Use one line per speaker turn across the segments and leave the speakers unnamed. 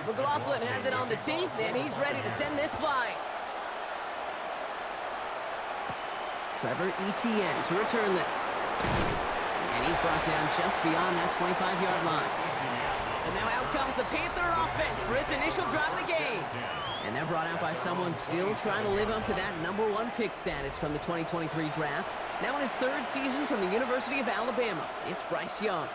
McLaughlin has it on the tee, and he's ready to send this flying. Trevor Etienne to return this. And he's brought down just beyond that 25-yard line. So now out comes the Panther offense for its initial drive of the game. And they're brought out by someone still trying to live up to that #1 pick status from the 2023 draft. Now in his 3rd season from the University of Alabama, it's Bryce Young.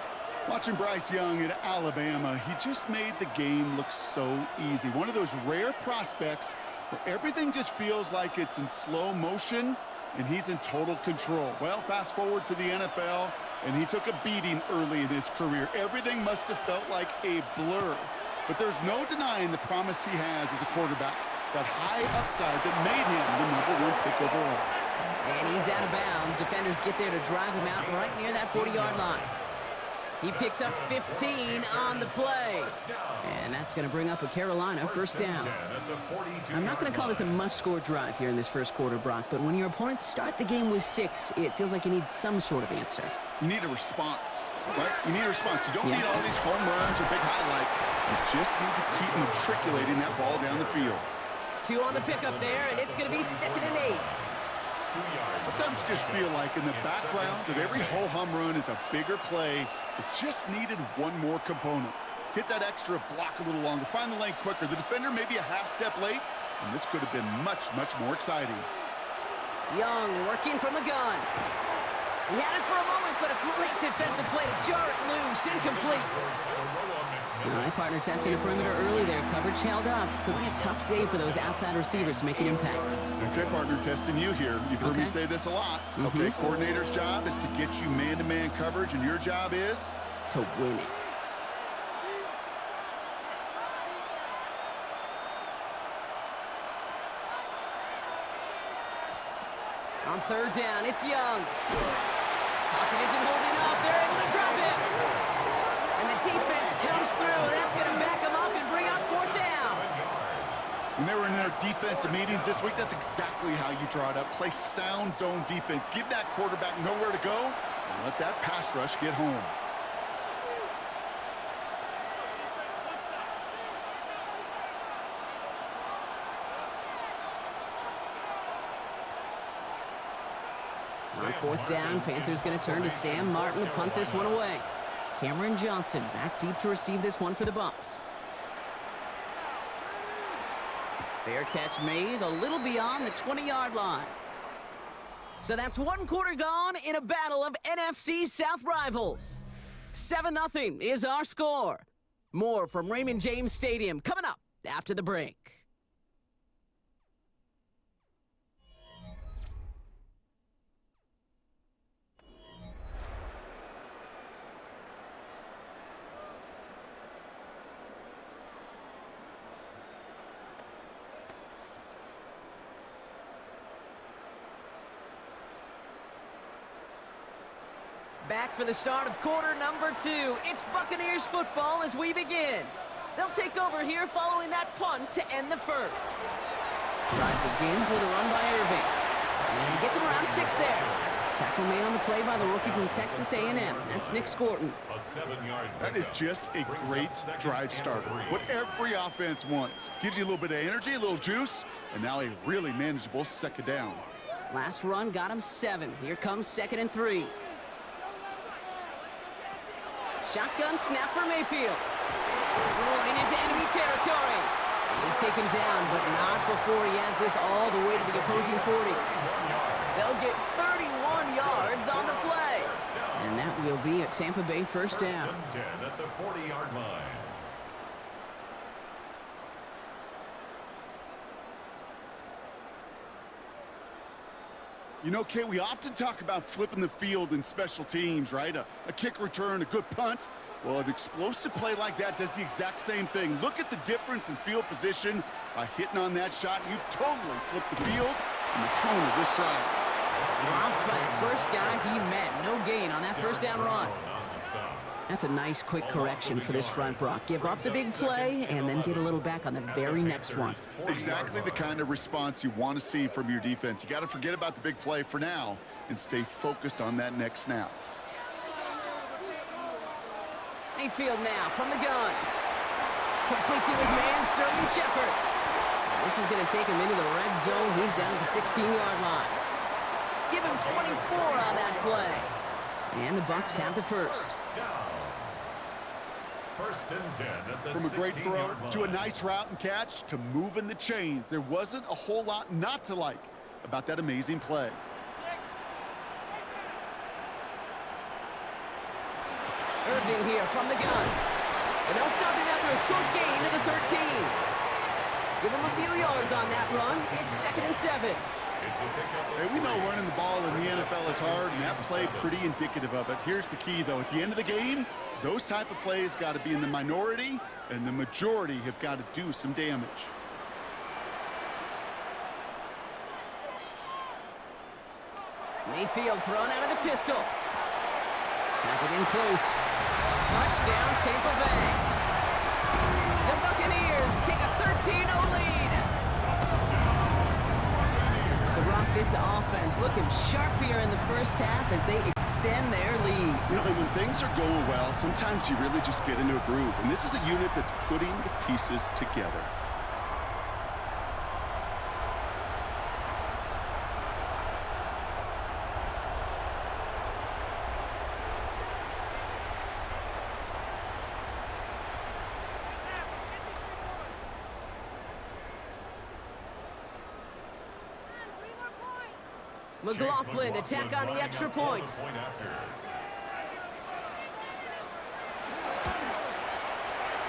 Watching Bryce Young at Alabama, he just made the game look so easy. One of those rare prospects where everything just feels like it's in slow motion and he's in total control. Well, fast forward to the NFL, and he took a beating early in his career. Everything must have felt like a blur. But there's no denying the promise he has as a quarterback. That high upside that made him the #1 pick overall.
And he's out of bounds. Defenders get there to drive him out right near that 40-yard line. He picks up 15 on the play. And that's going to bring up a Carolina first down. I'm not going to call this a must-score drive here in this first quarter, Brock, but when your opponents start the game with 6, it feels like you need some sort of answer.
You need a response, right? You need a response. You don't need all these home runs or big highlights. You just need to keep matriculating that ball down the field.
2 on the pickup there, and it's going to be 2nd and 8.
Sometimes you just feel like in the background of every home run is a bigger play that just needed one more component. Hit that extra block a little longer, find the lane quicker. The defender may be a half step late, and this could have been much, much more exciting.
Young working from the gun. He had it for a moment, but a great defensive play to jar it loose, incomplete. All right, partner testing the perimeter early there. Coverage held up. Could be a tough day for those outside receivers to make an impact.
Okay, partner testing you here. You've heard me say this a lot. Okay, coordinator's job is to get you man-to-man coverage, and your job is?
To win it. On 3rd down, it's Young. Pocket isn't holding up. They're able to drop him. And the defense comes through. That's going to back them up and bring up 4th down.
When they were in their defensive meetings this week, that's exactly how you draw it up. Play sound zone defense. Give that quarterback nowhere to go and let that pass rush get home.
On 4th down, Panthers going to turn to Sam Martin to punt this one away. Cameron Johnson back deep to receive this one for the Bucs. Fair catch made a little beyond the 20-yard line. So that's 1 quarter gone in a battle of NFC South rivals. 7-0 is our score. More from Raymond James Stadium coming up after the break. Back for the start of quarter number 2. It's Buccaneers football as we begin. They'll take over here following that punt to end the first. Drive begins with a run by Irving. And he gets him around 6 there. Tackle made on the play by the rookie from Texas A&M. That's Nick Scorton.
That is just a great drive starter. What every offense wants. Gives you a little bit of energy, a little juice, and now a really manageable 2nd down.
Last run got him 7. Here comes 2nd and 3. Shotgun snap for Mayfield. Rolling into enemy territory. He's taken down, but not before he has this all the way to the opposing 40. They'll get 31 yards on the play. And that will be a Tampa Bay first down.
10 at the 40-yard line.
You know, Kate, we often talk about flipping the field in special teams, right? A kick return, a good punt. Well, an explosive play like that does the exact same thing. Look at the difference in field position by hitting on that shot. You've totally flipped the field and the tone of this drive.
Dropped by the first guy he met. No gain on that first down run. That's a nice quick correction for this front, Brock. Give up the big play and then get a little back on the very next one.
Exactly the kind of response you want to see from your defense. You got to forget about the big play for now and stay focused on that next snap.
Mayfield now from the gun. Complete to his man, Sterling Shepard. This is going to take him into the red zone. He's down at the 16-yard line. Give him 24 on that play. And the Bucs have the first.
First and 10 at the
From a great throw to a
line.
nice route and catch to moving the chains. There wasn't a whole lot not to like about that amazing play.
Irving here from the gun. And they'll stop him after a short gain to the 13. Give him a few yards on that run. It's 2nd and 7.
It's a pickup of
Hey, we know
3
running the ball in the NFL is hard, and that play pretty indicative of it. Here's the key, though. At the end of the game, those type of plays got to be in the minority, and the majority have got to do some damage.
Mayfield thrown out of the pistol. Has it in close. Touchdown, Tampa Bay. The Buccaneers take a 13-0 lead. So, Brock, this offense looking sharp here in the first half as they extend their lead.
You know, when things are going well, sometimes you really just get into a groove. And this is a unit that's putting the pieces together.
McLaughlin attack on the extra point.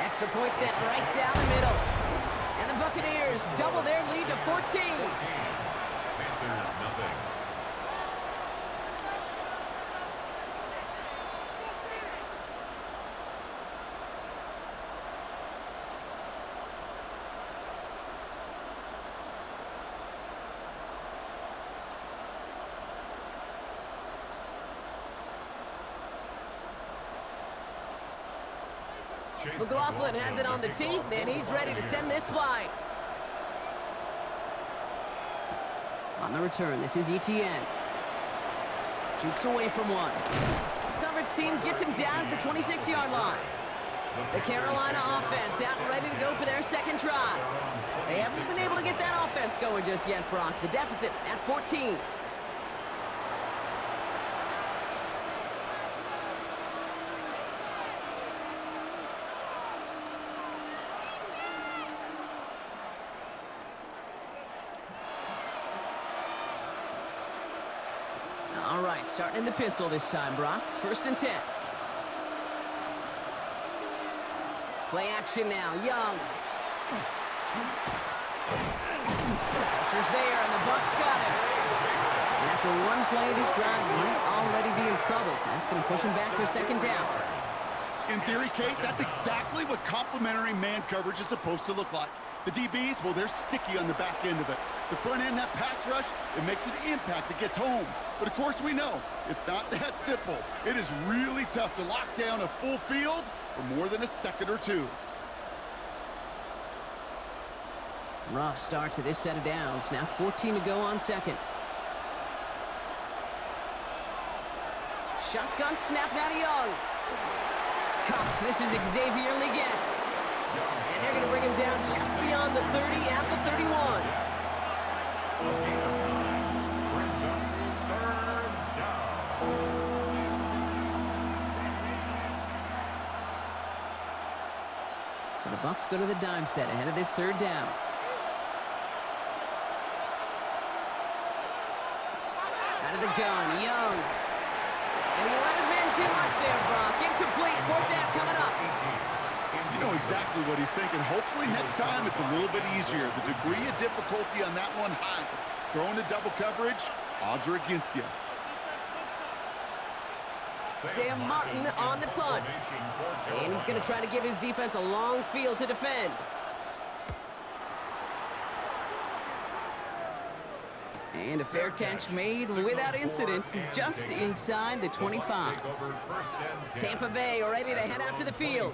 Extra point sent right down the middle. And the Buccaneers double their lead to 14.
Panthers, nothing.
McLaughlin has it on the tee, and he's ready to send this flying. On the return, this is ETN. Jukes away from one. Coverage team gets him down at the 26-yard line. The Carolina offense out and ready to go for their second try. They haven't been able to get that offense going just yet, Brock. The deficit at 14. All right, starting in the pistol this time, Brock. 1st and 10. Play action now, Young. Pressure's there, and the Bucs got him. And after one play, this drive might already be in trouble. That's going to push him back for 2nd down.
In theory, Kate, that's exactly what complementary man coverage is supposed to look like. The DBs, well, they're sticky on the back end of it. The front end, that pass rush, it makes an impact that gets home. But, of course, we know it's not that simple. It is really tough to lock down a full field for more than a second or two.
Rough start to this set of downs. Now 14 to go on 2nd. Shotgun snap now to Young. Cuffs, this is Xavier Leggett. And they're going to bring him down just beyond the 30 at the 31.
Brings up 3rd down.
So the Bucs go to the dime set ahead of this 3rd down. Out of the gun, Young. And he let his man too much there, Brock. Incomplete, 4th down coming up.
You know exactly what he's thinking. Hopefully next time it's a little bit easier. The degree of difficulty on that one high. Throwing to double coverage, odds are against you.
Sam Martin on the punt. And he's going to try to give his defense a long field to defend. And a fair catch made without incident, just inside the 25. Tampa Bay ready to head out to the field.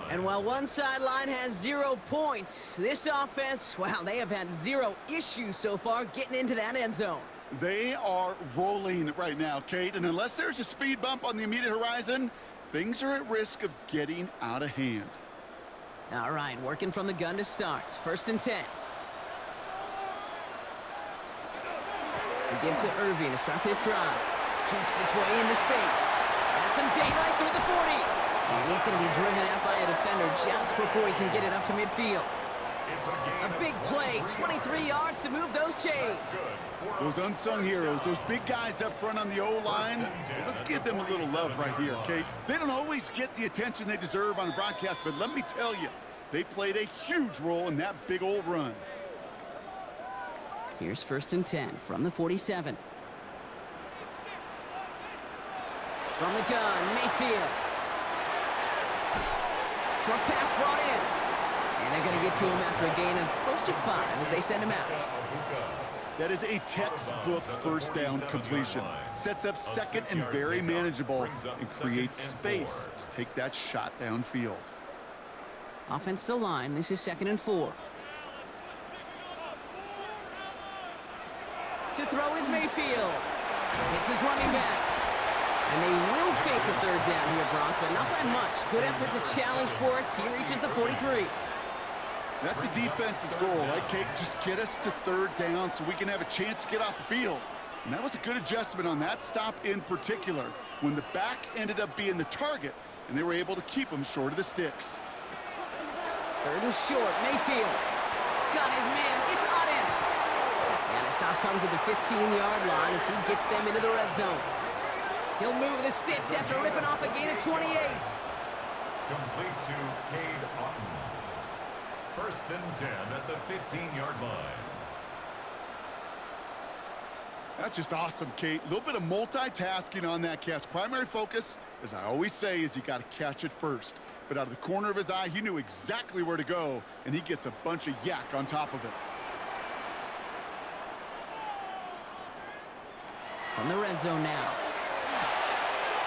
And while one sideline has 0 points, this offense, well, they have had 0 issues so far getting into that end zone.
They are rolling right now, Kate, and unless there's a speed bump on the immediate horizon, things are at risk of getting out of hand.
All right, working from the gun to start. 1st and 10. We give to Irving to start this drive. Jerks his way into space. Has some daylight through the 40. And he's going to be driven out by a defender just before he can get it up to midfield. A big play, 23 yards to move those chains.
Those unsung heroes, those big guys up front on the O-line, let's give them a little love right here, okay? They don't always get the attention they deserve on a broadcast, but let me tell you, they played a huge role in that big old run.
Here's 1st and 10 from the 47. From the gun, Mayfield. Short pass brought in. And they're going to get to him after a gain of close to 5 as they send him out.
That is a textbook 1st down completion. Sets up 2nd and very manageable and creates space to take that shot downfield.
Offense to line. This is 2nd and 4. To throw is Mayfield. It's his running back. And they will face a 3rd down here, Brock, but not by much. Good effort to challenge for it. He reaches the 43.
That's a defense's goal, right, Kate? Just get us to 3rd down so we can have a chance to get off the field. And that was a good adjustment on that stop in particular, when the back ended up being the target, and they were able to keep him short of the sticks.
3rd and short, Mayfield. Got his man, it's Auden. And the stop comes at the 15-yard line as he gets them into the red zone. He'll move the sticks after ripping off a gain of 28.
Complete to Cade Otton. 1st and 10 at the 15-yard line.
That's just awesome, Kate. A little bit of multitasking on that catch. Primary focus, as I always say, is you got to catch it first. But out of the corner of his eye, he knew exactly where to go, and he gets a bunch of yak on top of it.
From the red zone now.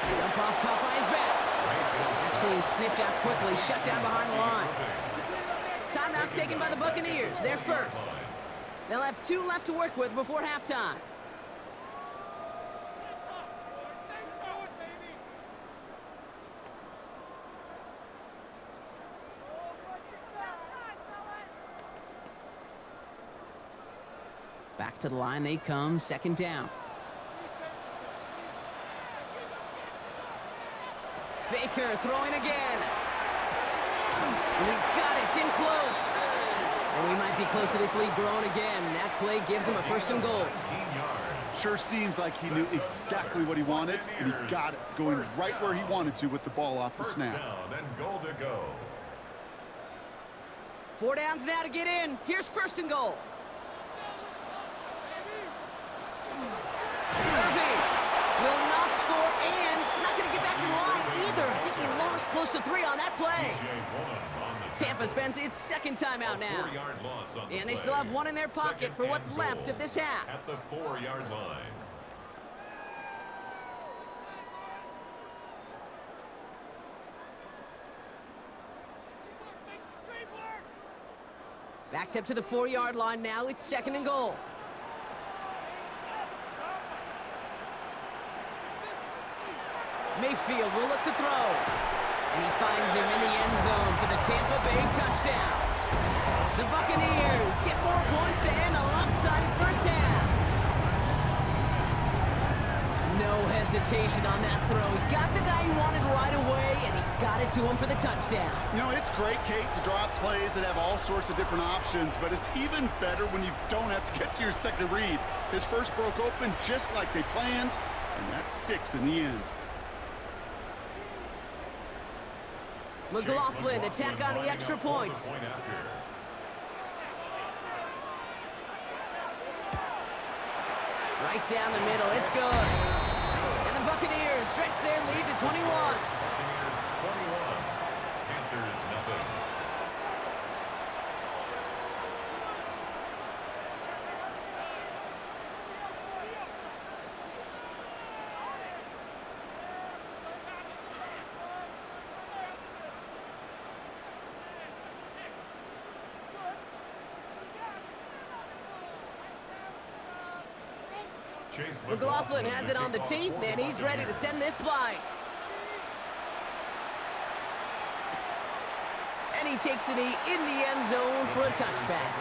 Dump off caught by his back. That screen sniffed out quickly, shut down behind the line. Timeout taken by the Buccaneers. They're first. They'll have 2 left to work with before halftime. Back to the line they come, 2nd down. Baker throwing again. And he's got it. It's in close. And we might be close to this lead growing again. That play gives him a 1st and goal.
Sure seems like he knew exactly what he wanted, and he got it, going right where he wanted to with the ball off the snap.
1st down and goal to go.
4 downs now to get in. Here's 1st and goal. Irving will not score, and it's not going to get back to the line either. I think he lost close to 3 on that play. Tampa spends its 2nd timeout now. And they still have 1 in their pocket for what's left of this half.
At the 4-yard line.
Backed up to the 4-yard line now. It's 2nd and goal. Mayfield will look to throw. And he finds him in the end zone for the Tampa Bay touchdown. The Buccaneers get more points to end a lopsided 1st half. No hesitation on that throw. He got the guy he wanted right away, and he got it to him for the touchdown.
You know, it's great, Kate, to draw up plays that have all sorts of different options, but it's even better when you don't have to get to your 2nd read. His first broke open just like they planned, and that's 6 in the end.
McLaughlin attack on the extra point. Right down the middle, it's good. And the Buccaneers stretch their lead to 21.
Buccaneers 21, Panthers nothing.
McLaughlin has it on the tee, and he's ready to send this flying. And And he takes a knee in the end zone for a touchback.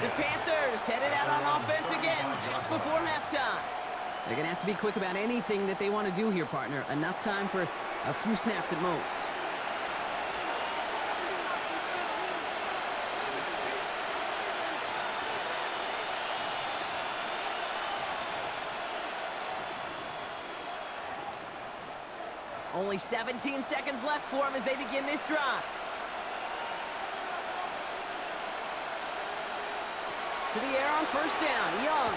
The Panthers headed out on offense again just before halftime. They're going to have to be quick about anything that they want to do here, partner. Enough time for a few snaps at most. Only 17 seconds left for him as they begin this drive. To the air on first down. Young.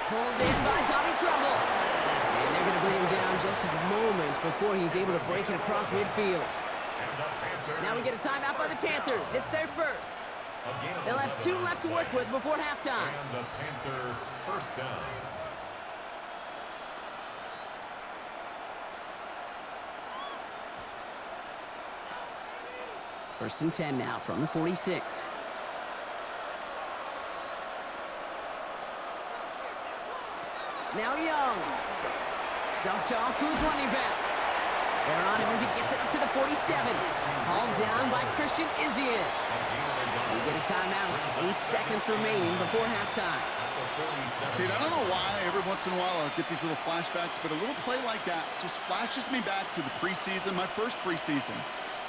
Pulled in by Tommy Trumbull. And they're going to bring him down just a moment before he's able to break it across midfield. Now we get a timeout by the Panthers. It's their first. They'll have 2 left to work with before halftime.
And the Panther first down.
First and 10 now from the 46. Now Young. Dumped off to his running back. They're on him as he gets it up to the 47. Hauled down by Christian Izien. We get a timeout. 8 seconds remaining before halftime.
Kate, I don't know why every once in a while I'll get these little flashbacks, but a little play like that just flashes me back to the preseason, my first preseason.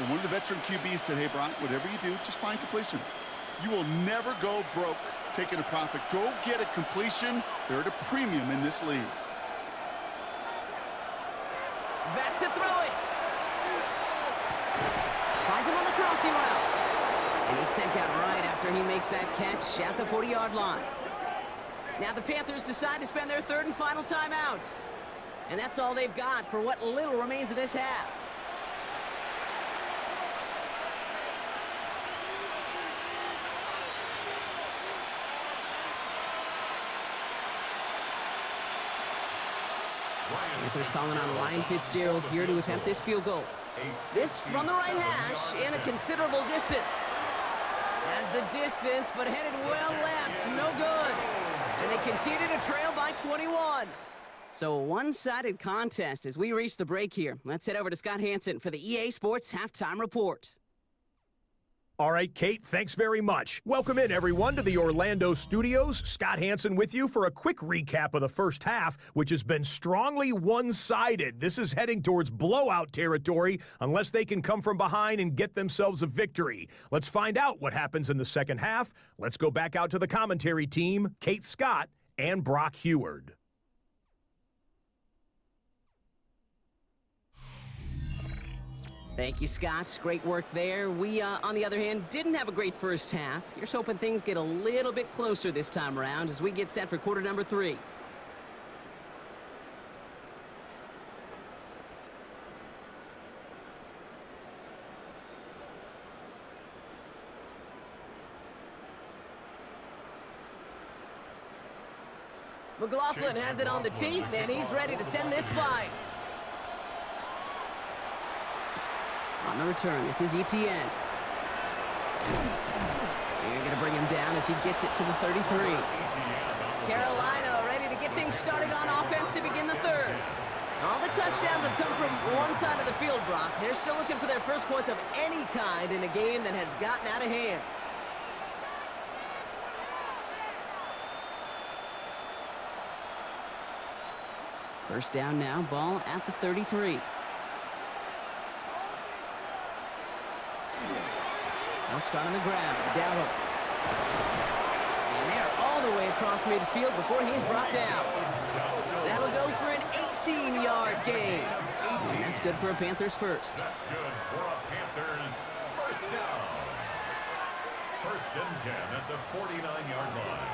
And one of the veteran QBs said, hey, Brock, whatever you do, just find completions. You will never go broke taking a profit. Go get a completion. They're at a premium in this league.
Back to throw it. Finds him on the crossing route. And he's sent out right after he makes that catch at the 40-yard line. Now the Panthers decide to spend their third and final timeout. And that's all they've got for what little remains of this half. Panthers calling on Ryan Fitzgerald here to attempt this field goal. This from the right hash and a considerable distance. Has the distance, but headed well left. No good. And they continue to trail by 21. So a one-sided contest as we reach the break here. Let's head over to Scott Hansen for the EA Sports Halftime Report.
All right, Kate, thanks very much. Welcome in, everyone, to the Orlando studios. Scott Hansen with you for a quick recap of the first half, which has been strongly one-sided. This is heading towards blowout territory unless they can come from behind and get themselves a victory. Let's find out what happens in the second half. Let's go back out to the commentary team, Kate Scott and Brock Heward.
Thank you, Scott. Great work there. We, on the other hand, didn't have a great first half. Here's hoping things get a little bit closer this time around as we get set for quarter number 3. McLaughlin has it on the tee, and he's ready to send this flying. On the return, this is Etienne. You're going to bring him down as he gets it to the 33. Carolina ready to get things started on offense to begin the third. All the touchdowns have come from one side of the field, Brock. They're still looking for their first points of any kind in a game that has gotten out of hand. First down now, ball at the 33. They'll start on the ground. Down. And they're all the way across midfield before he's brought down. That'll go for an 18-yard gain. And that's good for a Panthers first.
That's good for a Panthers first down. First and 10 at the 49-yard line.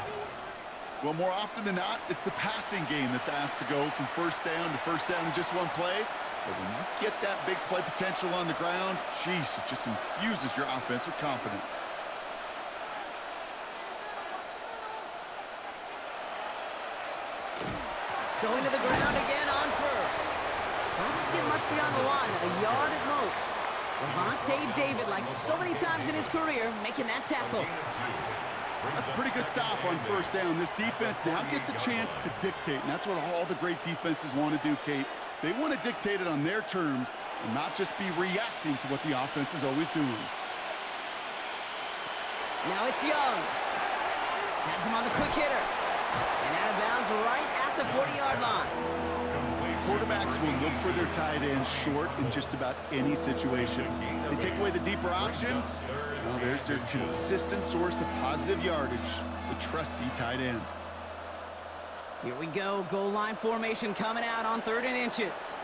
Well, more often than not, it's the passing game that's asked to go from first down in just one play. But when you get that big play potential on the ground, geez, it just infuses your offense with confidence.
Going to the ground again on first. Doesn't get much beyond the line, a yard at most. Levante David, like so many times in his career, making that tackle.
That's a pretty good stop on first down. This defense now gets a chance to dictate, and that's what all the great defenses want to do, Kate. They want to dictate it on their terms and not just be reacting to what the offense is always doing.
Now it's Young. Has him on the quick hitter. And out of bounds right at the 40-yard line.
Quarterbacks will look for their tight end short in just about any situation. They take away the deeper options. Well, there's their consistent source of positive yardage, the trusty tight end.
Here we go. Goal line formation coming out on 3rd and inches.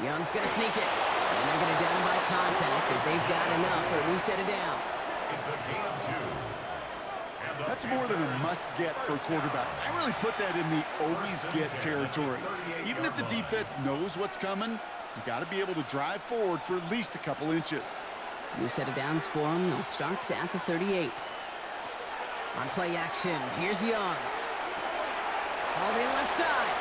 Young's going to sneak it. And they're going to down him by contact as they've got enough for a new set of downs.
It's a gain of 2.
That's more than a must-get for a quarterback. I really put that in the always-get territory. Even if the defense knows what's coming, you got to be able to drive forward for at least a couple inches.
New set of downs for him. They'll start at the 38. On play action, here's Young. Hauled in left side.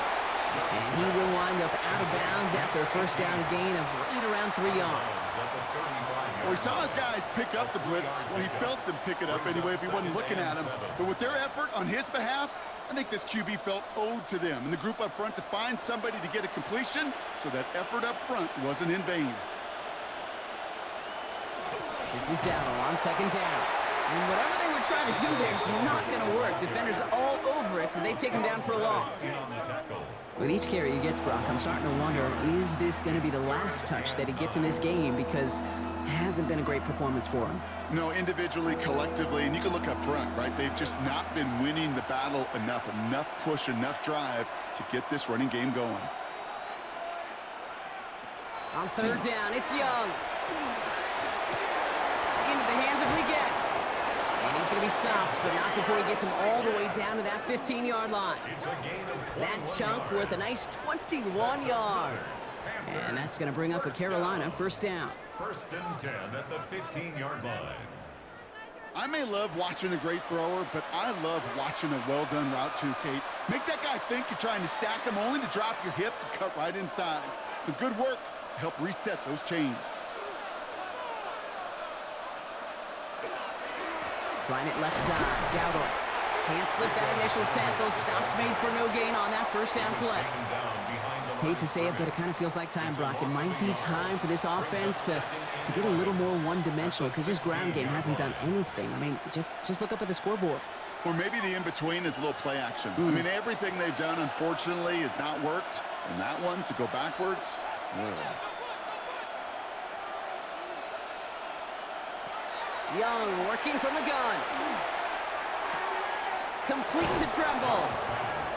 And he will wind up out of bounds after a first down gain of right around 3 yards.
Well, he saw his guys pick up the blitz. Well, he felt them pick it up anyway if he wasn't looking at him. But with their effort on his behalf, I think this QB felt owed to them and the group up front to find somebody to get a completion, so that effort up front wasn't in vain.
This is Dowell on 2nd down. And whatever they were trying to do there is not going to work. Defenders all over it, so they take him down for a loss. With each carry he gets, Brock, I'm starting to wonder, is this going to be the last touch that he gets in this game? Because it hasn't been a great performance for him.
No, individually, collectively, and you can look up front, right? They've just not been winning the battle enough push, enough drive to get this running game going.
On 3rd down, it's Young. Into the hands of Leggett. And he's going to be stopped, but not before he gets him all the way down to that 15-yard line. That chunk worth a nice 21 yards. And that's going to bring up a Carolina first down.
1st and 10 at the 15-yard line.
I may love watching a great thrower, but I love watching a well-done route too, Kate. Make that guy think you're trying to stack him, only to drop your hips and cut right inside. Some good work to help reset those chains.
Trying it left side. Dowdle can't slip that initial tackle. Stops made for no gain on that first down play. Hate to say it, but it kind of feels like time, Brock. It might be time for this offense to get a little more one-dimensional, because this ground game hasn't done anything. I mean, just look up at the scoreboard.
Or maybe the in-between is a little play action. I mean, everything they've done, unfortunately, has not worked. And that one, to go backwards,
Young working from the gun. Complete to Tremble.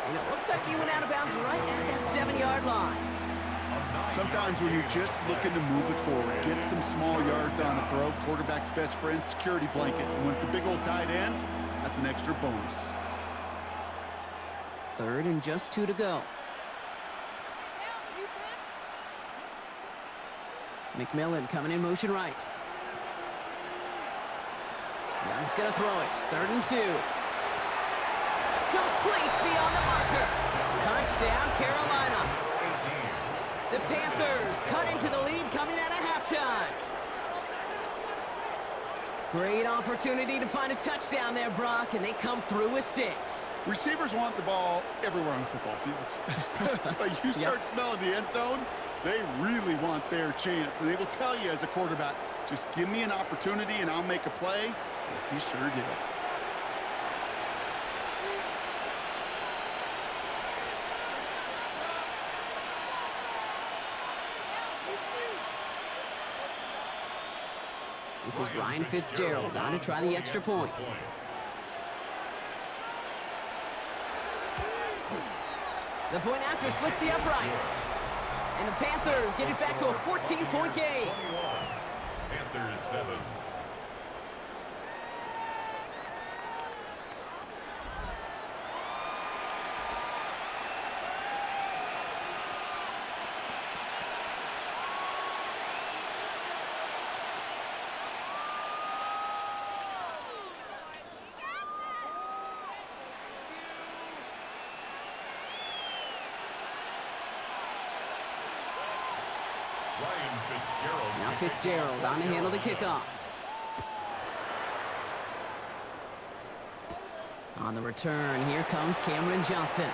And it looks like he went out of bounds right at that 7-yard line.
Sometimes when you're just looking to move it forward, get some small yards on the throw, quarterback's best friend, security blanket. And when it's a big old tight end, that's an extra bonus.
3rd and just 2 to go. McMillan coming in motion right. Young's going to throw it. 3rd and 2. Complete beyond the marker. Touchdown, Carolina. The Panthers cut into the lead coming out of halftime. Great opportunity to find a touchdown there, Brock, and they come through with 6.
Receivers want the ball everywhere on the football field. But you start smelling the end zone, they really want their chance. And they will tell you as a quarterback, just give me an opportunity and I'll make a play. And he sure did.
This is Ryan Fitzgerald on to try the extra point. The point after splits the uprights. And the Panthers get it back to a 14-point game.
Panthers 7.
Now Fitzgerald on to handle the kickoff. On the return, here comes Cameron Johnson.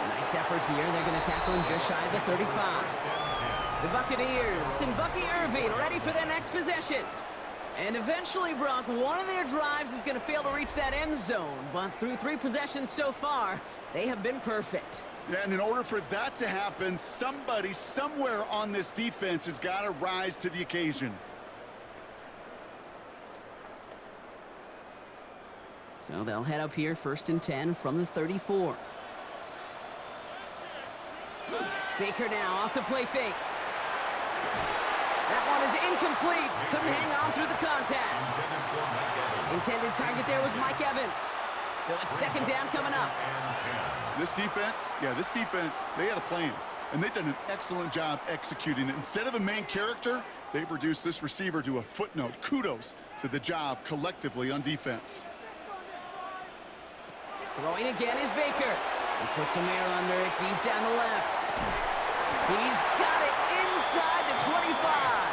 Nice effort here. They're going to tackle him just shy of the 35. The Buccaneers and Bucky Irving ready for their next possession. And eventually, Brock, one of their drives is going to fail to reach that end zone. But through 3 possessions so far, they have been perfect.
Yeah, and in order for that to happen, somebody somewhere on this defense has got to rise to the occasion.
So they'll head up here, 1st and 10 from the 34. Baker now off the play fake. That one is incomplete. Couldn't hang on through the contact. Intended target there was Mike Evans. So it's 2nd down coming up.
This defense, they had a plan. And they've done an excellent job executing it. Instead of a main character, they've reduced this receiver to a footnote. Kudos to the job collectively on defense.
Throwing again is Baker. He puts some air under it deep down the left. He's got it inside the 25.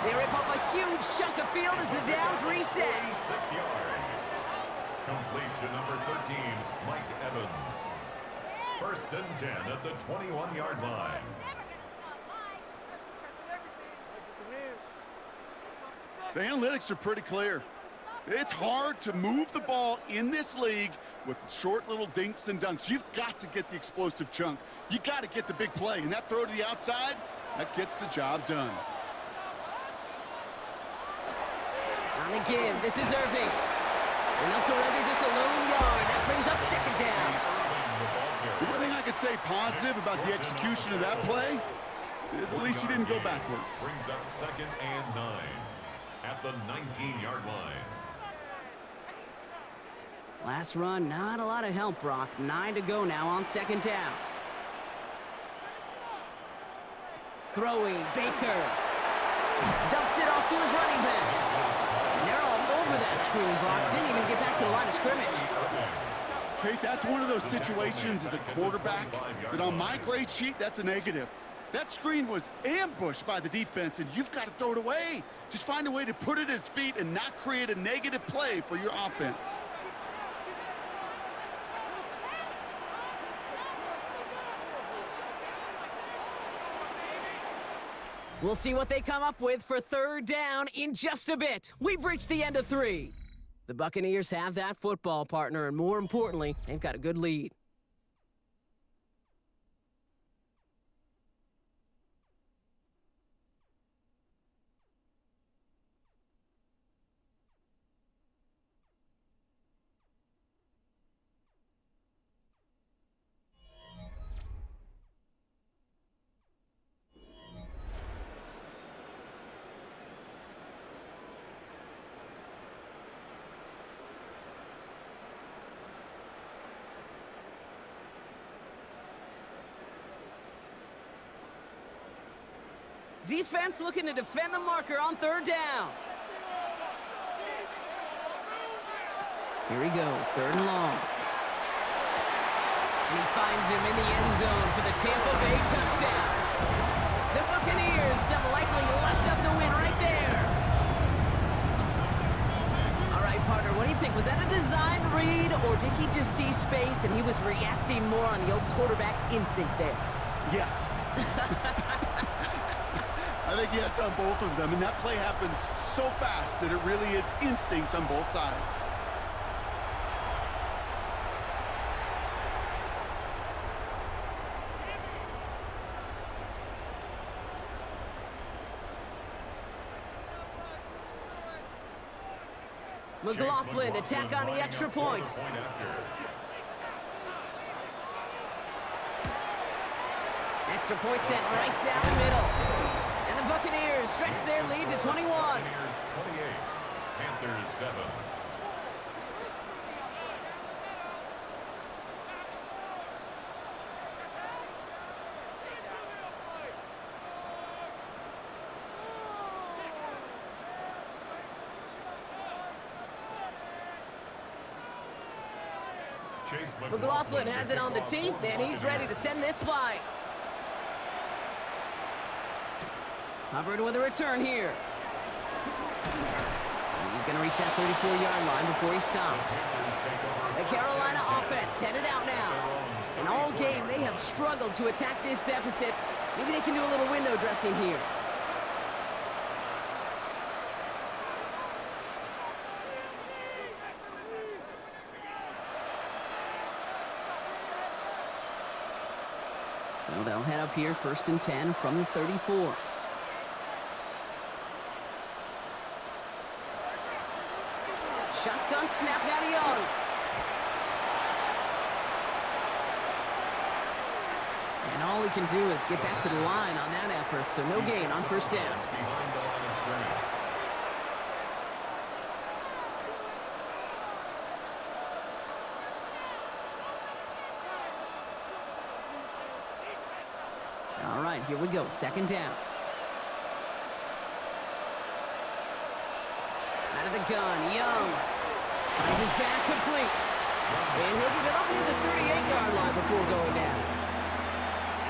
They rip off a huge chunk of field as the downs reset.
6 yards. Complete to number 13, Mike Evans. 1st and 10 at the 21-yard line.
The analytics are pretty clear. It's hard to move the ball in this league with short little dinks and dunks. You've got to get the explosive chunk. You got to get the big play. And that throw to the outside, that gets the job done.
On the give, this is Irving. And they'll surrender just a lone yard. That brings up 2nd down.
The one thing I could say positive about the execution of that play is at least he didn't go backwards.
Brings up 2nd and 9 at the 19-yard line.
Last run, not a lot of help, Brock. 9 to go now on 2nd down. Throwing, Baker. Dumps it off to his running back. And they're all over that screen, Brock. Didn't even get back to the line of scrimmage.
Kate, that's one of those situations as a quarterback that on my grade sheet, that's a negative. That screen was ambushed by the defense, and you've got to throw it away. Just find a way to put it at his feet and not create a negative play for your offense.
We'll see what they come up with for 3rd down in just a bit. We've reached the end of 3. The Buccaneers have that football, partner, and more importantly, they've got a good lead. Defense looking to defend the marker on 3rd down. Here he goes, 3rd and long. And he finds him in the end zone for the Tampa Bay touchdown. The Buccaneers have likely locked up the win right there. All right, partner, what do you think? Was that a design read, or did he just see space and he was reacting more on the old quarterback instinct there?
Yes. I think yes on both of them, and that play happens so fast that it really is instincts on both sides.
McLaughlin attack on the extra point. Extra point sent right down the middle. And the Buccaneers stretch their lead to 21.
Buccaneers 28, Panthers 7.
McLaughlin has it on the tee, and he's ready to send this flying. Hubbard with a return here. He's going to reach that 34-yard line before he's stopped. The Carolina offense headed out now. And all game, they have struggled to attack this deficit. Maybe they can do a little window dressing here. So they'll head up here, 1st and 10 from the 34. Shotgun snap now to Young. And all he can do is get back to the line on that effort, so no gain on 1st down.
Behind the line of scrimmage.
All right, here we go. 2nd down. Out of the gun, Young. Finds his back complete. And he'll get it up near the 38-yard line before going down.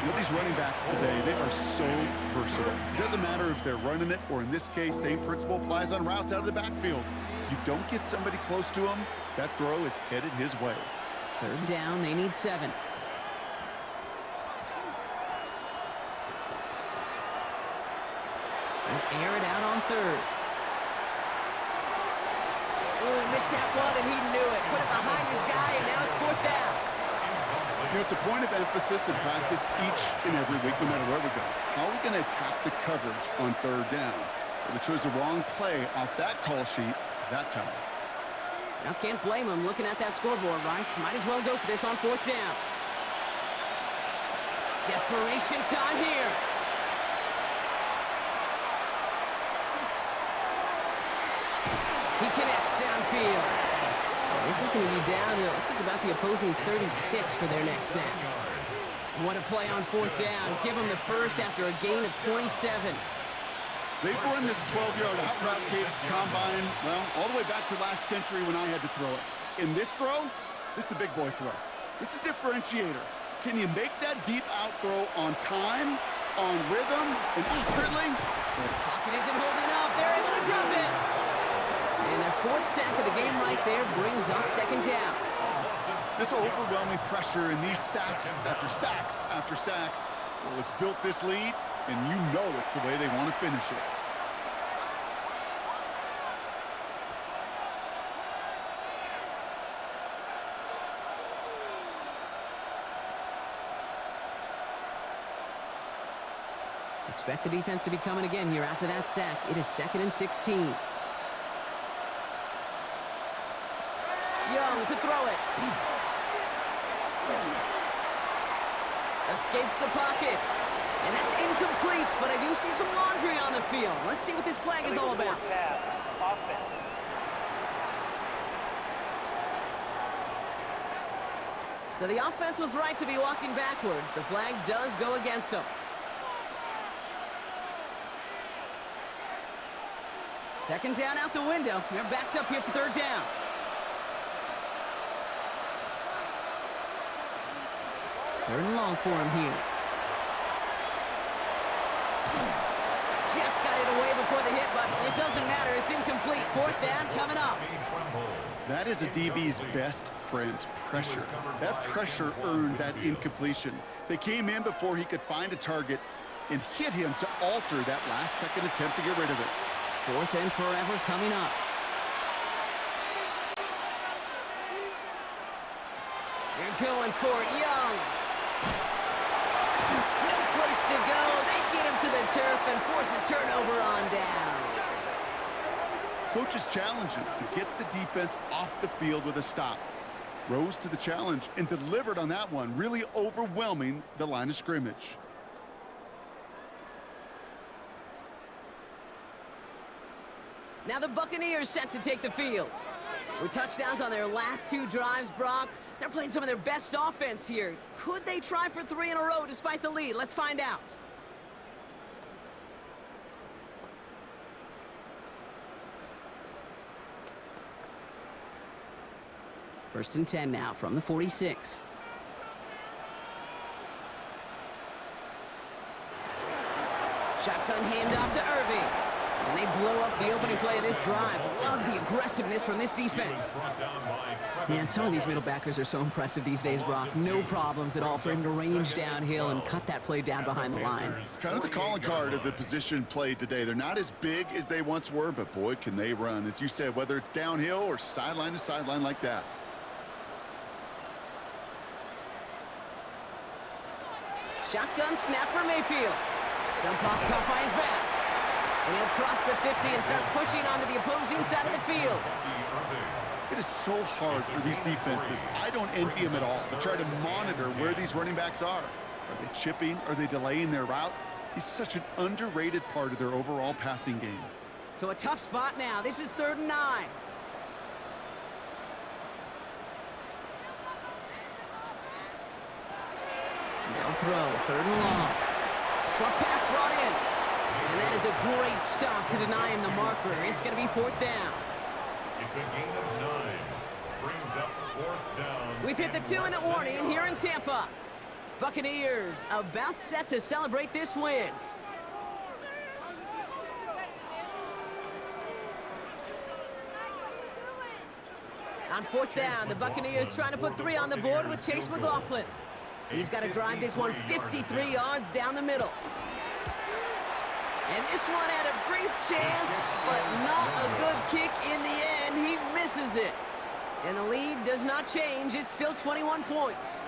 With these running backs today, they are so versatile. It doesn't matter if they're running it, or in this case, same principle applies on routes out of the backfield. You don't get somebody close to him, that throw is headed his way.
3rd down, they need 7. They'll air it out on 3rd. Oh, he missed that one, and he knew it. Put it behind his guy, and now it's 4th down.
You know, it's a point of emphasis in practice each and every week, no matter where we go. How are we going to attack the coverage on 3rd down? Well, we chose the wrong play off that call sheet that time.
Now, can't blame him looking at that scoreboard, right? Might as well go for this on 4th down. Desperation time here. He connects downfield. This is going to be down to, it looks like about the opposing 36 for their next snap. What a play on 4th down. Give them the first after a gain of 27.
They've run this 12-yard out route combine, well, all the way back to last century when I had to throw it. In this throw, this is a big boy throw. It's a differentiator. Can you make that deep out throw on time, on rhythm, and accurately?
Pocket isn't holding up. They're able to drop it. And their 4th sack of the game right there brings up 2nd down.
This overwhelming pressure in these sacks after sacks after sacks, well, it's built this lead, and you know it's the way they want to finish it.
Expect the defense to be coming again here after that sack. It is 2nd and 16. Young to throw it. Escapes the pocket. And that's incomplete, but I do see some laundry on the field. Let's see what this flag is all about. So the offense was right to be walking backwards. The flag does go against them. 2nd down out the window. They're backed up here for 3rd down. Third and long for him here. Just got it away before the hit, but it doesn't matter. It's incomplete. 4th down coming up.
That is a DB's best friend, pressure. That pressure earned that incompletion. They came in before he could find a target and hit him to alter that last-second attempt to get rid of it.
4th and forever coming up. They're going for it. Young. No place to go. They get him to the turf and force a turnover on downs.
Coach is challenging to get the defense off the field with a stop. Rose to the challenge and delivered on that one, really overwhelming the line of scrimmage.
Now the Buccaneers set to take the field. With touchdowns on their last 2 drives, Brock, they're playing some of their best offense here. Could they try for 3 in a row despite the lead? Let's find out. First and 10 now from the 46. Shotgun handoff to Irving. And they blow up the opening play of this drive. Love the aggressiveness from this defense. Man, some of these middle backers are so impressive these days, Brock. No problems at all for him to range downhill and cut that play down behind the line.
Kind of the calling card of the position played today. They're not as big as they once were, but boy, can they run. As you said, whether it's downhill or sideline to sideline like that.
Shotgun snap for Mayfield. Dump off caught by his back. And he'll cross the 50 and start pushing onto the opposing side of the field.
It is so hard for these defenses. I don't envy them at all. They try to monitor where these running backs are. Are they chipping? Are they delaying their route? He's such an underrated part of their overall passing game.
So a tough spot now. This is 3rd and 9. Now throw, 3rd and long. Short pass brought in. And that is a great stop to deny him the marker. It's going to be 4th down.
It's a gain of 9. Brings up 4th down.
We've hit the 2-minute warning here in Tampa. Buccaneers about set to celebrate this win. On 4th down, the Buccaneers trying to put 3 on the board with Chase McLaughlin. He's got to drive this one 53 yards down the middle. And this one had a brief chance, but not a good kick in the end. He misses it. And the lead does not change. It's still 21 points.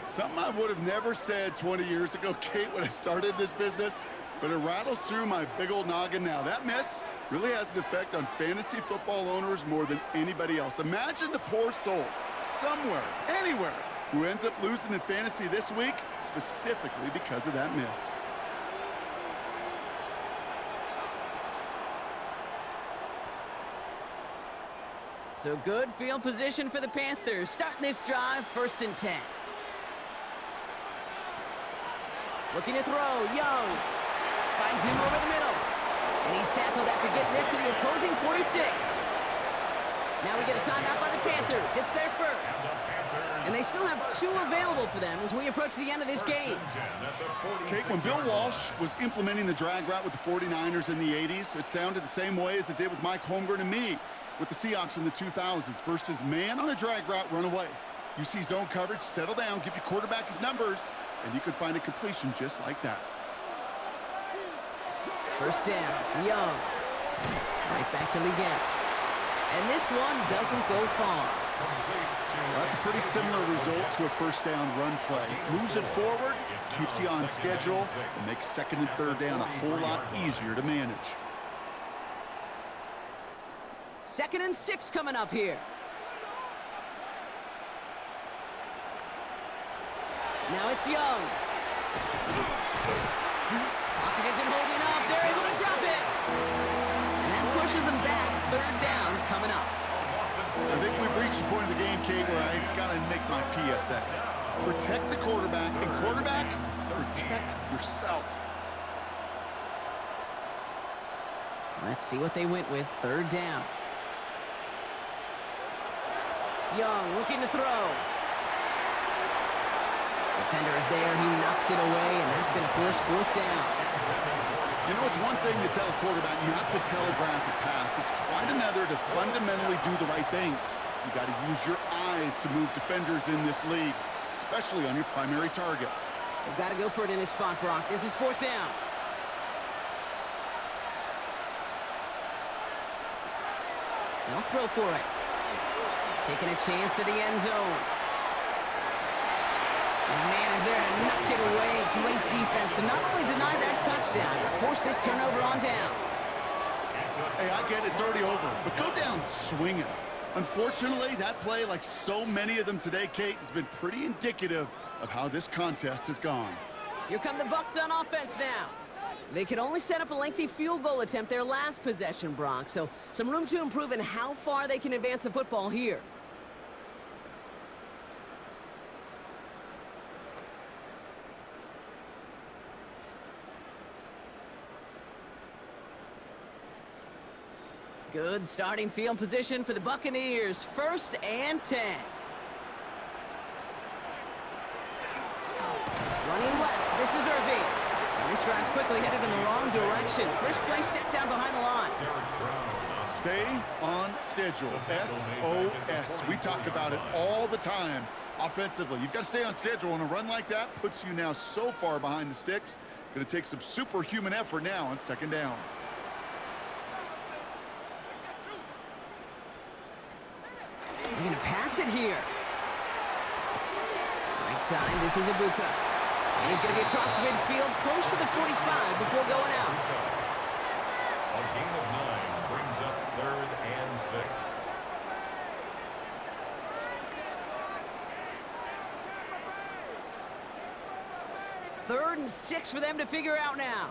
Something I would have never said 20 years ago, Kate, when I started this business, but it rattles through my big old noggin now. That miss really has an effect on fantasy football owners more than anybody else. Imagine the poor soul somewhere, anywhere, who ends up losing in fantasy this week, specifically because of that miss.
So good field position for the Panthers. Starting this drive, 1st and 10. Looking to throw, Young. Finds him over the middle. And he's tackled after getting this to the opposing 46. Now we get a timeout by the Panthers. It's their first. And they still have 2 available for them as we approach the end of this game.
Kate, when Bill Walsh was implementing the drag route with the 49ers in the 80s, it sounded the same way as it did with Mike Holmgren and me with the Seahawks in the 2000s versus man on a drag route, run away. You see zone coverage, settle down, give your quarterback his numbers, and you can find a completion just like that.
1st down, Young. Right back to Leggett. And this one doesn't go far.
Well, that's a pretty similar result to a 1st down run play. Moves it forward, keeps you on schedule, and makes 2nd and 3rd down a whole lot easier to manage.
2nd and 6 coming up here. Now it's Young. Pocket isn't holding up. They're able to drop it. And that pushes them back. 3rd down coming up.
I think we've reached the point of the game, Kate, where I got to make my PSA. Protect the quarterback, and quarterback, protect yourself.
Let's see what they went with. 3rd down. Young looking to throw. Defender is there. He knocks it away, and that's going to force 4th down.
You know, it's one thing to tell a quarterback not to telegraph a pass. It's quite another to fundamentally do the right things. You got to use your eyes to move defenders in this league, especially on your primary target.
They've got to go for it in this spot, Brock. This is 4th down. They'll throw for it. Taking a chance to the end zone. And the man is there to knock it away. Great defense to not only deny that touchdown, but force this turnover on downs.
Hey, I get it, it's already over, but go down swinging. Unfortunately, that play, like so many of them today, Kate, has been pretty indicative of how this contest has gone.
Here come the Bucs on offense now. They could only set up a lengthy field goal attempt their last possession, Brock, so some room to improve in how far they can advance the football here. Good starting field position for the Buccaneers. 1st and 10. Running left. This is Irving. And These drives quickly headed in the wrong direction. First play set down behind the line.
Stay on schedule. SOS. We talk about it all the time offensively. You've got to stay on schedule, and a run like that puts you now so far behind the sticks. Going to take some superhuman effort now on second down.
They're going to pass it here. Right side, this is Ibuka. And he's going to be across midfield, close to the 45 before going out.
A gain of 9 brings up 3rd and 6.
Third and 6 for them to figure out now.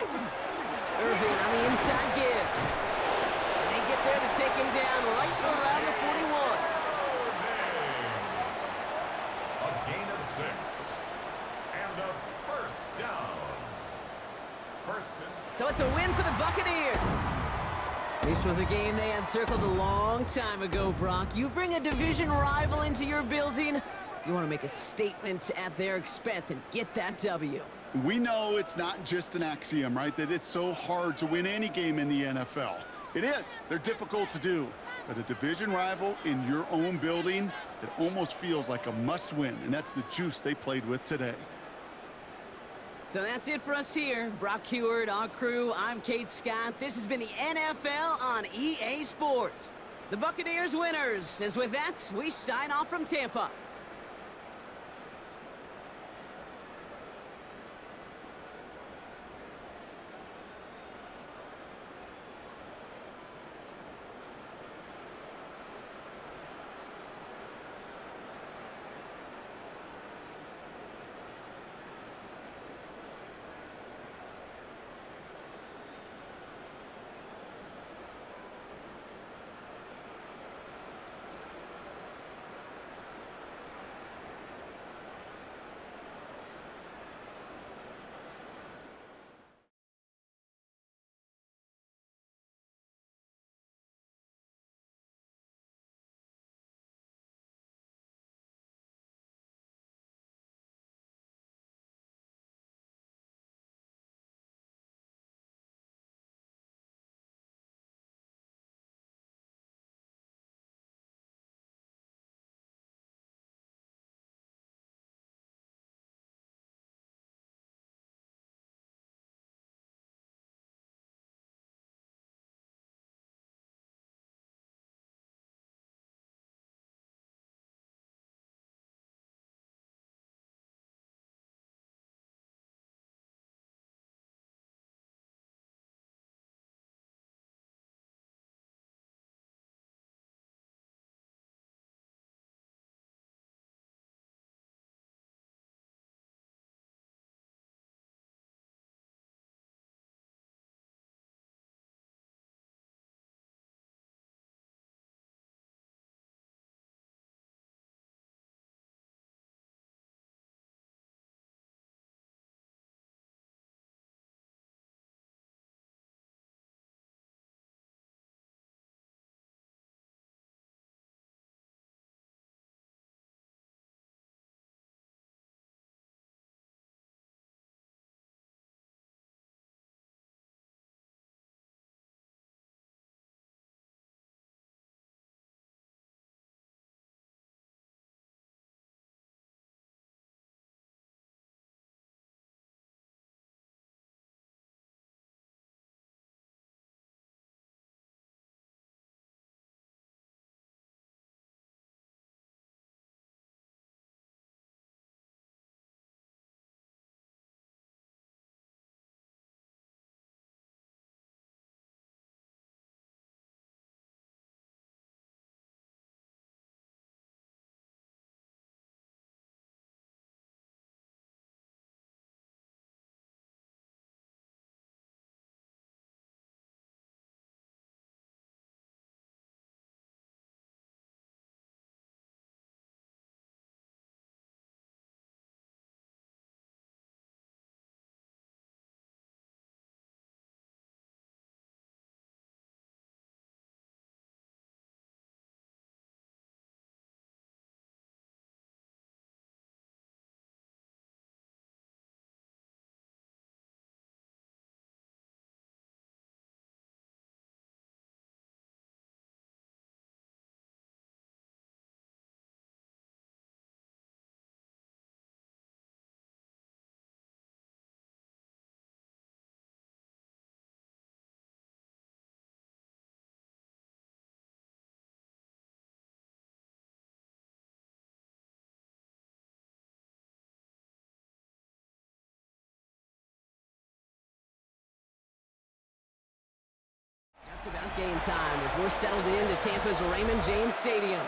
Irving on the inside give. And they get there to take him down right around the 41.
A gain of 6. And a first down.
So it's a win for the Buccaneers. This was a game they had circled a long time ago, Brock. You bring a division rival into your building, you want to make a statement at their expense and get that W.
We know it's not just an axiom, right, that it's so hard to win any game in the NFL. It is. They're difficult to do. But a division rival in your own building, it almost feels like a must-win, and that's the juice they played with today.
So that's it for us here. Brock Heward, our crew, I'm Kate Scott. This has been the NFL on EA Sports. The Buccaneers winners. As with that, we sign off from Tampa. Just about game time as we're settled into Tampa's Raymond James Stadium.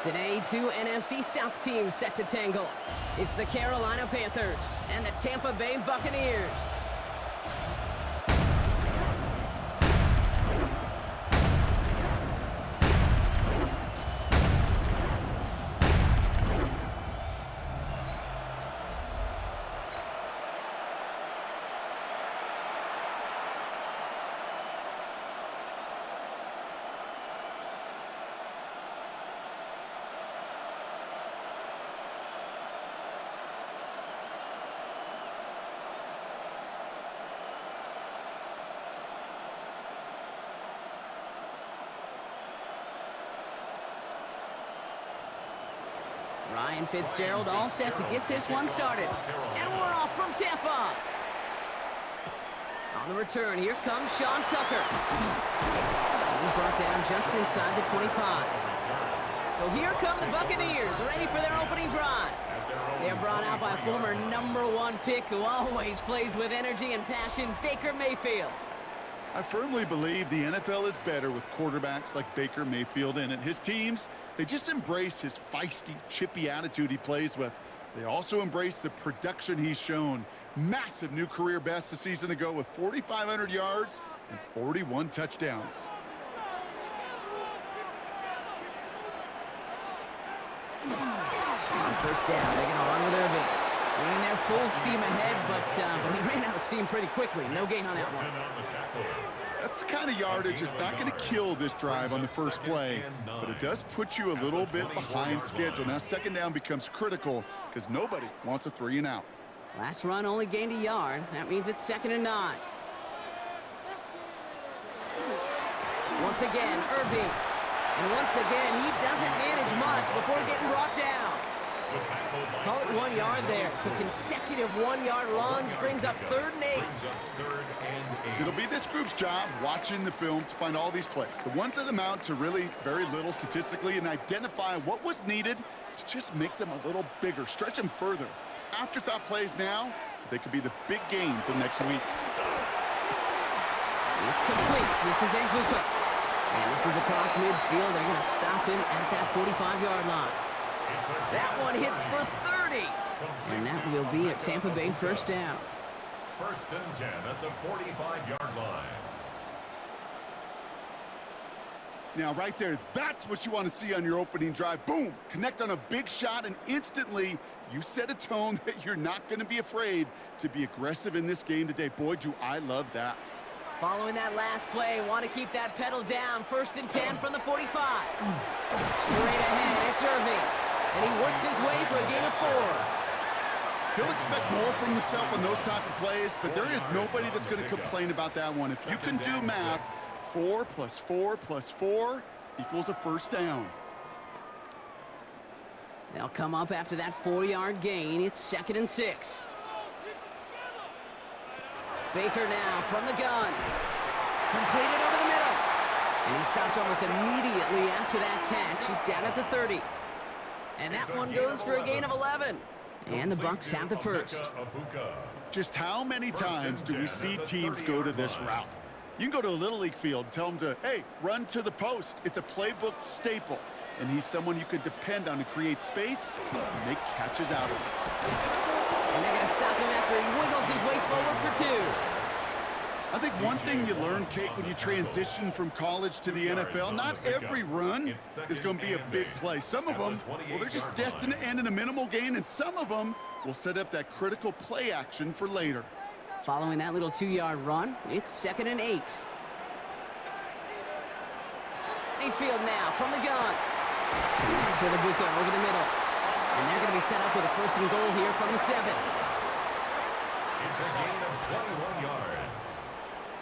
Today, two NFC South teams set to tangle. It's the Carolina Panthers and the Tampa Bay Buccaneers. Ryan Fitzgerald all set to get this one started. And we're off from Tampa. On the return, here comes Sean Tucker. And he's brought down just inside the 25. So here come the Buccaneers, ready for their opening drive. They're brought out by a former #1 pick who always plays with energy and passion, Baker Mayfield.
I firmly believe the NFL is better with quarterbacks like Baker Mayfield in it. His teams, they just embrace his feisty, chippy attitude he plays with. They also embrace the production he's shown. Massive new career best a season ago with 4,500 yards and 41 touchdowns.
On first down, they're going to run with Irving. Running there full steam ahead, but he ran out of steam pretty quickly. No gain on that one.
That's the kind of yardage that's not going to kill this drive on the first play, but it does put you a little bit behind schedule. Now second down becomes critical because nobody wants a 3 and out.
Last run only gained a yard. That means it's 2nd and 9. Once again, Irving. And once again, he doesn't manage much before getting brought down. Call it 1 yard there. So consecutive 1-yard runs brings up 3rd and 8.
It'll be this group's job watching the film to find all these plays. The ones that amount to really very little statistically and identify what was needed to just make them a little bigger, stretch them further. Afterthought plays now, they could be the big gains of next week.
It's complete. This is Anguka. And this is across midfield. They're going to stop him at that 45-yard line. That one hits for 30. And that will be a Tampa Bay first down.
1st and 10 at the 45-yard line.
Now right there, that's what you want to see on your opening drive. Boom! Connect on a big shot and instantly you set a tone that you're not going to be afraid to be aggressive in this game today. Boy, do I love that.
Following that last play, want to keep that pedal down. 1st and 10 from the 45. Straight ahead, it's Irving. And he works his way for a gain of 4.
He'll expect more from himself on those type of plays, but there is nobody that's going to complain about that one. If you can do math, 4 + 4 + 4 equals a first down.
They'll come up after that 4-yard gain. It's 2nd and 6. Baker now from the gun. Completed over the middle. And he stopped almost immediately after that catch. He's down at the 30. And that one goes for a gain of 11. And the Bucs have the first.
Just how many times do we see teams go to this route? You can go to a Little League field, tell them to, hey, run to the post. It's a playbook staple. And he's someone you can depend on to create space and make catches out of it.
And they're going to stop him after he wiggles his way forward for 2.
I think one thing you learn, Kate, when you transition from college to the NFL, not every run is going to be a big play. Some of them, well, they're just destined to end in a minimal gain, and some of them will set up that critical play action for later.
Following that little 2-yard run, it's 2nd and 8. Mayfield now from the gun. Connects with Ibuka over the middle. And they're going to be set up with a 1st and goal here from the 7.
It's a gain of 21 yards.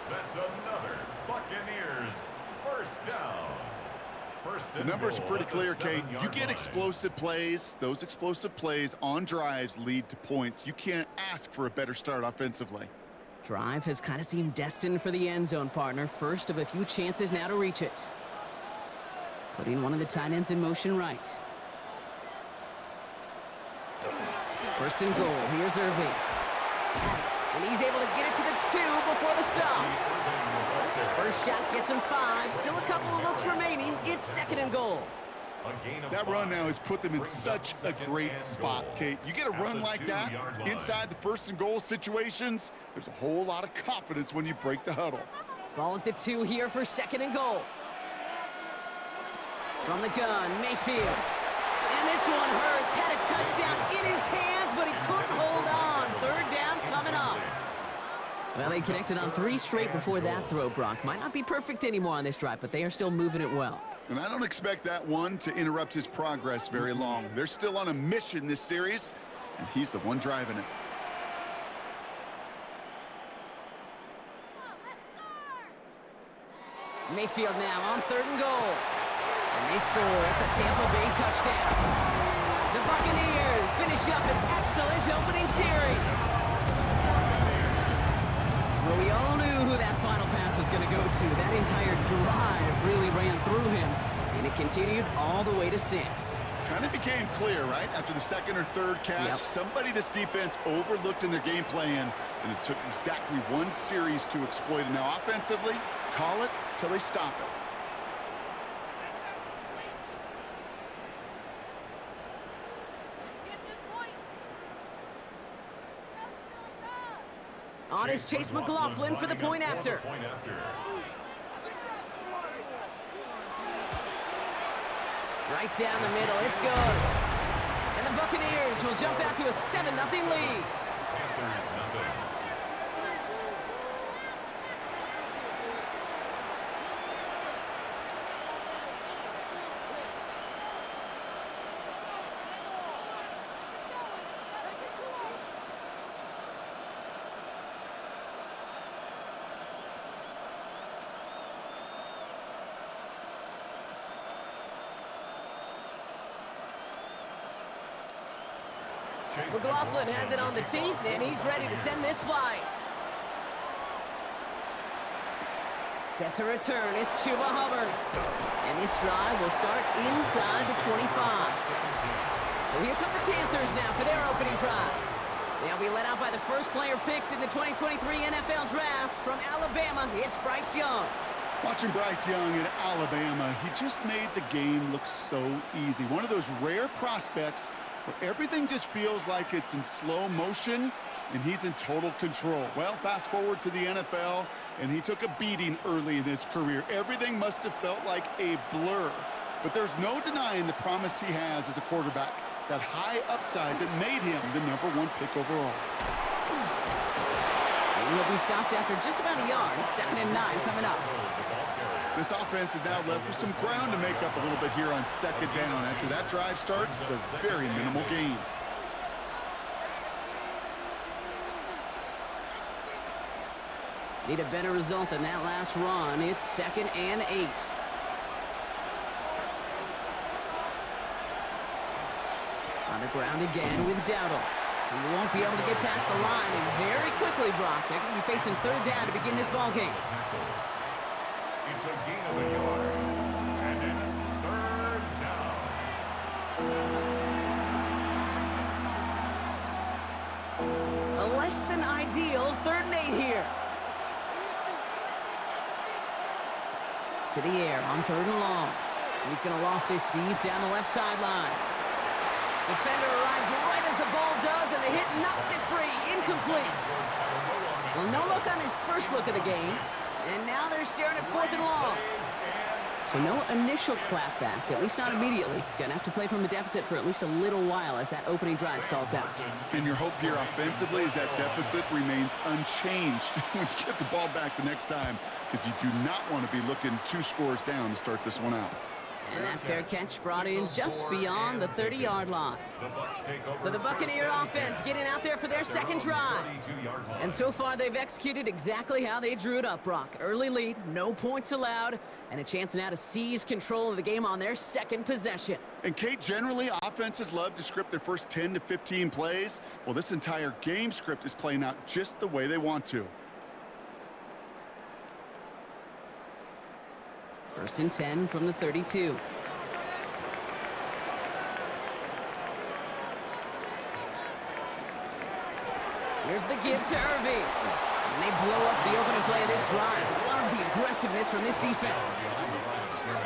That's another Buccaneers first down.
The numbers are pretty clear, Kate. You get explosive plays. Those explosive plays on drives lead to points. You can't ask for a better start offensively.
Drive has kind of seemed destined for the end zone, partner. First of a few chances now to reach it. Putting one of the tight ends in motion right. 1st and goal. Here's Irving. And he's able to get it to the 2 before the stop. First shot gets him 5. Still a couple of looks remaining. It's 2nd and goal.
That run now has put them in such a great spot, Kate. You get a run like that inside the 1st and goal situations, there's a whole lot of confidence when you break the huddle.
Ball at the 2 here for 2nd and goal. From the gun, Mayfield. And this one hurts. Had a touchdown in his hands, but he couldn't hold on. 3rd down coming up. Well, they connected on 3 straight before that throw, Brock. Might not be perfect anymore on this drive, but they are still moving it well.
And I don't expect that one to interrupt his progress very long. They're still on a mission this series, and he's the one driving it.
Mayfield now on 3rd and goal. And they score. It's a Tampa Bay touchdown. The Buccaneers finish up an excellent opening series. Well, we all knew who that final pass was going to go to. That entire drive really ran through him, and it continued all the way to 6.
Kind of became clear, right? After the 2nd or 3rd catch, somebody this defense overlooked in their game plan, and it took exactly 1 series to exploit it. Now, offensively, call it till they stop it.
On is Chase McLaughlin for the point after. Right down the middle, it's good. And the Buccaneers will jump out to a 7-0 lead.
Panthers, nothing.
McLaughlin has it on the team, and he's ready to send this flight. Set to return, it's Chuba Hubbard. And this drive will start inside the 25. So here come the Panthers now for their opening drive. They'll be led out by the first player picked in the 2023 NFL Draft from Alabama. It's Bryce Young.
Watching Bryce Young at Alabama, he just made the game look so easy. One of those rare prospects where everything just feels like it's in slow motion and he's in total control. Well, fast forward to the NFL, and he took a beating early in his career. Everything must have felt like a blur. But there's no denying the promise he has as a quarterback, that high upside that made him the #1 pick overall.
And he'll be stopped after just about a yard. 2nd and 9 coming up.
This offense is now left with some ground to make up a little bit here on 2nd down after that drive starts with a very minimal gain.
Need a better result than that last run. It's 2nd and 8. On the ground again with Dowdle. He won't be able to get past the line, and very quickly, Brock, they're going to be facing 3rd down to begin this ball game.
It's a gain of a yard, and it's 3rd down.
A less than ideal 3rd and 8 here. To the air on 3rd and long. He's going to loft this deep down the left sideline. Defender arrives right as the ball does, and the hit knocks it free. Incomplete. Well, no look on his first look of the game. And now they're staring at 4th and long. So no initial clapback, at least not immediately. Gonna have to play from a deficit for at least a little while as that opening drive stalls out.
And your hope here offensively is that deficit remains unchanged when you get the ball back the next time, because you do not want to be looking 2 scores down to start this one out.
And that fair catch brought in just beyond the 30-yard line. So the Buccaneer offense getting out there for their 2nd drive. And so far, they've executed exactly how they drew it up, Brock. Early lead, no points allowed, and a chance now to seize control of the game on their 2nd possession.
And, Kate, generally, offenses love to script their first 10 to 15 plays. Well, this entire game script is playing out just the way they want to.
1st and 10 from the 32. Here's the give to Irving. And they blow up the opening play of this drive. Love the aggressiveness from this defense.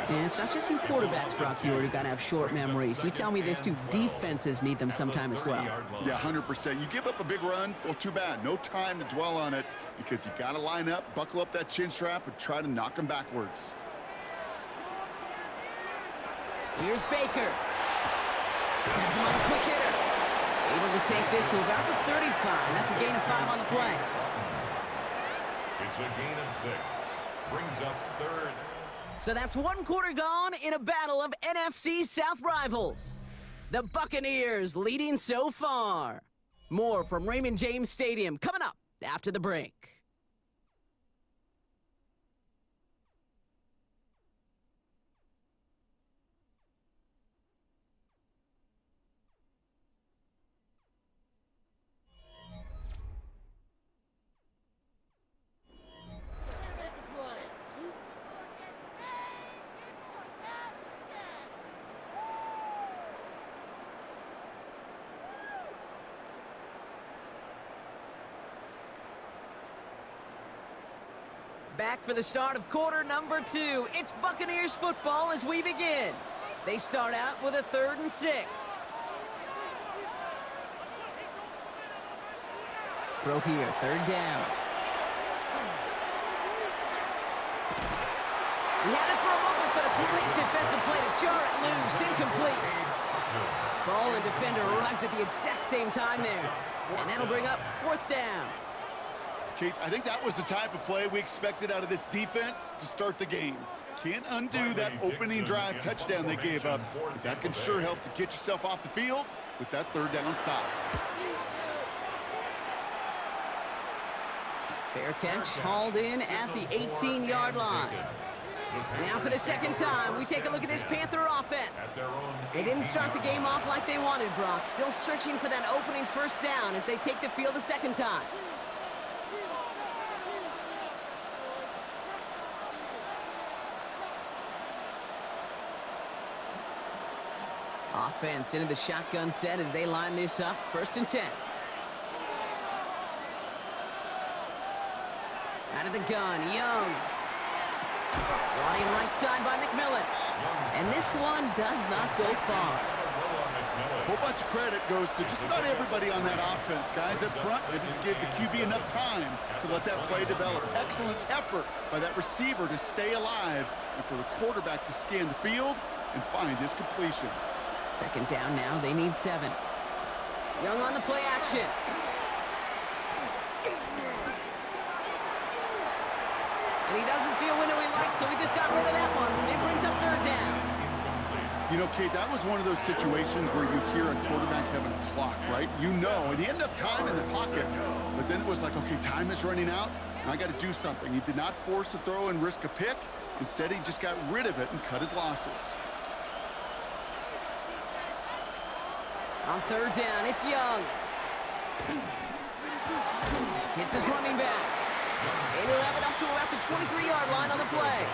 And it's not just you quarterbacks, Brock, you already got to have short memories. You tell me this too, defenses need them sometime as well.
Yeah, 100%. You give up a big run, well, too bad. No time to dwell on it because you got to line up, buckle up that chin strap, and try to knock them backwards.
Here's Baker. Has him on a quick hitter. Able to take this to about the 35. That's a gain of 5 on the play.
It's a gain of 6. Brings up third.
So that's 1 quarter gone in a battle of NFC South rivals. The Buccaneers leading so far. More from Raymond James Stadium coming up after the break. Back for the start of quarter number 2. It's Buccaneers football as we begin. They start out with a 3rd and 6. Throw here, 3rd down. He had it for a moment, but a great defensive play to jar it loose. Incomplete. Ball and defender arrived at the exact same time there. And that'll bring up 4th down.
Kate, I think that was the type of play we expected out of this defense to start the game. Can't undo that opening drive touchdown they gave up, but that can sure help to get yourself off the field with that 3rd down stop.
Fair catch hauled in at the 18-yard line. Now for the 2nd time, we take a look at this Panther offense. They didn't start the game off like they wanted, Brock. Still searching for that opening 1st down as they take the field a 2nd time. Offense into the shotgun set as they line this up. 1st and 10. Out of the gun, Young. Brought in right side by McMillan. And this one does not go far.
A whole bunch of credit goes to just about everybody on that offense. Guys up front, maybe to give the QB enough time to let that play develop. Excellent effort by that receiver to stay alive and for the quarterback to scan the field and find his completion.
2nd down now, they need 7. Young on the play action. And he doesn't see a window he likes, so he just got rid of that one. It brings up 3rd down.
You know, Kate, that was one of those situations where you hear a quarterback having a clock, right? You know, and he had enough time in the pocket, but then it was like, okay, time is running out, and I got to do something. He did not force a throw and risk a pick. Instead, he just got rid of it and cut his losses.
On 3rd down, it's Young. Hits his running back. And he'll have it up to about the 23-yard line on the play.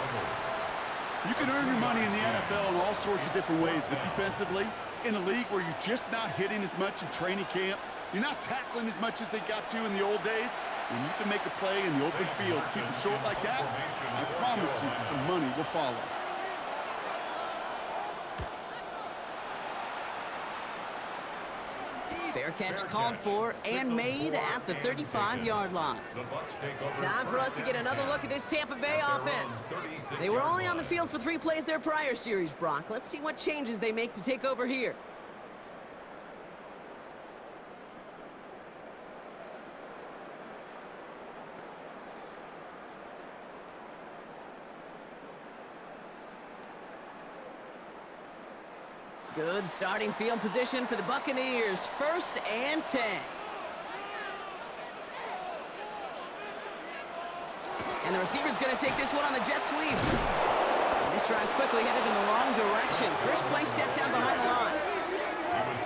You can earn your money in the NFL in all sorts of different ways, but defensively, in a league where you're just not hitting as much in training camp, you're not tackling as much as they got to in the old days, when you can make a play in the open field, keep them short like that, I promise you some money will follow.
Fair catch called for and made at the 35-yard line. Time for us to get another look at this Tampa Bay offense. They were only on the field for 3 plays their prior series, Brock. Let's see what changes they make to take over here. Good starting field position for the Buccaneers. 1st and 10. And the receiver's going to take this one on the jet sweep. And this drive's quickly headed in the wrong direction. First play set down behind the line.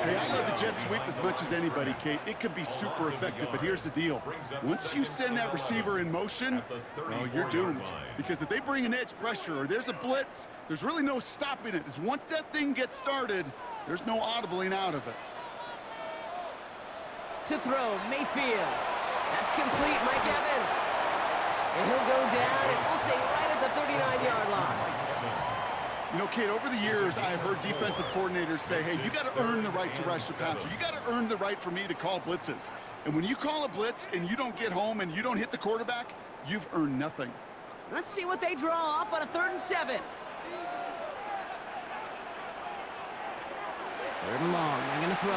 Hey, I love the jet sweep as much as anybody, Kate. It can be super effective, but here's the deal. Once you send that receiver in motion, well, you're doomed. Because if they bring an edge pressure or there's a blitz, there's really no stopping it. Because once that thing gets started, there's no audibling out of it.
to throw, Mayfield. That's complete, Mike Evans. And he'll go down, and we'll say right at the 39-yard line.
You know, Kate, over the years, I've heard defensive coordinators say, hey, you got to earn the right to rush the passer. You got to earn the right for me to call blitzes. And when you call a blitz and you don't get home and you don't hit the quarterback, you've earned nothing.
Let's see what they draw up on a 3rd and 7. 3rd and long, they're going to throw.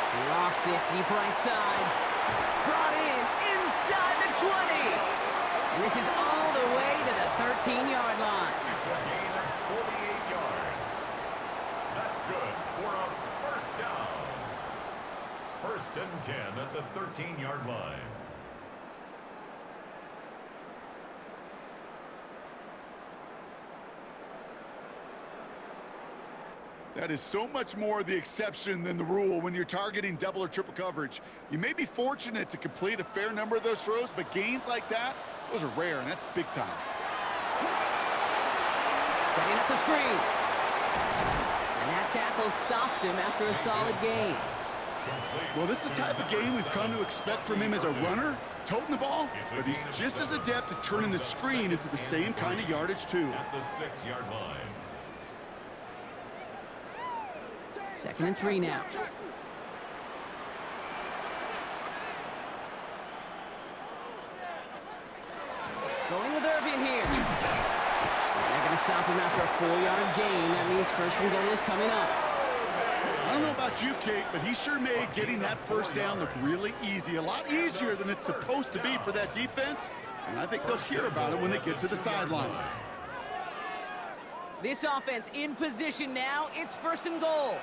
He lofts it deep right side. Brought in inside the 20. And this is all the way to the 13-yard line.
It's a gain of 48 yards. That's good for a first down. 1st and 10 at the 13-yard line.
That is so much more the exception than the rule when you're targeting double or triple coverage. You may be fortunate to complete a fair number of those throws, but gains like that, those are rare, and that's big time.
Setting up the screen. And that tackle stops him after a solid gain.
Well, this is the type of game we've come to expect from him as a runner, toting the ball, but he's just as adept at turning the screen into the same kind of yardage, too.
At the 6-yard line.
2nd and 3 now. Going with Irvin here. And they're going to stop him after a 4-yard gain. That means 1st and goal is coming up.
I don't know about you, Kate, but he sure made getting that first down look really easy. A lot easier than it's supposed to be for that defense. And I think they'll hear about it when they get to the sidelines.
This offense in position now. It's 1st and goal.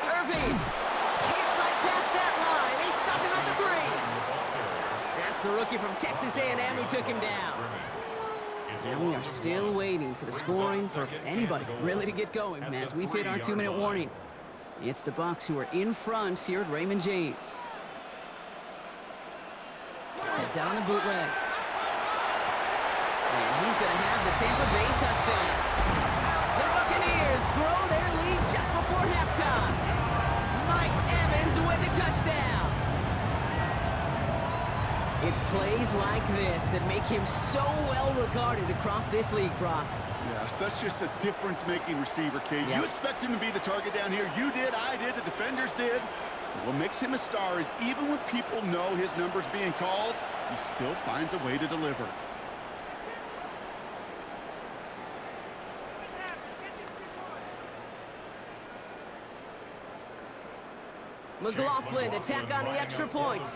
Irving can't fight past that line. They stop him at the 3. That's the rookie from Texas A&M who took him down. And we are still waiting for the scoring for anybody really to get going as we've hit our 2-minute warning. It's the Bucs who are in front here at Raymond James. Heads out on the bootleg. And he's going to have the Tampa Bay touchdown. The Buccaneers grow their lead just before halftime. Mike Evans with the touchdown. It's plays like this that make him so well regarded across this league, Brock.
Yeah, such just a difference-making receiver, Kate.
Yep.
You expect him to be the target down here. You did, I did, the defenders did. What makes him a star is even when people know his number's being called, he still finds a way to deliver.
McLaughlin attack on the extra point.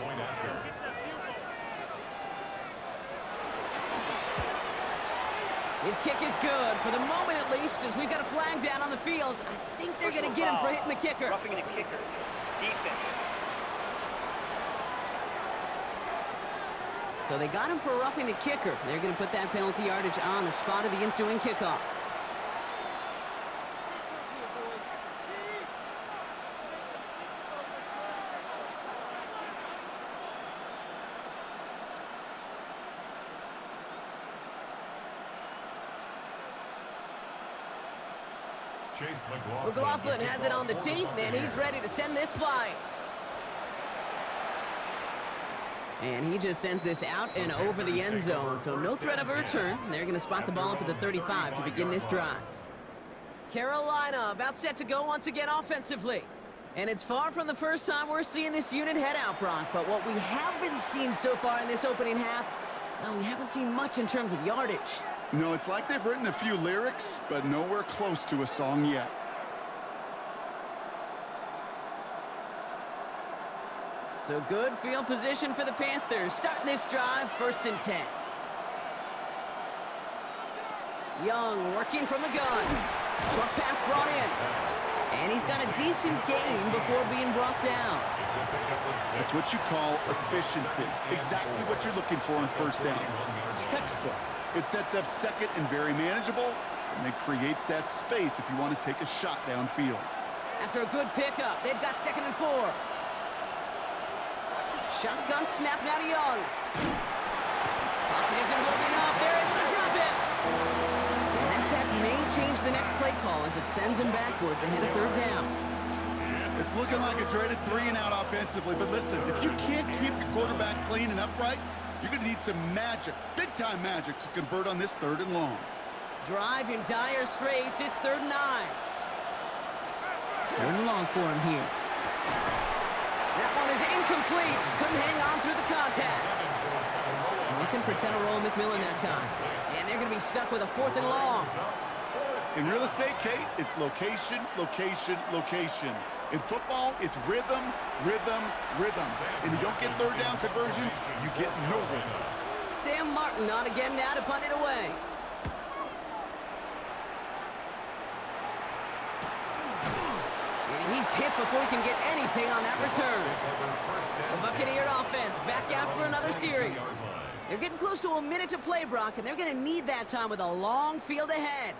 His kick is good, for the moment at least, as we've got a flag down on the field. I think they're going to get him for hitting the kicker.
Roughing the kicker. Defense.
So they got him for roughing the kicker. They're going to put that penalty yardage on the spot of the ensuing kickoff. McLaughlin has it on the team, and he's ready to send this flying. And he just sends this out and over the end zone, so no threat of a return. They're going to spot the ball up at the 35 to begin this drive. Carolina about set to go once again offensively. And it's far from the first time we're seeing this unit head out, Brock, but what we haven't seen so far in this opening half, well, we haven't seen much in terms of yardage.
No, it's like they've written a few lyrics, but nowhere close to a song yet.
So good field position for the Panthers. Starting this drive, 1st and 10. Young working from the gun. Short pass brought in. And he's got a decent gain before being brought down.
That's what you call efficiency. Exactly what you're looking for in 1st down. Textbook. It sets up 2nd and very manageable, and it creates that space if you want to take a shot downfield.
After a good pickup, they've got 2nd and 4. Shotgun snap now to Young. Pocket isn't holding up. They're able to drop it. And that may change the next play call as it sends him backwards ahead of third down.
It's looking like a dreaded 3-and-out offensively, but listen, if you can't keep your quarterback clean and upright, you're going to need some magic, big-time magic, to convert on this 3rd and long.
Drive in dire straits. It's 3rd and 9. 3rd and long for him here. That one is incomplete. Couldn't hang on through the contact. Looking for Tenorola McMillan that time. And they're going to be stuck with a 4th and long.
In real estate, Kate, it's location, location, location. In football, it's rhythm, rhythm, rhythm. And you don't get 3rd down conversions, you get no rhythm.
Sam Martin on again now to punt it away. And he's hit before he can get anything on that return. The Buccaneer offense back out for another series. They're getting close to a minute to play, Brock, and they're going to need that time with a long field ahead.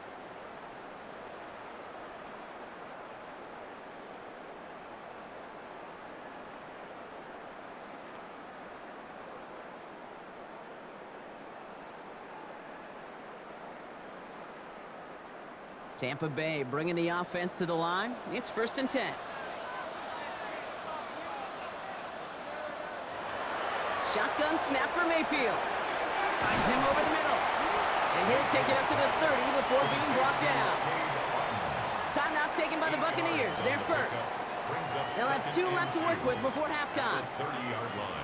Tampa Bay bringing the offense to the line. It's 1st and 10. Shotgun snap for Mayfield. Finds him over the middle. And he'll take it up to the 30 before being brought down. Timeout taken by the Buccaneers. They're first. They'll have 2 left to work with before halftime.
30-yard line.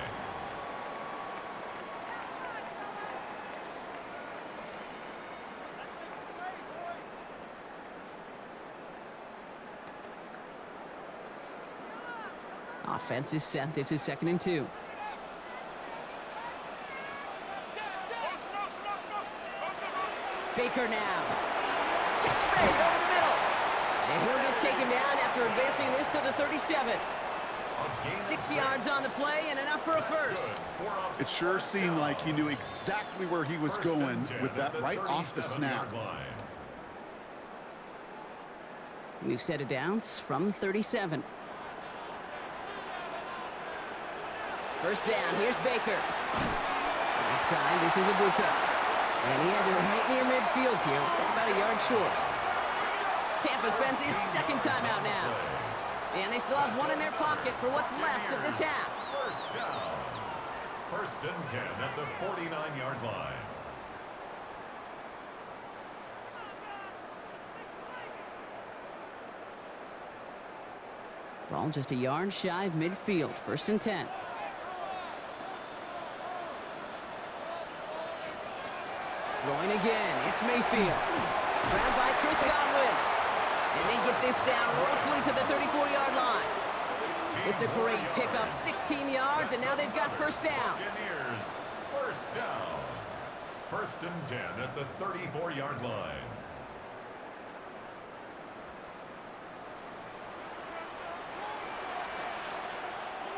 Offense is set. This is 2nd and 2. Baker now. Catch made over the middle. And he'll get taken down after advancing this to the 37. 6 yards on the play and enough for a first.
It sure seemed like he knew exactly where he was going with that right off the snap.
New set of downs from the 37. First down, here's Baker. Outside, this is Ibuka. And he has it right near midfield here. Looks like about a yard short. Tampa spends its 2nd timeout now. And they still have 1 in their pocket for what's left of this half.
First down. 1st and 10 at the 49-yard line.
Ball just a yard shy of midfield. 1st and 10. Throwing again, it's Mayfield. Grabbed by Chris Godwin. And they get this down roughly to the 34-yard line. It's a great pickup, 16 yards, and now they've got 1st down.
Buccaneers, 1st down. 1st and 10 at the 34-yard line.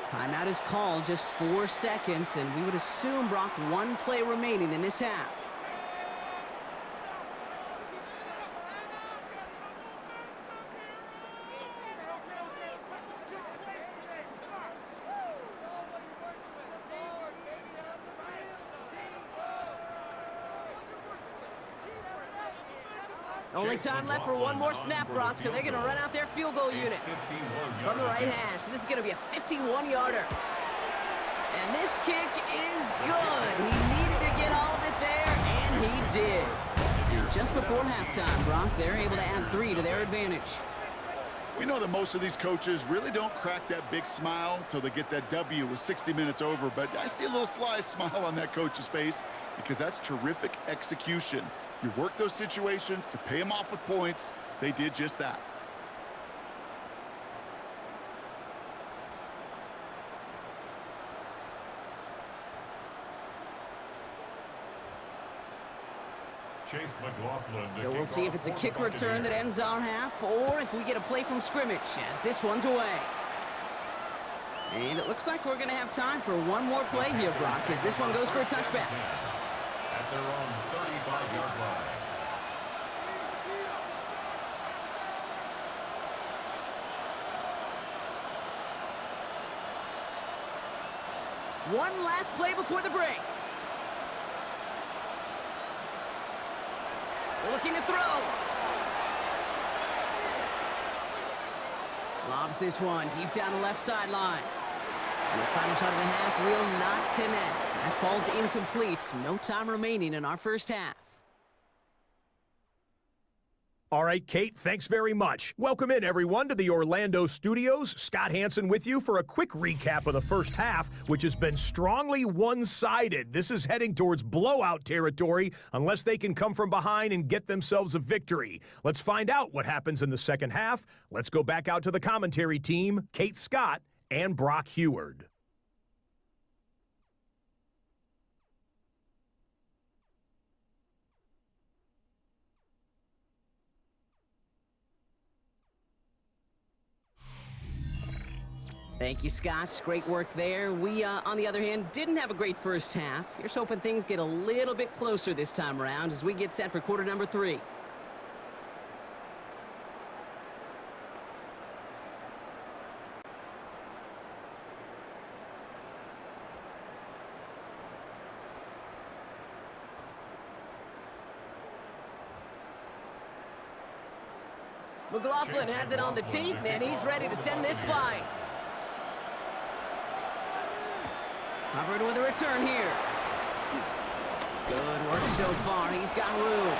Timeout is called, just 4 seconds, and we would assume, Brock, 1 play remaining in this half. Only time left for 1 more snap, Brock, so they're going to run out their field goal unit. From the right hash, this is going to be a 51-yarder. And this kick is good. He needed to get all of it there, and he did. And just before halftime, Brock, they're able to add 3 to their advantage.
We know that most of these coaches really don't crack that big smile until they get that W with 60 minutes over, but I see a little sly smile on that coach's face because that's terrific execution. You work those situations to pay them off with points. They did just that.
Chase McLaughlin.
So we'll see if it's a kick return that ends our half, or if we get a play from scrimmage as this one's away. And it looks like we're going to have time for 1 more play here, Brock, as this one goes for a touchback.
At their own 35-yard line.
One last play before the break. Looking to throw. Lobs this one deep down the left sideline. And his final shot of the half will not connect. That falls incomplete. No time remaining in our first half.
All right, Kate, thanks very much. Welcome in, everyone, to the Orlando studios. Scott Hansen with you for a quick recap of the first half, which has been strongly one-sided. This is heading towards blowout territory unless they can come from behind and get themselves a victory. Let's find out what happens in the second half. Let's go back out to the commentary team, Kate Scott and Brock Heward.
Thank you, Scott. Great work there. We, on the other hand, didn't have a great first half. Here's hoping things get a little bit closer this time around as we get set for quarter number 3. McLaughlin has it on the tee, and he's ready to send this flying. Hubbard with a return here. Good work so far. He's got room.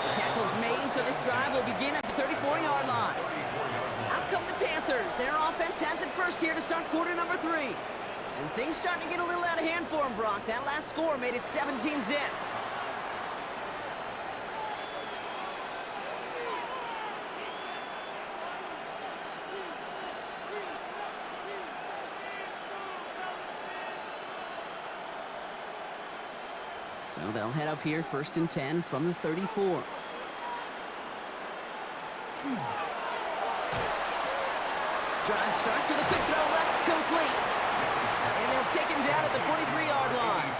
The tackle's made, so this drive will begin at the 34-yard line. Out come the Panthers. Their offense has it first here to start quarter number 3. And things starting to get a little out of hand for him, Brock. That last score made it 17-zip. So they'll head up here, 1st and 10 from the 34. Drive starts with a quick throw left, complete. And they'll take him down at the 43-yard line.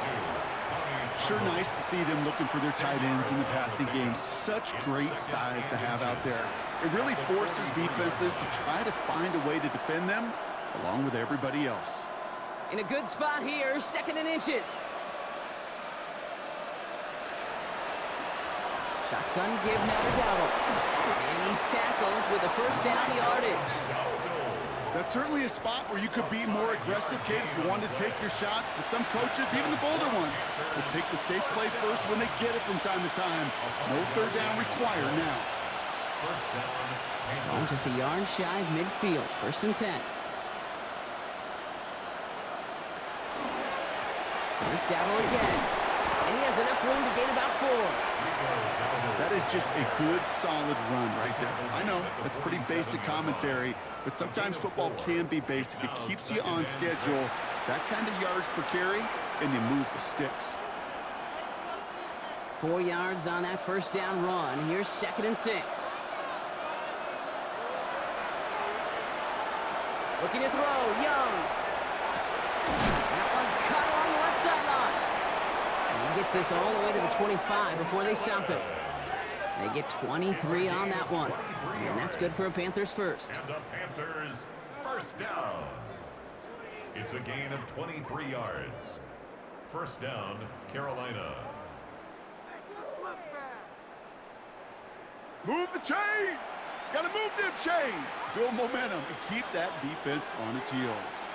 Sure nice to see them looking for their tight ends in the passing game. Such great size to have out there. It really forces defenses to try to find a way to defend them along with everybody else.
In a good spot here, 2nd and inches. Shotgun give now to Dowdle. And he's tackled with a first down yardage.
That's certainly a spot where you could be more aggressive, Kate, if you want to take your shots. But some coaches, even the bolder ones, will take the safe play first when they get it from time to time. No 3rd down required now.
Ball just a yard shy of midfield. 1st and 10. Here's Dowdle again. And he has enough room to gain about 4.
That is just a good, solid run right there. I know, that's pretty basic commentary, but sometimes football can be basic. It keeps you on schedule, that kind of yards per carry, and you move the sticks.
4 yards on that first down run. Here's 2nd and 6. Looking to throw, Young. That one's cut along the left sideline. And he gets this all the way to the 25 before they stop him. They get 23 on that one. And that's good for a Panthers first.
And the Panthers first down. It's a gain of 23 yards. First down, Carolina.
Move the chains! Gotta move them chains! Build momentum and keep that defense on its heels.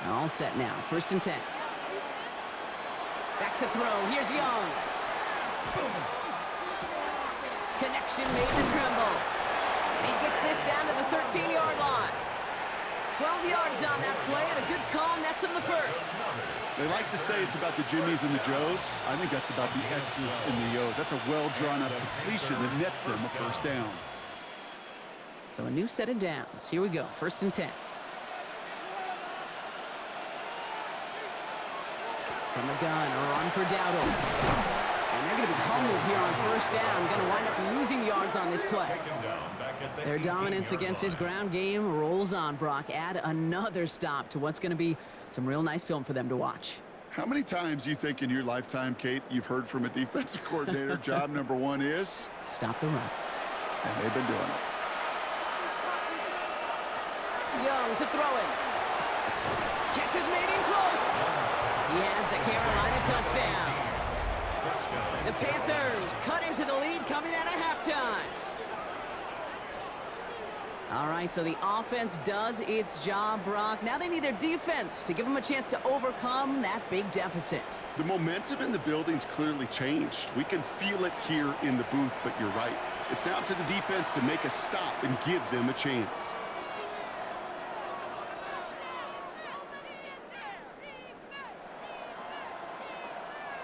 All set now, 1st and 10. Back to throw, here's Young. Connection made to Tremble. And he gets this down to the 13-yard line. 12 yards on that play, and a good call nets him the first.
They like to say it's about the Jimmies and the Joes. I think that's about the X's and the O's. That's a well-drawn-up completion that nets them a first down.
So a new set of downs. Here we go, 1st and 10. From the gun, a run for Dowdle. And they're going to be humbled here on 1st down. Going to wind up losing yards on this play. Their dominance against his ground game rolls on, Brock. Add another stop to what's going to be some real nice film for them to watch.
How many times do you think in your lifetime, Kate, you've heard from a defensive coordinator, job number 1 is?
Stop the run.
And they've been doing it.
Young to throw it. Catch is made in close. He has the Carolina touchdown. The Panthers cut into the lead coming out of halftime. All right, so the offense does its job, Brock. Now they need their defense to give them a chance to overcome that big deficit.
The momentum in the building's clearly changed. We can feel it here in the booth, but you're right. It's now to the defense to make a stop and give them a chance.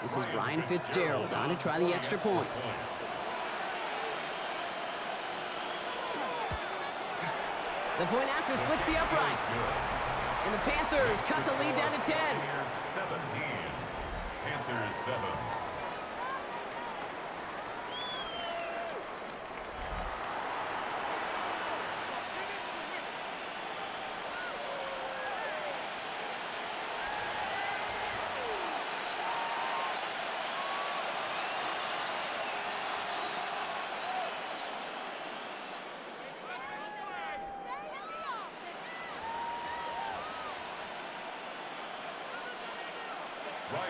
This is Ryan Fitzgerald on to try the extra point. The point after splits the uprights. And the Panthers cut the lead down to 10.
17. Panthers 7.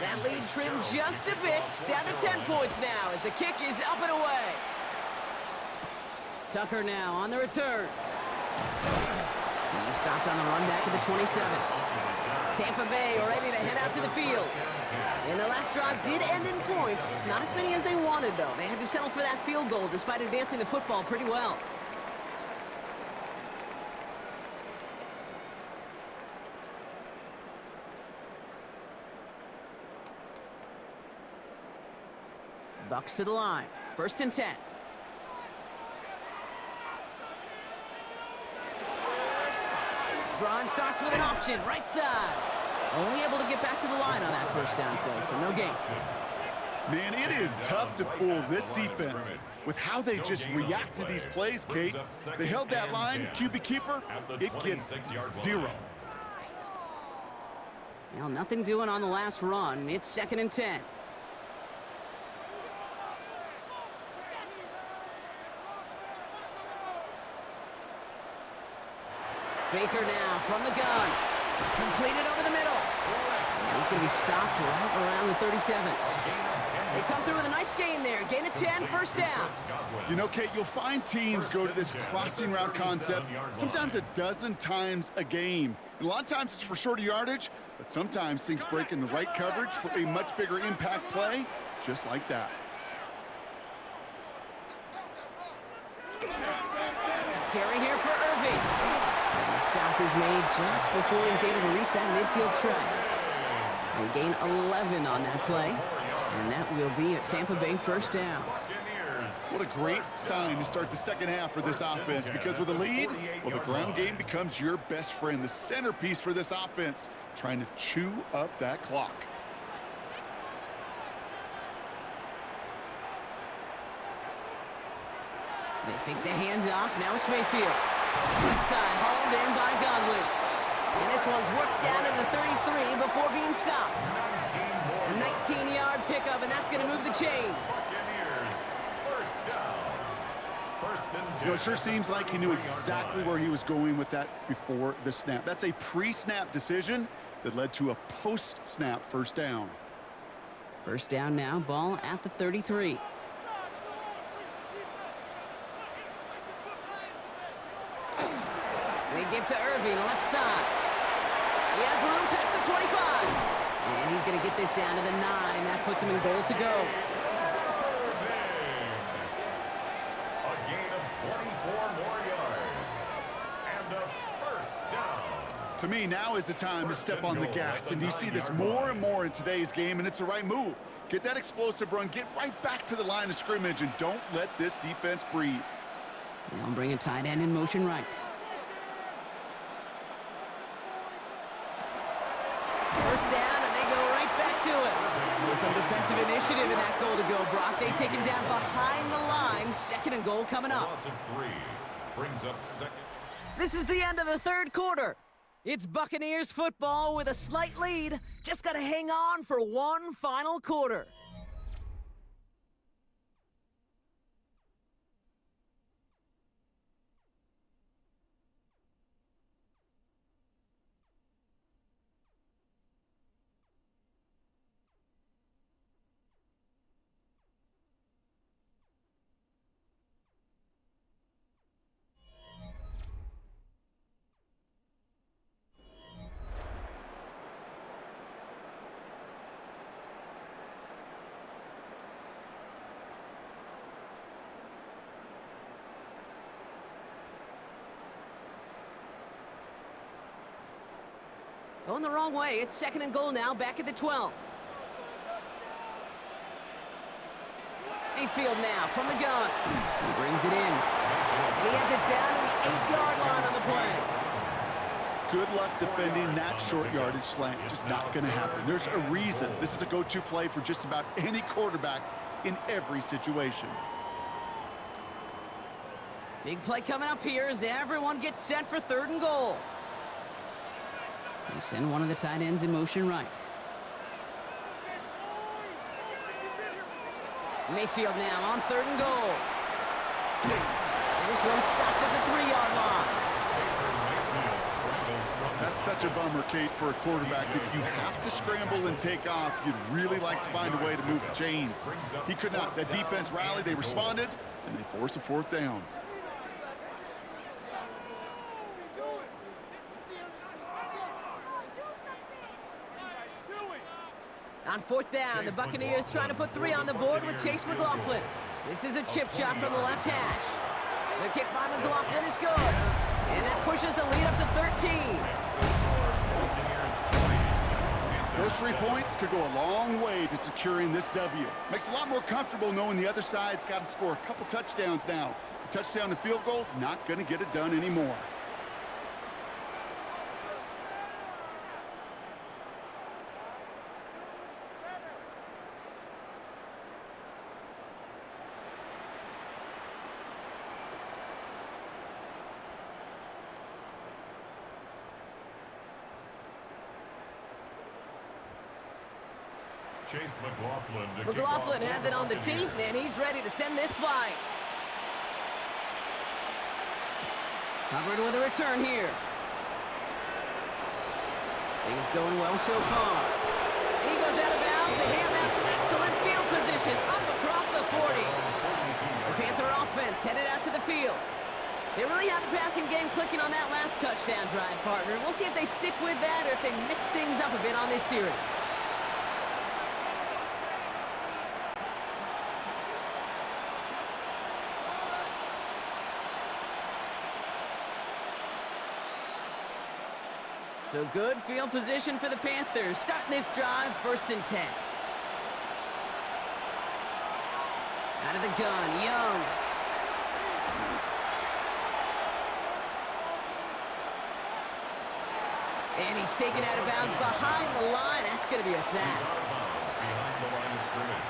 That lead trimmed just a bit, down to 10 points now as the kick is up and away. Tucker now on the return. He stopped on the run back at the 27. Tampa Bay ready to head out to the field. And their last drive did end in points. Not as many as they wanted, though. They had to settle for that field goal despite advancing the football pretty well. Bucs to the line. 1st and 10. Drive starts with an option, right side. Only able to get back to the line on that 1st down play, so no gain.
Man, it is tough to fool this defense with how they just react to these plays, Kate. They held that line, QB keeper, it gets 0.
Well, nothing doing on the last run. It's 2nd and 10. Baker now from the gun. Completed over the middle. And he's going to be stopped right around the 37. They come through with a nice gain there. Gain of 10, 1st down.
You know, Kate, you'll find teams go to this crossing route concept sometimes a dozen times a game. And a lot of times it's for shorter yardage, but sometimes things break in the right coverage for a much bigger impact play, just like that.
Carry here for Irving. And the stop is made just before he's able to reach that midfield strike. They gain 11 on that play, and that will be a Tampa Bay 1st down.
What a great sign to start the 2nd half for this offense, because with a lead, well, the ground game becomes your best friend, the centerpiece for this offense, trying to chew up that clock.
They fake the handoff. Now it's Mayfield. Right side, hauled in by Godwin. And this one's worked down to the 33 before being stopped. A 19-yard pickup, and that's going to move the chains.
Buccaneers, 1st down. 1st and 10.
You know, it sure seems like he knew exactly where he was going with that before the snap. That's a pre-snap decision that led to a post-snap 1st down.
1st down now, ball at the 33. They give to Irving, left side. He has room past the 25. And he's going to get this down to the 9. That puts him in goal to go.
A gain of 24 more yards. And a 1st down.
To me, now is the time to step on the gas, and you see this more and more in today's game, and it's the right move. Get that explosive run, get right back to the line of scrimmage, and don't let this defense breathe.
They'll bring a tight end in motion right. 1st down, and they go right back to it. So some defensive initiative in that goal to go, Brock. They take him down behind the line. 2nd and goal coming up.
Loss of 3 brings up 2nd.
This is the end of the 3rd quarter. It's Buccaneers football with a slight lead. Just got to hang on for one final quarter. Going the wrong way. It's 2nd and goal now, back at the 12. Mayfield now from the gun. He brings it in. He has it down to the 8-yard line on the play.
Good luck defending that short yardage slant. Just not going to happen. There's a reason. This is a go-to play for just about any quarterback in every situation.
Big play coming up here as everyone gets set for 3rd and goal. They send one of the tight ends in motion right. Mayfield now on 3rd and goal. And this one's stopped at the 3-yard line.
That's such a bummer, Kate, for a quarterback. If you have to scramble and take off, you'd really like to find a way to move the chains. He could not. That defense rallied, they responded, and they forced a 4th down.
On 4th down, the Buccaneers trying to put 3 on the board with Chase McLaughlin. This is a chip shot from the left hash. The kick by McLaughlin is good. And that pushes the lead up to 13.
Those 3 points could go a long way to securing this W. Makes it a lot more comfortable knowing the other side's got to score a couple touchdowns now. A touchdown and field goal's not going to get it done anymore.
Chase McLaughlin.
McLaughlin has it on the team, and he's ready to send this flying. Hubbard with a return here. Things going well so far. And he goes out of bounds. They have that excellent field position up across the 40. The Panther offense headed out to the field. They really have the passing game clicking on that last touchdown drive, partner. We'll see if they stick with that or if they mix things up a bit on this series. So good field position for the Panthers. Starting this drive, 1st and 10. Out of the gun, Young. And he's taken out of bounds behind the line. That's going to be a sack.
Behind the line of scrimmage.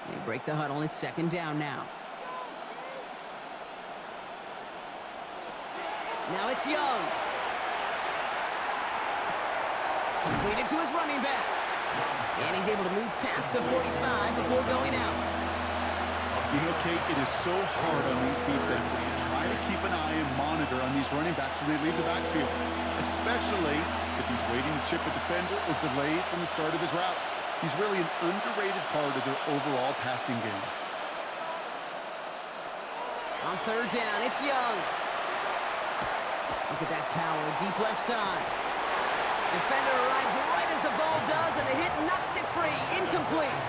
They break the huddle. It's 2nd down now. Now it's Young. Completed to his running back. And he's able to move past the 45 before going out.
You know, Kate, it is so hard on these defenses to try to keep an eye and monitor on these running backs when they leave the backfield, especially if he's waiting to chip a defender or delays in the start of his route. He's really an underrated part of their overall passing game.
On 3rd down, it's Young. Look at that power, deep left side. Defender arrives right as the ball does, and the hit knocks it free, incomplete.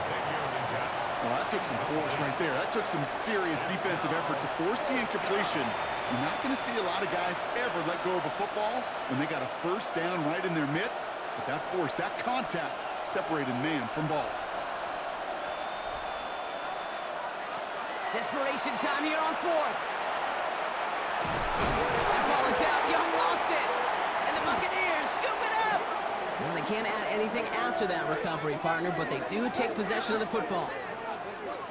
Well, that took some force right there. That took some serious defensive effort to force the incompletion. You're not going to see a lot of guys ever let go of a football when they got a 1st down right in their midst. But that force, that contact, separated man from ball.
Desperation time here on 4th. That ball is out. Young lost it. And the Buccaneers scoop it up. Well, they can't add anything after that recovery, partner, but they do take possession of the football.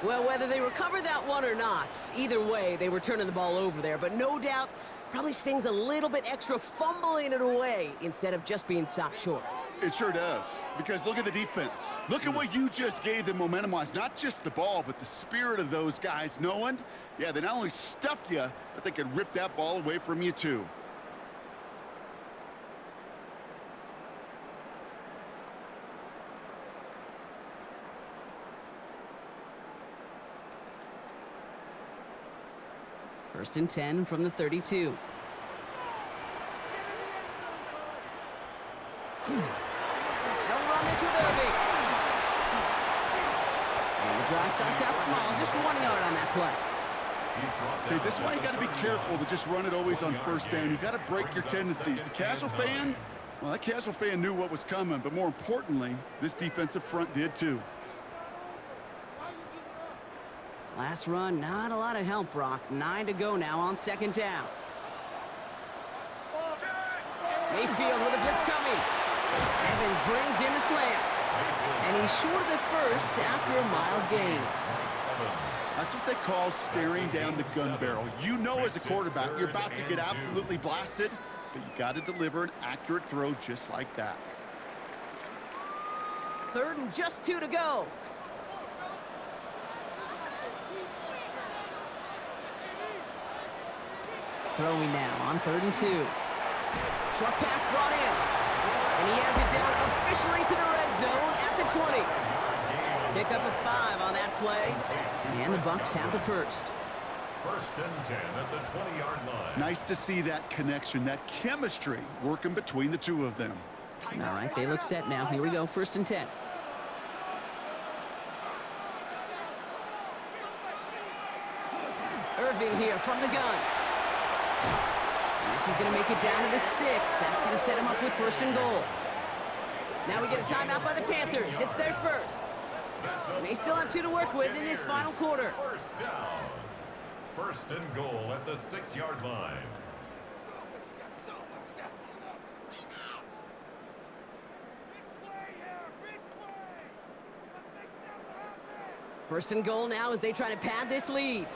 Well, whether they recover that one or not, either way, they were turning the ball over there. But no doubt, probably stings a little bit extra fumbling it away instead of just being stopped short.
It sure does, because look at the defense. Look at what you just gave them momentum-wise. Not just the ball, but the spirit of those guys knowing, yeah, they not only stuffed you, but they could rip that ball away from you too.
First and 10 from the 32. They'll run this with Irving. And the drive starts out small, just 1 yard on that play.
Okay, this is why you got to be careful to just run it always on first down. You got to break your tendencies. The casual fan, well, that casual fan knew what was coming, but more importantly, this defensive front did too.
Last run, not a lot of help, Brock. 9 to go now on second down. Mayfield with a blitz coming. Evans brings in the slant. And he's short of the first after a mild gain.
That's what they call staring down the gun barrel. You know as a quarterback, you're about to get absolutely blasted, but you got to deliver an accurate throw just like that.
3rd and just 2 to go. Throwing now on 3rd and 2. Short pass brought in. And he has it down officially to the red zone at the 20. Pick up a 5 on that play. And the Bucs have the first.
1st and 10 at the 20-yard line.
Nice to see that connection, that chemistry working between the two of them.
All right, they look set now. Here we go, 1st and 10. Irving here from the gun. And this is going to make it down to the 6. That's going to set him up with 1st and goal. Now we get a timeout by the Panthers. It's their first. They still have 2 to work with in this final quarter.
1st down. 1st and goal at the 6-yard line.
First and goal now as they try to pad this lead.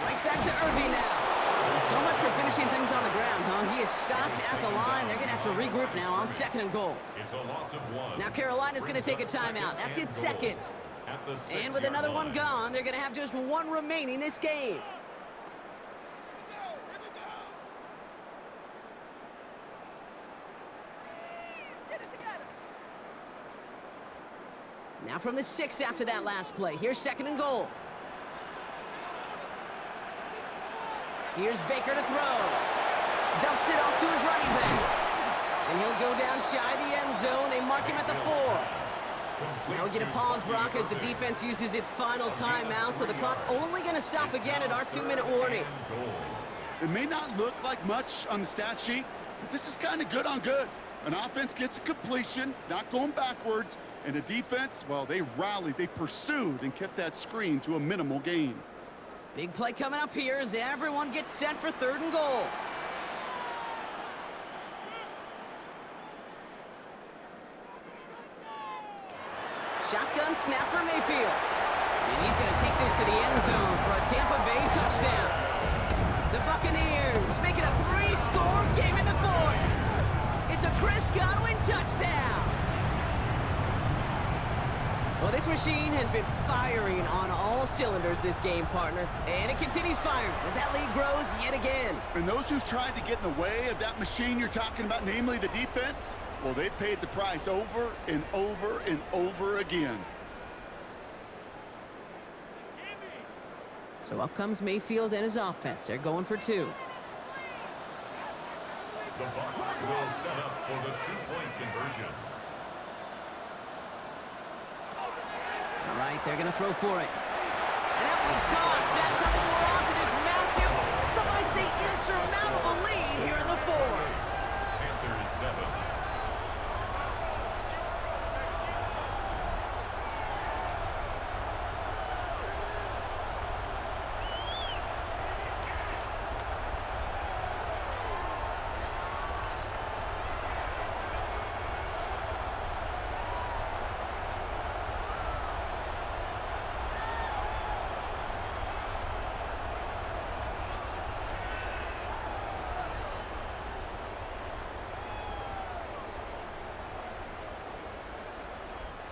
Right back to Irving now. So much for finishing things on the ground, huh? He is stopped at the line. They're going to have to regroup now on 2nd and goal.
It's a loss of 1.
Now Carolina's going to take a timeout. That's its 2nd. And with another one gone, they're going to have just 1 remaining this game. Now from the 6 after that last play. Here's 2nd and goal. Here's Baker to throw. Dumps it off to his running back. And he'll go down shy of the end zone. They mark him at the 4. Now we get a pause, Brock, as the defense uses its final timeout. So the clock only going to stop again at our 2-minute warning.
It may not look like much on the stat sheet, but this is kind of good on good. An offense gets a completion, not going backwards, and the defense, well, they rallied, they pursued, and kept that screen to a minimal gain.
Big play coming up here as everyone gets set for 3rd and goal. Shotgun snap for Mayfield. And he's going to take this to the end zone for a Tampa Bay touchdown. The Buccaneers make it a 3-score game in the 4th. It's a Chris Godwin touchdown. Well, this machine has been firing on all cylinders this game, partner. And it continues firing as that lead grows yet again.
And those who've tried to get in the way of that machine you're talking about, namely the defense, well, they've paid the price over and over and over again.
So up comes Mayfield and his offense. They're going for 2.
The Bucs will set up for the 2-point conversion.
All right, they're going to throw for it. And that one's caught. Add a couple more on to this massive, some might say insurmountable lead here in the 4th.
Panthers 7.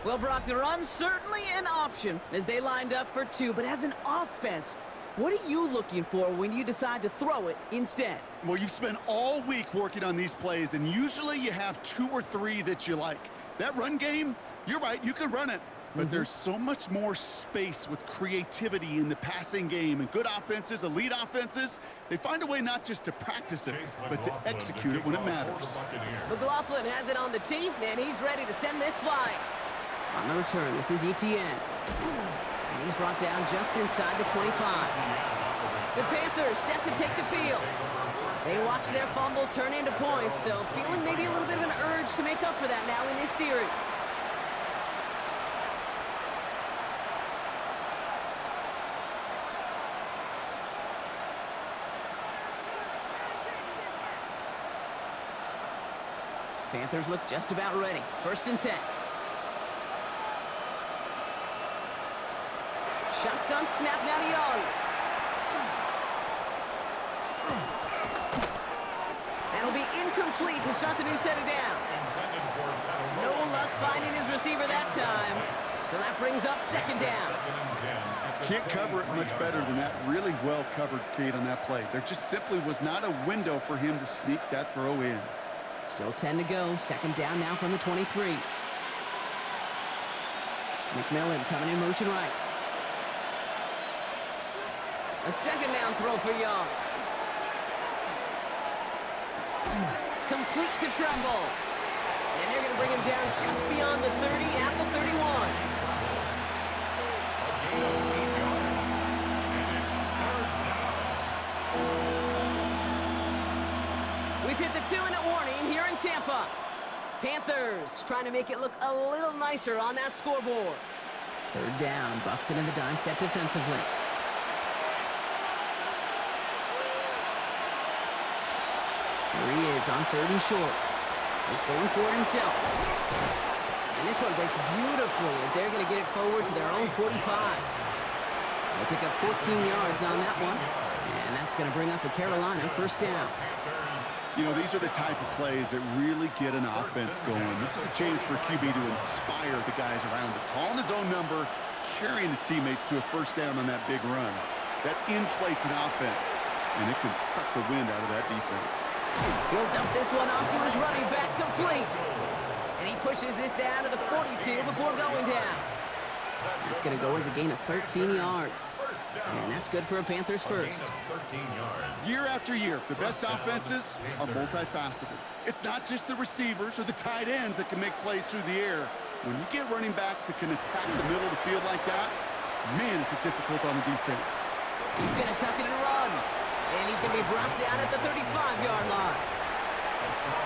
Well, Brock, the run's certainly an option as they lined up for 2. But as an offense, what are you looking for when you decide to throw it instead?
Well, you've spent all week working on these plays, and usually you have 2 or 3 that you like. That run game, you're right, you can run it. but there's so much more space with creativity in the passing game. And good offenses, elite offenses, they find a way not just to practice it, but to execute it when it matters.
McLaughlin has it on the tee, and he's ready to send this flying. On the return, this is ETN. And he's brought down just inside the 25. The Panthers set to take the field. They watch their fumble turn into points, so feeling maybe a little bit of an urge to make up for that now in this series. Panthers look just about ready. 1st and 10. Shotgun snap now to Young. That'll be incomplete to start the new set of downs. No luck finding his receiver that time. So that brings up 2nd down.
Can't cover it much better than that. Really well covered, Kate, on that play. There just simply was not a window for him to sneak that throw in.
Still 10 to go. 2nd down now from the 23. McMillan coming in motion right. A 2nd down throw for Young. Complete to Tremble. And they're going to bring him down just beyond the 30 at the 31. We've hit the 2-minute warning here in Tampa. Panthers trying to make it look a little nicer on that scoreboard. 3rd down, Bucs it in the dime set defensively. Here he is on 3rd and short. He's going for it himself. And this one breaks beautifully as they're going to get it forward to their own 45. They pick up 14 yards on that one. And that's going to bring up a Carolina 1st down.
You know, these are the type of plays that really get an offense going. This is a chance for QB to inspire the guys around him. Calling his own number, carrying his teammates to a 1st down on that big run. That inflates an offense, and it can suck the wind out of that defense.
He'll dump this one off to his running back, complete. And he pushes this down to the 42 before going down. It's going to go as a gain of 13 yards. And that's good for a Panthers 1st.
Year after year, the best offenses are multifaceted. It's not just the receivers or the tight ends that can make plays through the air. When you get running backs that can attack the middle of the field like that, man, is it difficult on the defense.
He's going to tuck it and run. And he's going to be brought down at the 35-yard line.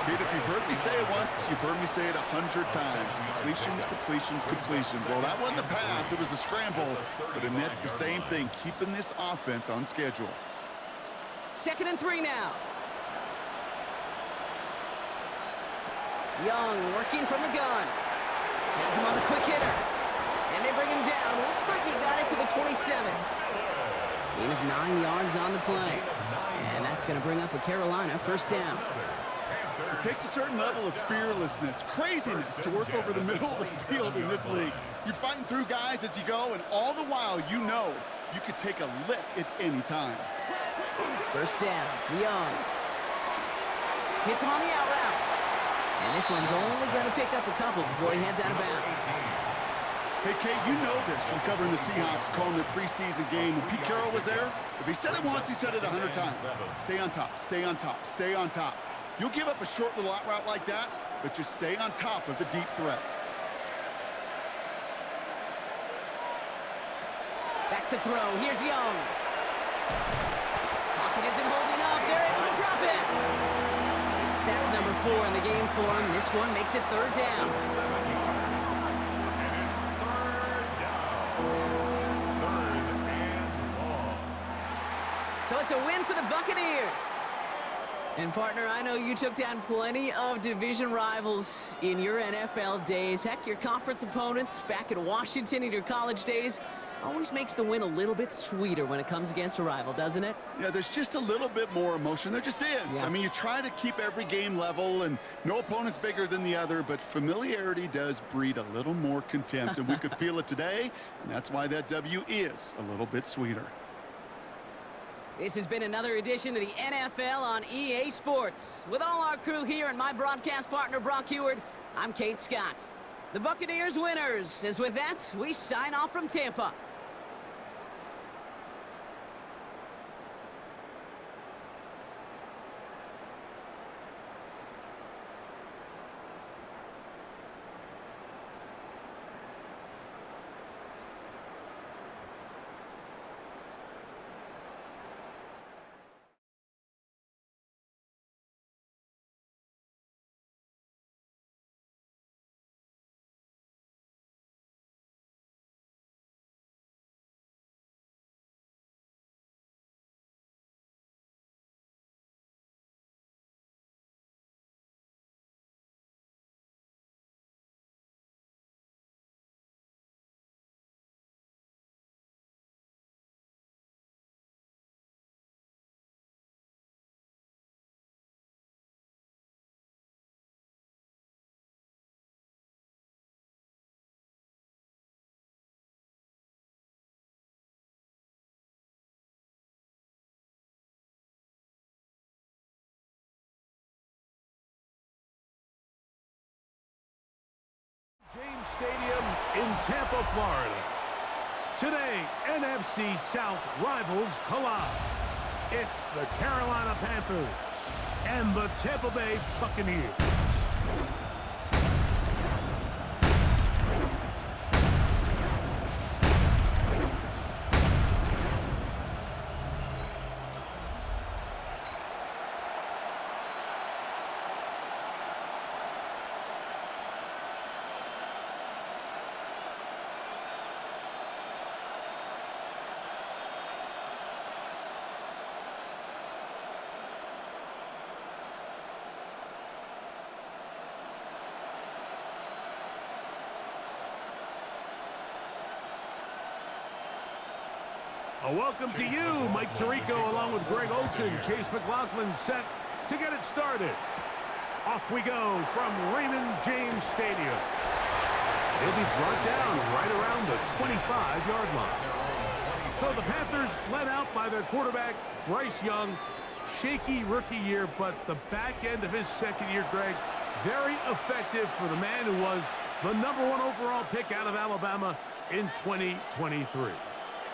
Kid, if you've heard me say it once, you've heard me say it 100 times. Completions, completions, completions. Well, that wasn't a pass. It was a scramble. But it nets the same thing, keeping this offense on schedule.
2nd and 3 now. Young working from the gun. Has him on the quick hitter. And they bring him down. Looks like he got it to the 27. Gain of 9 yards on the play. And that's going to bring up a Carolina 1st down.
It takes a certain level of fearlessness, craziness to work over the middle of the field in this league. You're fighting through guys as you go, and all the while you know you could take a lick at any time.
1st down, Young. Hits him on the out route. And this one's only going to pick up a couple before he heads out of bounds.
Hey, Kate, you know this from covering the Seahawks, calling their preseason game. When Pete Carroll was there, if he said it once, he said it 100 times. Stay on top, stay on top, stay on top. You'll give up a short little out route like that, but just stay on top of the deep threat.
Back to throw. Here's Young. Pocket isn't holding up. They're able to drop it. It's sack number 4 in the game for him. This one makes it 3rd down. So it's a win for the Buccaneers. And partner, I know you took down plenty of division rivals in your NFL days. Heck, your conference opponents back in Washington in your college days always makes the win a little bit sweeter when it comes against a rival, doesn't it?
Yeah, there's just a little bit more emotion. There just is.
Yeah.
I mean, you try to keep every game level, and no opponent's bigger than the other, but familiarity does breed a little more contempt, and we could feel it today, and that's why that W is a little bit sweeter.
This has been another edition of the NFL on EA Sports. With all our crew here and my broadcast partner, Brock Heward, I'm Kate Scott. The Buccaneers winners. As with that, we sign off from Tampa.
James Stadium in Tampa, Florida. Today, NFC South rivals collide. It's the Carolina Panthers and the Tampa Bay Buccaneers. A welcome to you, Mike Tirico, along with Greg Olson. Chase McLaughlin set to get it started. Off we go from Raymond James Stadium. He'll be brought down right around the 25-yard line. So the Panthers led out by their quarterback, Bryce Young. Shaky rookie year, but the back end of his second year, Greg, very effective for the man who was the #1 overall pick out of Alabama in 2023.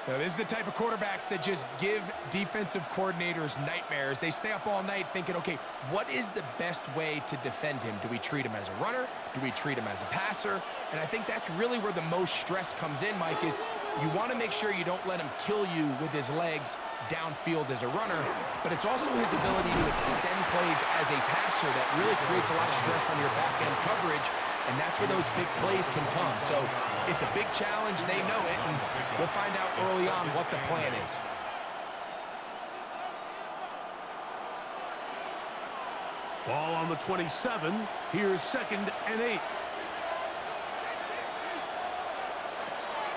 Now, this is the type of quarterbacks that just give defensive coordinators nightmares. They stay up all night thinking, okay, what is the best way to defend him? Do we treat him as a runner? Do we treat him as a passer? And I think that's really where the most stress comes in, Mike, is you want to make sure you don't let him kill you with his legs downfield as a runner, but it's also his ability to extend plays as a passer that really creates a lot of stress on your back-end coverage, and that's where those big plays can come. So it's a big challenge. They know it, and we'll find out early on what the plan is.
Ball on the 27. Here's 2nd and 8.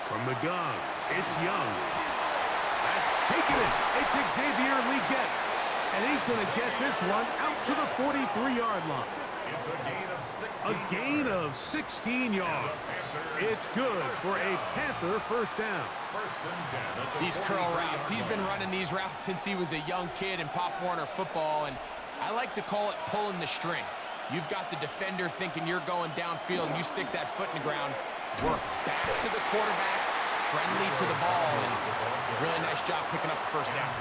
From the gun, it's Young. That's taking it. It's Xavier Legette. And he's going to get this one out to the 43-yard line.
It's a gain of 16.
A gain of 16 yards. It's good for a Panther first down.
First and 10 at the
These
45
curl routes, he's been
line.
running these routes since he was a young kid in Pop Warner football, and I like to call it pulling the string. You've got the defender thinking you're going downfield, and you stick that foot in the ground, work back to the quarterback, friendly to the ball, and really nice job picking up the first down.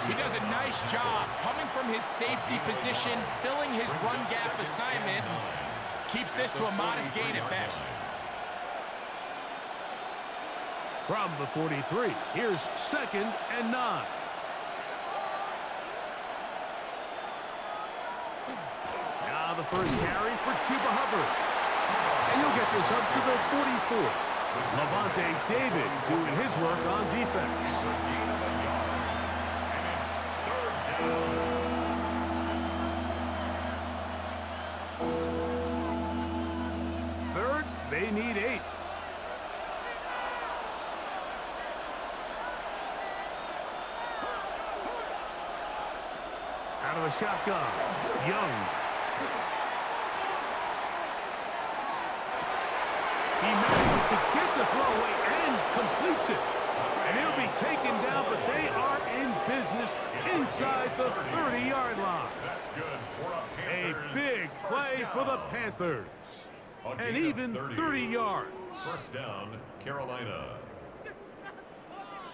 He does a nice job coming from his safety position, filling his run gap assignment, keeps this to a modest gain at best.
From the 43, here's 2nd and 9. Now the first carry for Chuba Hubbard. And he'll get this up to the 44. Levante David doing his work on defense. Third, they need 8. Out of the shotgun, Young. He manages to get the throwaway and completes it. And he'll be taken down, but they are in business inside the 30-yard line.
That's good for a
A
Panthers
big play
first
for the
down.
Panthers.
A
and
gain of
even 30 yards.
First down, Carolina.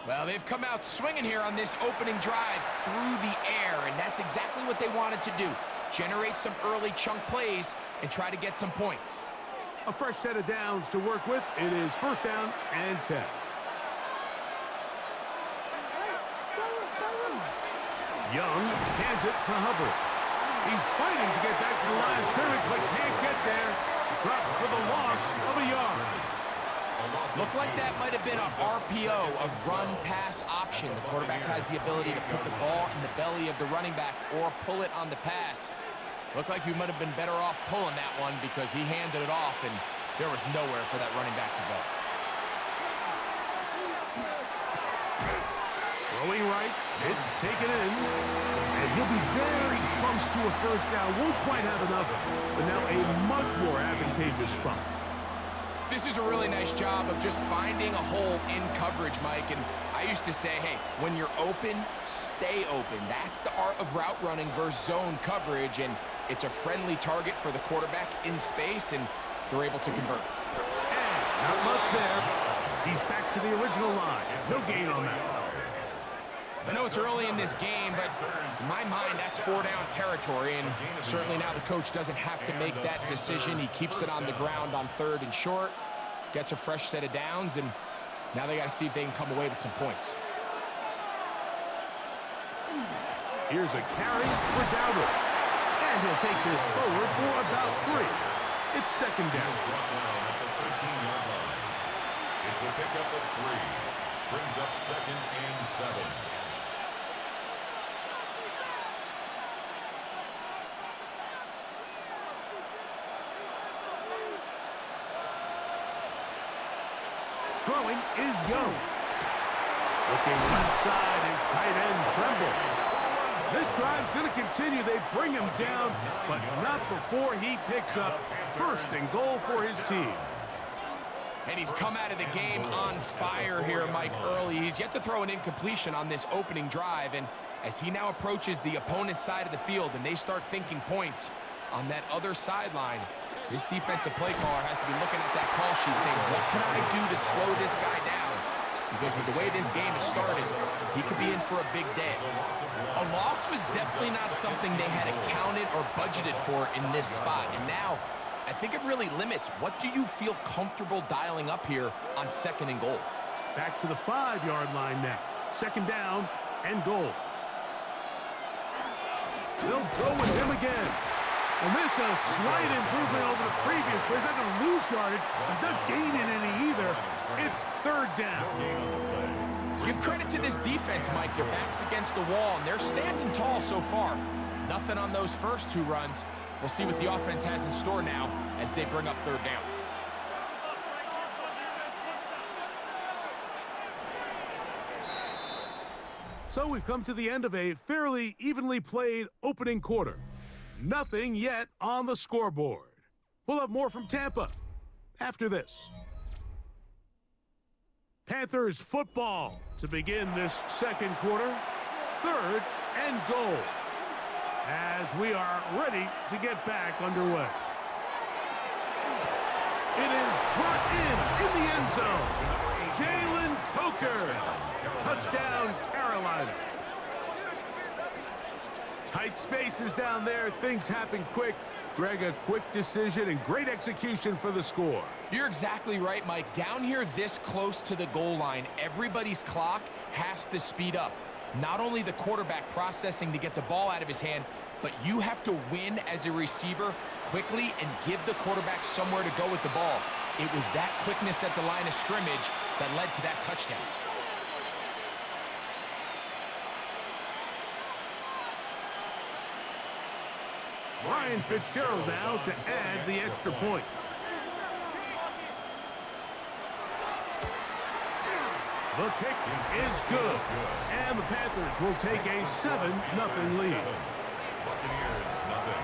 Well, they've come out swinging here on this opening drive through the air, and that's exactly what they wanted to do. Generate some early chunk plays and try to get some points.
A fresh set of downs to work with. It is first down and 10. Young hands it to Hubbard. He's fighting to get back to the line of scrimmage, but can't get there. Dropped for the loss of a yard.
Looked like that might have been a RPO, a run-pass option. The quarterback has the ability to put the ball in the belly of the running back or pull it on the pass. Looked like he might have been better off pulling that one because he handed it off, and there was nowhere for that running back to go.
Throwing right, it's taken in, and he'll be very close to a first down. Won't quite have enough, but now a much more advantageous spot.
This is a really nice job of just finding a hole in coverage, Mike. And I used to say, hey, when you're open, stay open. That's the art of route running versus zone coverage, and it's a friendly target for the quarterback in space, and they're able to convert.
And not much there. He's back to the original line. No gain on that.
I know it's early in this game, but in my mind, that's 4-down territory, and certainly now the coach doesn't have to make that decision. He keeps it on the ground on 3rd and short, gets a fresh set of downs, and now they got to see if they can come away with some points.
Here's a carry for Dowdle, and he'll take this forward for about 3. It's second down.
It's a pickup of 3. Brings up 2nd and 7.
Throwing is Young. Looking left side is tight end Tremble. This drive's going to continue. They bring him down, but not before he picks up first and goal for his team.
And he's come out of the game on fire here, Mike, early. He's yet to throw an incompletion on this opening drive, and as he now approaches the opponent's side of the field and they start thinking points on that other sideline, his defensive play caller has to be looking at that call sheet saying, what can I do to slow this guy down? Because with the way this game has started, he could be in for a big day. A loss was definitely not something they had accounted or budgeted for in this spot, and now I think it really limits what do you feel comfortable dialing up here on 2nd and goal.
Back to the 5-yard line now. Second down and goal. They'll go with him again. And this is a slight improvement over the previous play. He's not going to lose yardage. He's not gaining any either. It's 3rd down.
Give credit to this defense, Mike. Their back's against the wall, and they're standing tall so far. Nothing on those first 2 runs. We'll see what the offense has in store now as they bring up 3rd down.
So we've come to the end of a fairly evenly played opening quarter. Nothing yet on the scoreboard. We'll have more from Tampa after this. Panthers football to begin this second quarter. 3rd and goal. As we are ready to get back underway. It is brought in the end zone. Jalen Coker. Touchdown, Carolina. Tight spaces down there. Things happen quick. Greg, a quick decision and great execution for the score.
You're exactly right, Mike. Down here this close to the goal line, everybody's clock has to speed up. Not only the quarterback processing to get the ball out of his hand, but you have to win as a receiver quickly and give the quarterback somewhere to go with the ball. It was that quickness at the line of scrimmage that led to that touchdown.
Ryan Fitzgerald now to add the extra point. The kick is good. And the Panthers will take a 7-0 lead.
Buccaneers, nothing.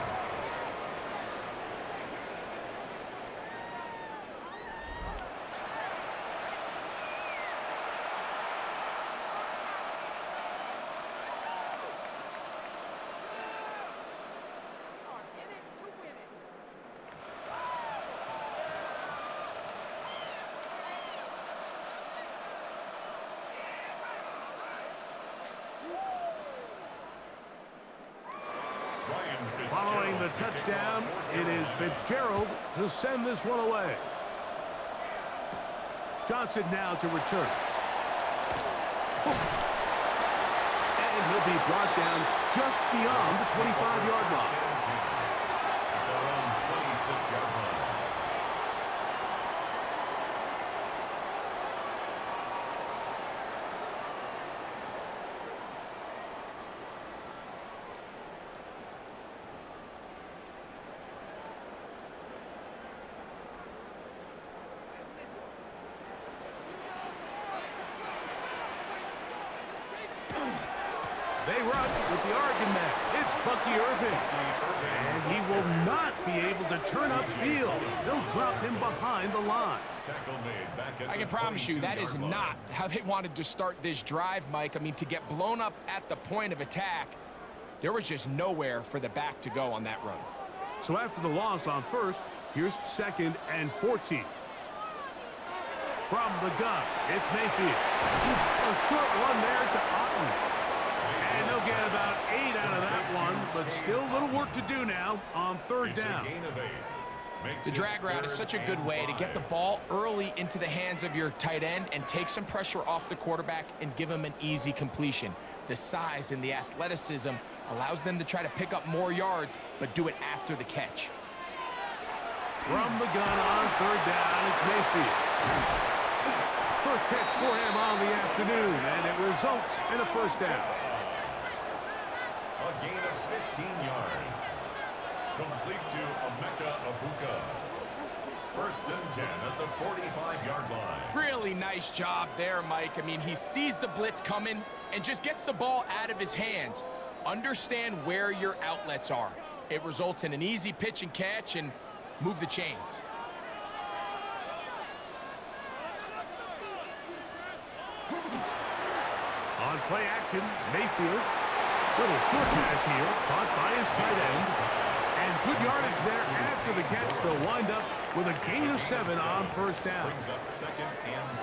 the touchdown. It is Fitzgerald to send this one away. Johnson now to return. And he'll be brought down just beyond the 25-yard line.
Around 26-yard line.
They run with the argument. It's Bucky Irving. And he will not be able to turn upfield. They'll drop him behind the line.
Tackle made back at
I can promise you that is not how they wanted to start this drive, Mike. I mean, to get blown up at the point of attack, there was just nowhere for the back to go on that run.
So after the loss on first, here's 2nd and 14. From the gun, it's Mayfield. A short one there to Otten. And they'll get about 8 out of that one, but still a little work to do now on 3rd down.
The drag route is such a good way to get the ball early into the hands of your tight end and take some pressure off the quarterback and give him an easy completion. The size and the athleticism allows them to try to pick up more yards, but do it after the catch.
From the gun on 3rd down, it's Mayfield. First catch for him on the afternoon, and it results in a 1st down.
A gain of 15 yards. Complete to Emeka Abuka. 1st and 10 at the 45-yard line.
Really nice job there, Mike. I mean, he sees the blitz coming and just gets the ball out of his hands. Understand where your outlets are. It results in an easy pitch and catch and move the chains.
On play action, Mayfield. Little short pass here, caught by his tight end. And good yardage there after the catch. They'll wind up with a gain of 7 on 1st down.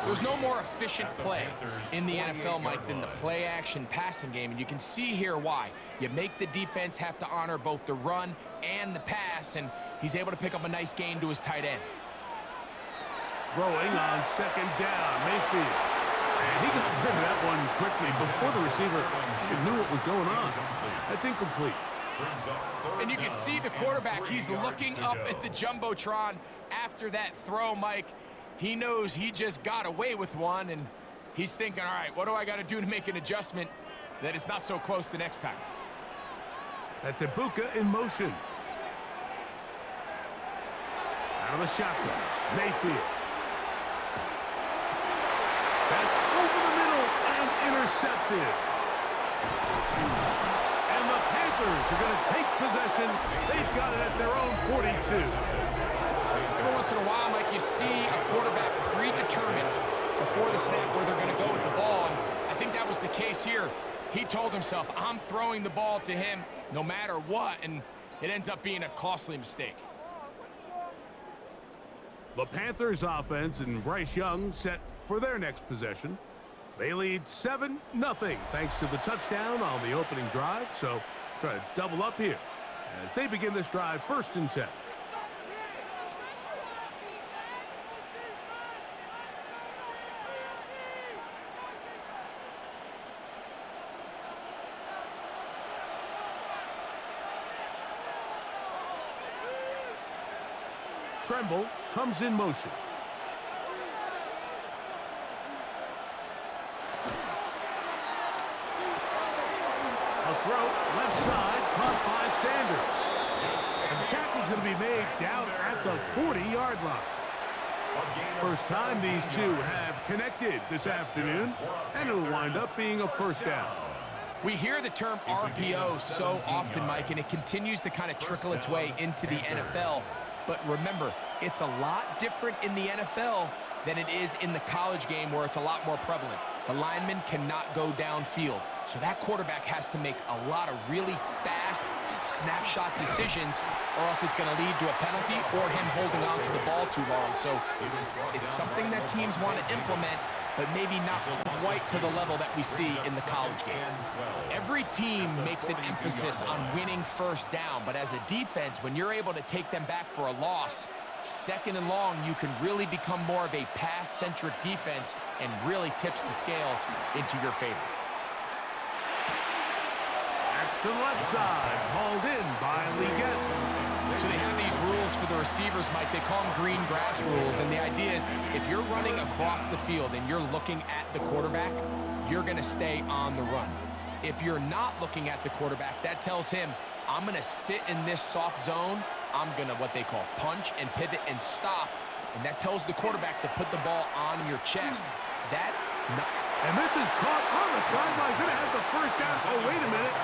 There's no more efficient play in the NFL, Mike, than the play-action passing game, and you can see here why. You make the defense have to honor both the run and the pass, and he's able to pick up a nice gain to his tight end.
Throwing on 2nd down, Mayfield. And he got rid of that one quickly before the receiver knew what was going on. That's incomplete.
And you can see the quarterback, he's looking up at the Jumbotron after that throw, Mike. He knows he just got away with one, and he's thinking, all right, what do I got to do to make an adjustment that it's not so close the next time?
That's Ibuka in motion. Out of the shotgun, Mayfield. That's over the middle and intercepted. And the Panthers are going to take possession. They've got it at their own 42.
Every once in a while, Mike, you see a quarterback predetermined before the snap where they're going to go with the ball, and I think that was the case here. He told himself, I'm throwing the ball to him no matter what, and it ends up being a costly mistake.
The Panthers offense and Bryce Young set for their next possession. They lead 7-0 thanks to the touchdown on the opening drive, so try to double up here as they begin this drive 1st and 10. Tremble comes in motion. A throw left side caught by Sanders. And the tackle's going to be made down at the 40-yard line. First time these two have connected this afternoon, and it'll wind up being a 1st down.
We hear the term RPO so often, Mike, and it continues to kind of trickle its way into the NFL. But remember, it's a lot different in the NFL than it is in the college game where it's a lot more prevalent. The lineman cannot go downfield, so that quarterback has to make a lot of really fast snapshot decisions, or else it's going to lead to a penalty or him holding on to the ball too long. So it's something that teams want to implement, but maybe not quite to the level that we see in the college game. Every team makes an emphasis on winning first down, but as a defense, when you're able to take them back for a loss, second and long, you can really become more of a pass-centric defense and really tips the scales into your favor.
That's to the left side, called in by Leggett.
So they have these rules for the receivers, Mike. They call them green grass rules, and the idea is if you're running across the field and you're looking at the quarterback, you're going to stay on the run. If you're not looking at the quarterback, that tells him, I'm going to sit in this soft zone. I'm going to what they call punch and pivot and stop, and that tells the quarterback to put the ball on your chest.
And this is caught on the sideline. Going to have the first down. Oh, wait a minute.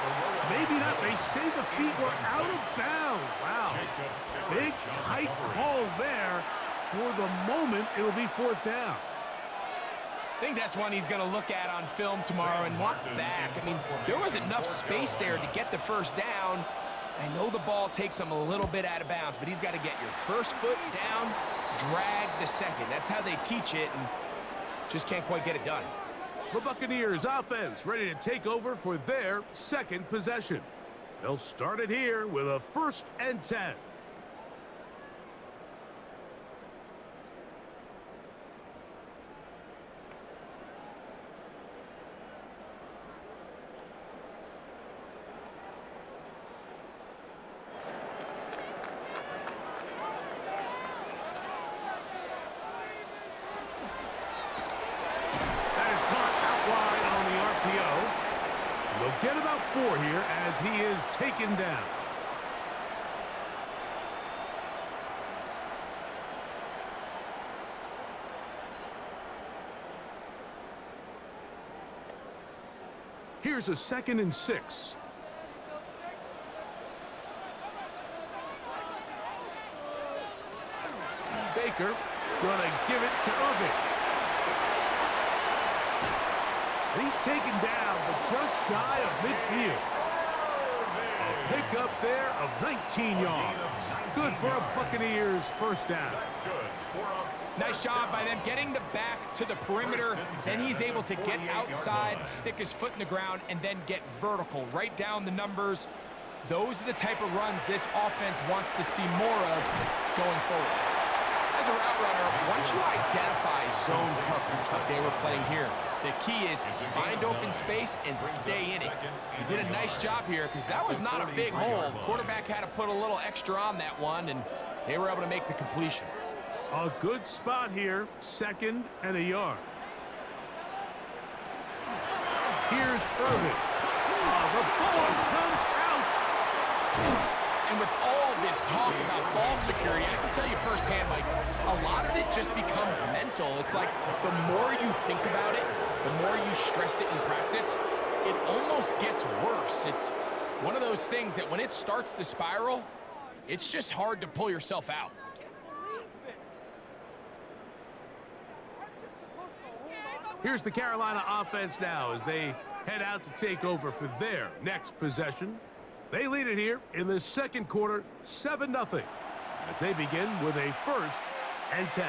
Maybe not. They say the feet were out of bounds. Wow. Big, tight call there. For the moment, it will be fourth down.
I think that's one he's going to look at on film tomorrow and want back. I mean, there was enough space there to get the first down. I know the ball takes him a little bit out of bounds, but he's got to get your first foot down, drag the second. That's how they teach it, and just can't quite get it done.
The Buccaneers offense ready to take over for their second possession. They'll start it here with a 1st and 10. Get about 4 here as he is taken down. Here's a 2nd and 6. Baker gonna give it to Irving. He's taken down, but just shy of midfield. A pickup there of 19 yards. Good for a Buccaneers first down.
Nice job by them getting the back to the perimeter. Then he's able to get outside, stick his foot in the ground, and then get vertical. Right down the numbers. Those are the type of runs this offense wants to see more of going forward. As a route runner, once you identify zone coverage like they were playing here, the key is find open space and stay in it. He did a nice job here because that was not a big hole. The quarterback had to put a little extra on that one, and they were able to make the completion.
A good spot here, 2nd and a yard. Here's Irving. The ball comes out.
And with all this talk about ball security, I can tell you firsthand, Mike, a lot of it just becomes mental. It's like the more you think about it, the more you stress it in practice, it almost gets worse. It's one of those things that when it starts to spiral, it's just hard to pull yourself out.
Here's the Carolina offense now as they head out to take over for their next possession. They lead it here in the second quarter, 7-0, as they begin with a 1st and 10.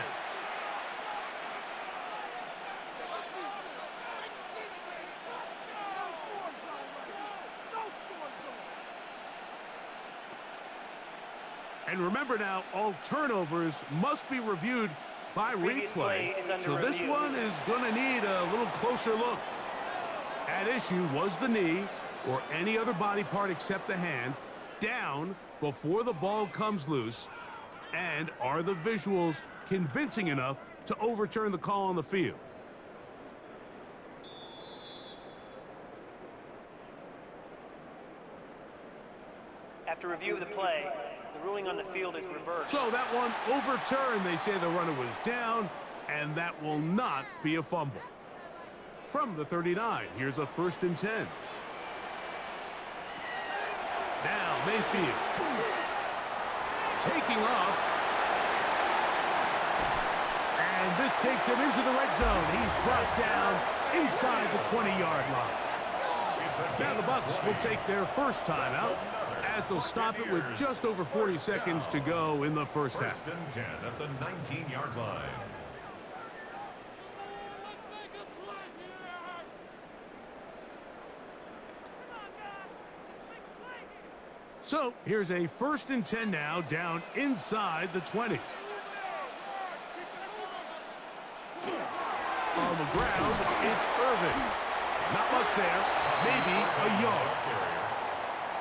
And remember now, all turnovers must be reviewed by replay. So this one is going to need a little closer look. At issue was the knee or any other body part except the hand down before the ball comes loose. And are the visuals convincing enough to overturn the call on the field?
After review of the play, the ruling on the field is reversed.
So that one overturned. They say the runner was down, and that will not be a fumble. From the 39, here's a 1st and 10. Now Mayfield taking off, and this takes him into the red zone. He's brought down inside the 20-yard line. Now the Bucs will take their first timeout as they'll stop it with just over 40 seconds to go in the first half.
1st and 10 at the 19-yard line.
So here's a 1st and 10 now, down inside the 20. On the ground, it's Irvin. Not much there, maybe a yard.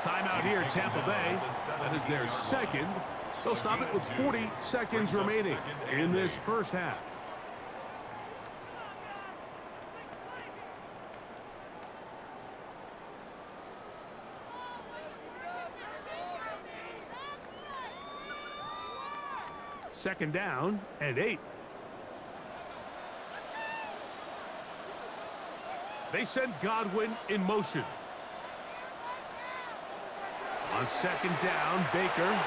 Timeout here, Tampa Bay. That is their second. They'll stop it with 40 seconds remaining in this first half. Second down and 8. They send Godwin in motion. On second down, Baker.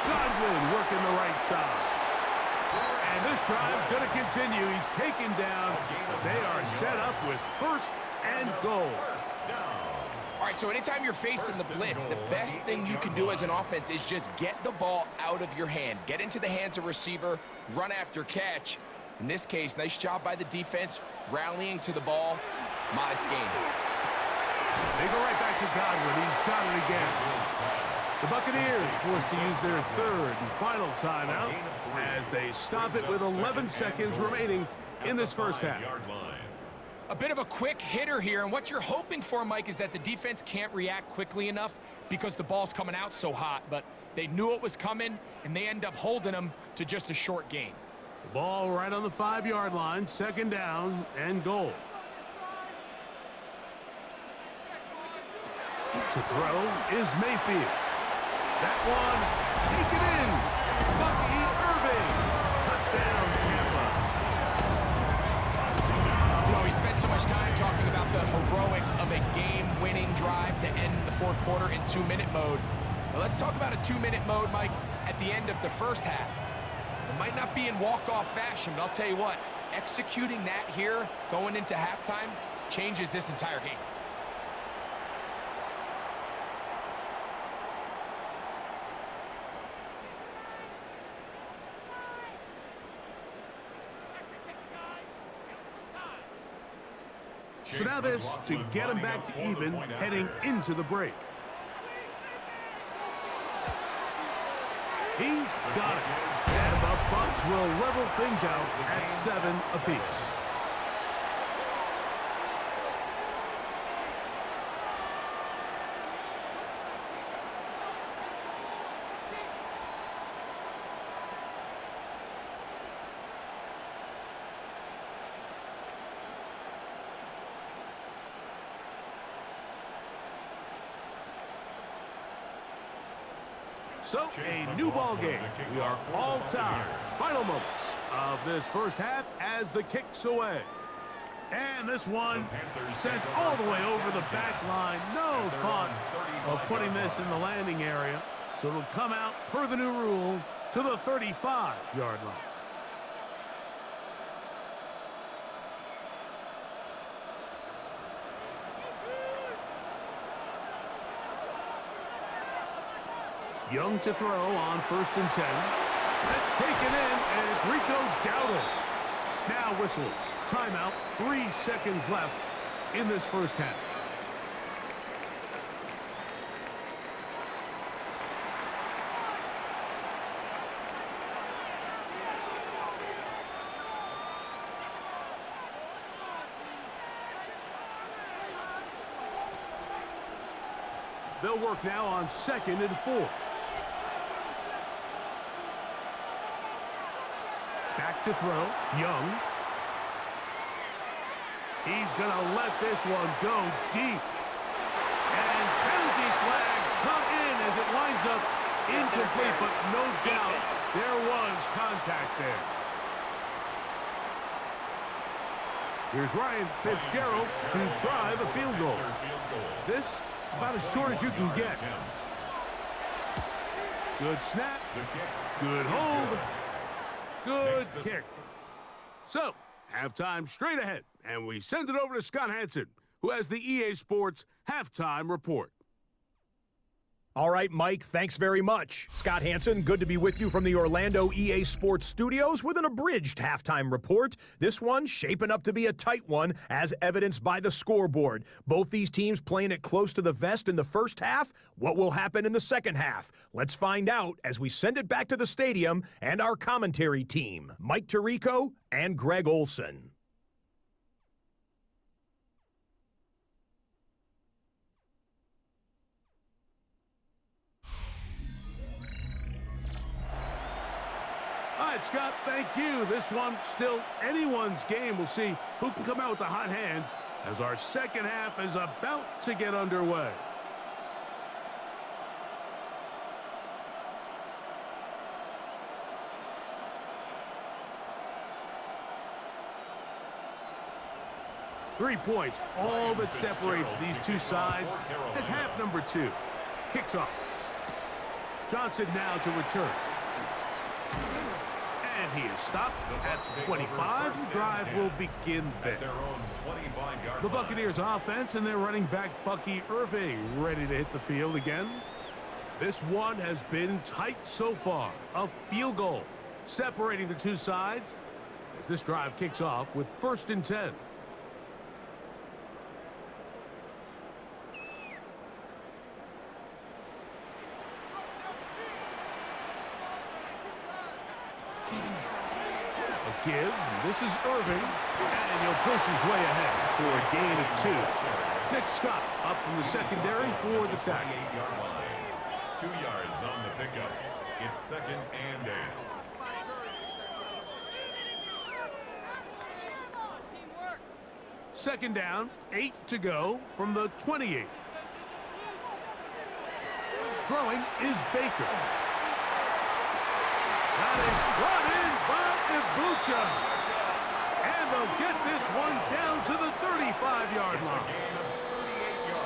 Godwin working the right side. And this drive's going to continue. He's taken down, but they are set up with 1st and goal.
All right, so anytime you're facing the blitz, the best thing you can do as an offense is just get the ball out of your hand. Get into the hands of receiver, run after catch. In this case, nice job by the defense, rallying to the ball. Modest gain.
They go right back to Godwin. He's got it again. The Buccaneers forced to use their 3rd and final timeout as they stop it with 11 seconds remaining in this first half.
A bit of a quick hitter here, and what you're hoping for, Mike, is that the defense can't react quickly enough because the ball's coming out so hot, but they knew it was coming, and they end up holding them to just a short gain.
The ball right on the 5-yard line, second down and goal. To throw is Mayfield. That one taken in. Bucky Irving. Touchdown, Tampa.
You know, we spent so much time talking about the heroics of a game-winning drive to end the 4th quarter in 2-minute mode. But let's talk about a 2-minute mode, Mike, at the end of the first half. It might not be in walk-off fashion, but I'll tell you what, executing that here going into halftime changes this entire game.
So now this to get him back to even heading into the break. He's got it. And the Bucs will level things out at 7 apiece. So, a new ball game. We are all tied. Final moments of this first half as the kick's away. And this one sent all the way over the back line. No thought of putting this in the landing area. So it'll come out, per the new rule, to the 35-yard line. Young to throw on 1st and 10. That's taken in, and it's Rico Dowdle. Now whistles. Timeout. 3 seconds left in this first half. They'll work now on 2nd and 4. Back to throw. Young. He's going to let this one go deep. And penalty flags come in as it winds up incomplete, but no doubt there was contact there. Here's Ryan Fitzgerald to try the field goal. This about as short as you can get. Good snap. Good hold. Good kick. So, halftime straight ahead, and we send it over to Scott Hansen, who has the EA Sports Halftime Report.
All right, Mike, thanks very much. Scott Hansen, good to be with you from the Orlando EA Sports Studios with an abridged halftime report. This one shaping up to be a tight one, as evidenced by the scoreboard. Both these teams playing it close to the vest in the first half. What will happen in the second half? Let's find out as we send it back to the stadium and our commentary team, Mike Tirico and Greg Olson.
All right, Scott, thank you. This one still anyone's game. We'll see who can come out with the hot hand as our second half is about to get underway. Three points, all that separates these two sides as half number 2 kicks off. Johnson now to return. And he is stopped at the 25. The drive will begin there. The Buccaneers offense and their running back Bucky Irving ready to hit the field again. This one has been tight so far. A field goal separating the two sides as this drive kicks off with 1st and 10. Give. This is Irving, and he'll push his way ahead for a gain of 2. Nick Scott up from the secondary for the tackle.
2 yards on the pickup. It's 2nd and 8.
Second down, 8 to go from the 28. Throwing is Baker. That is brought in by Ibuka. And they'll get this one down to the 35-yard line.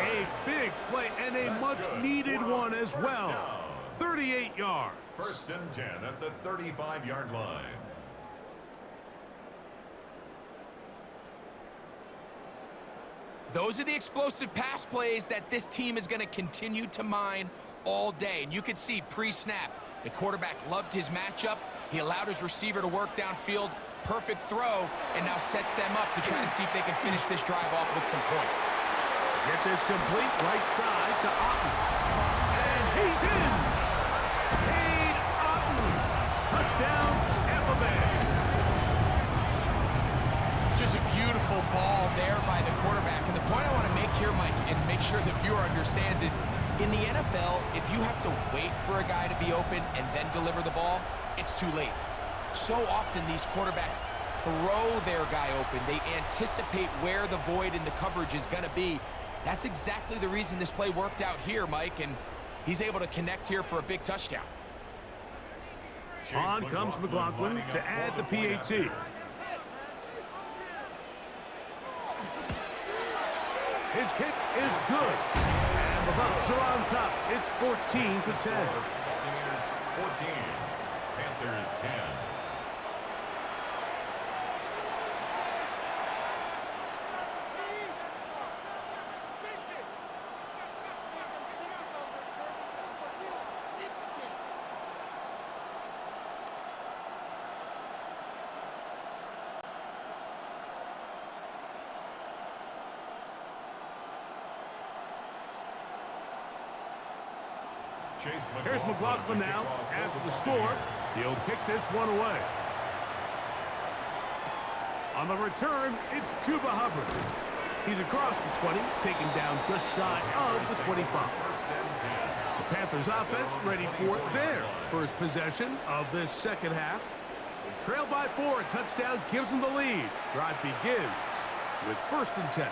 A big play and a much-needed one as well. 38 yards.
1st and 10 at the 35-yard line.
Those are the explosive pass plays that this team is going to continue to mine all day. And you can see pre-snap, the quarterback loved his matchup. He allowed his receiver to work downfield. Perfect throw, and now sets them up to try to see if they can finish this drive off with some points.
Get this complete right side to Otten. And he's in. Cade Otten. Touchdown, Tampa Bay.
Just a beautiful ball there by the quarterback. And the point I want to make here, Mike, and make sure the viewer understands is, in the NFL, if you have to wait for a guy to be open and then deliver the ball, it's too late. So often these quarterbacks throw their guy open. They anticipate where the void in the coverage is going to be. That's exactly the reason this play worked out here, Mike, and he's able to connect here for a big touchdown.
On comes McLaughlin to add the PAT. His kick is good. And the Bucs are on top. It's 14 to 10.
14. Panthers 10.
Here's McLaughlin now. After the score, he'll kick this one away. On the return, it's Chuba Hubbard. He's across the 20, taken down just shy of the 25. The Panthers offense ready for their first possession of this second half. They trail by 4. A touchdown gives them the lead. Drive begins with 1st and 10.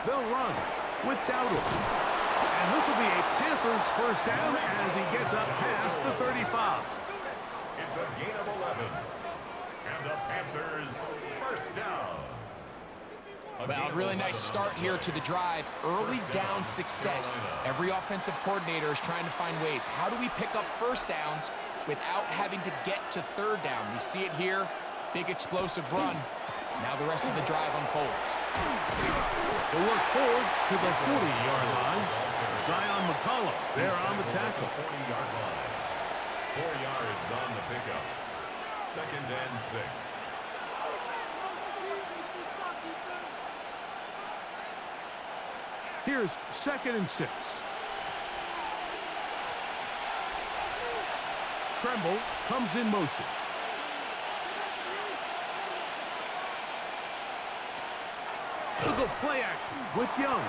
They'll run with Dowdle. And this will be a Panthers first down as he gets up past the 35.
It's a gain of 11. And the Panthers first down.
Well, really nice start here to the drive. Early down success. Every offensive coordinator is trying to find ways. How do we pick up first downs without having to get to third down? We see it here. Big explosive run. Now the rest of the drive unfolds.
They work forward to the 40-yard line. Zion McCollum there on the tackle.
40-yard line. 4 yards on the pickup. 2nd and 6.
Here's 2nd and 6. Tremble comes in motion. Look at play action with Young.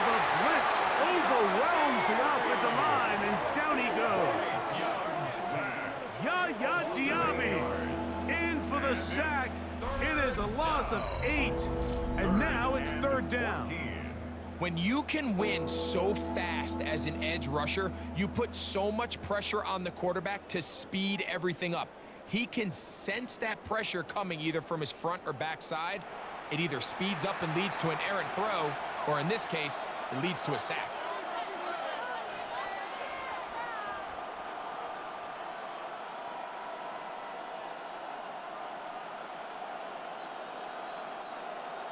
The blitz overwhelms the offensive line, and down he goes. Yaya Diaby in for the sack. It is a loss of 8, and now it's 3rd down.
When you can win so fast as an edge rusher, you put so much pressure on the quarterback to speed everything up. He can sense that pressure coming either from his front or back side. It either speeds up and leads to an errant throw, or in this case, it leads to a sack.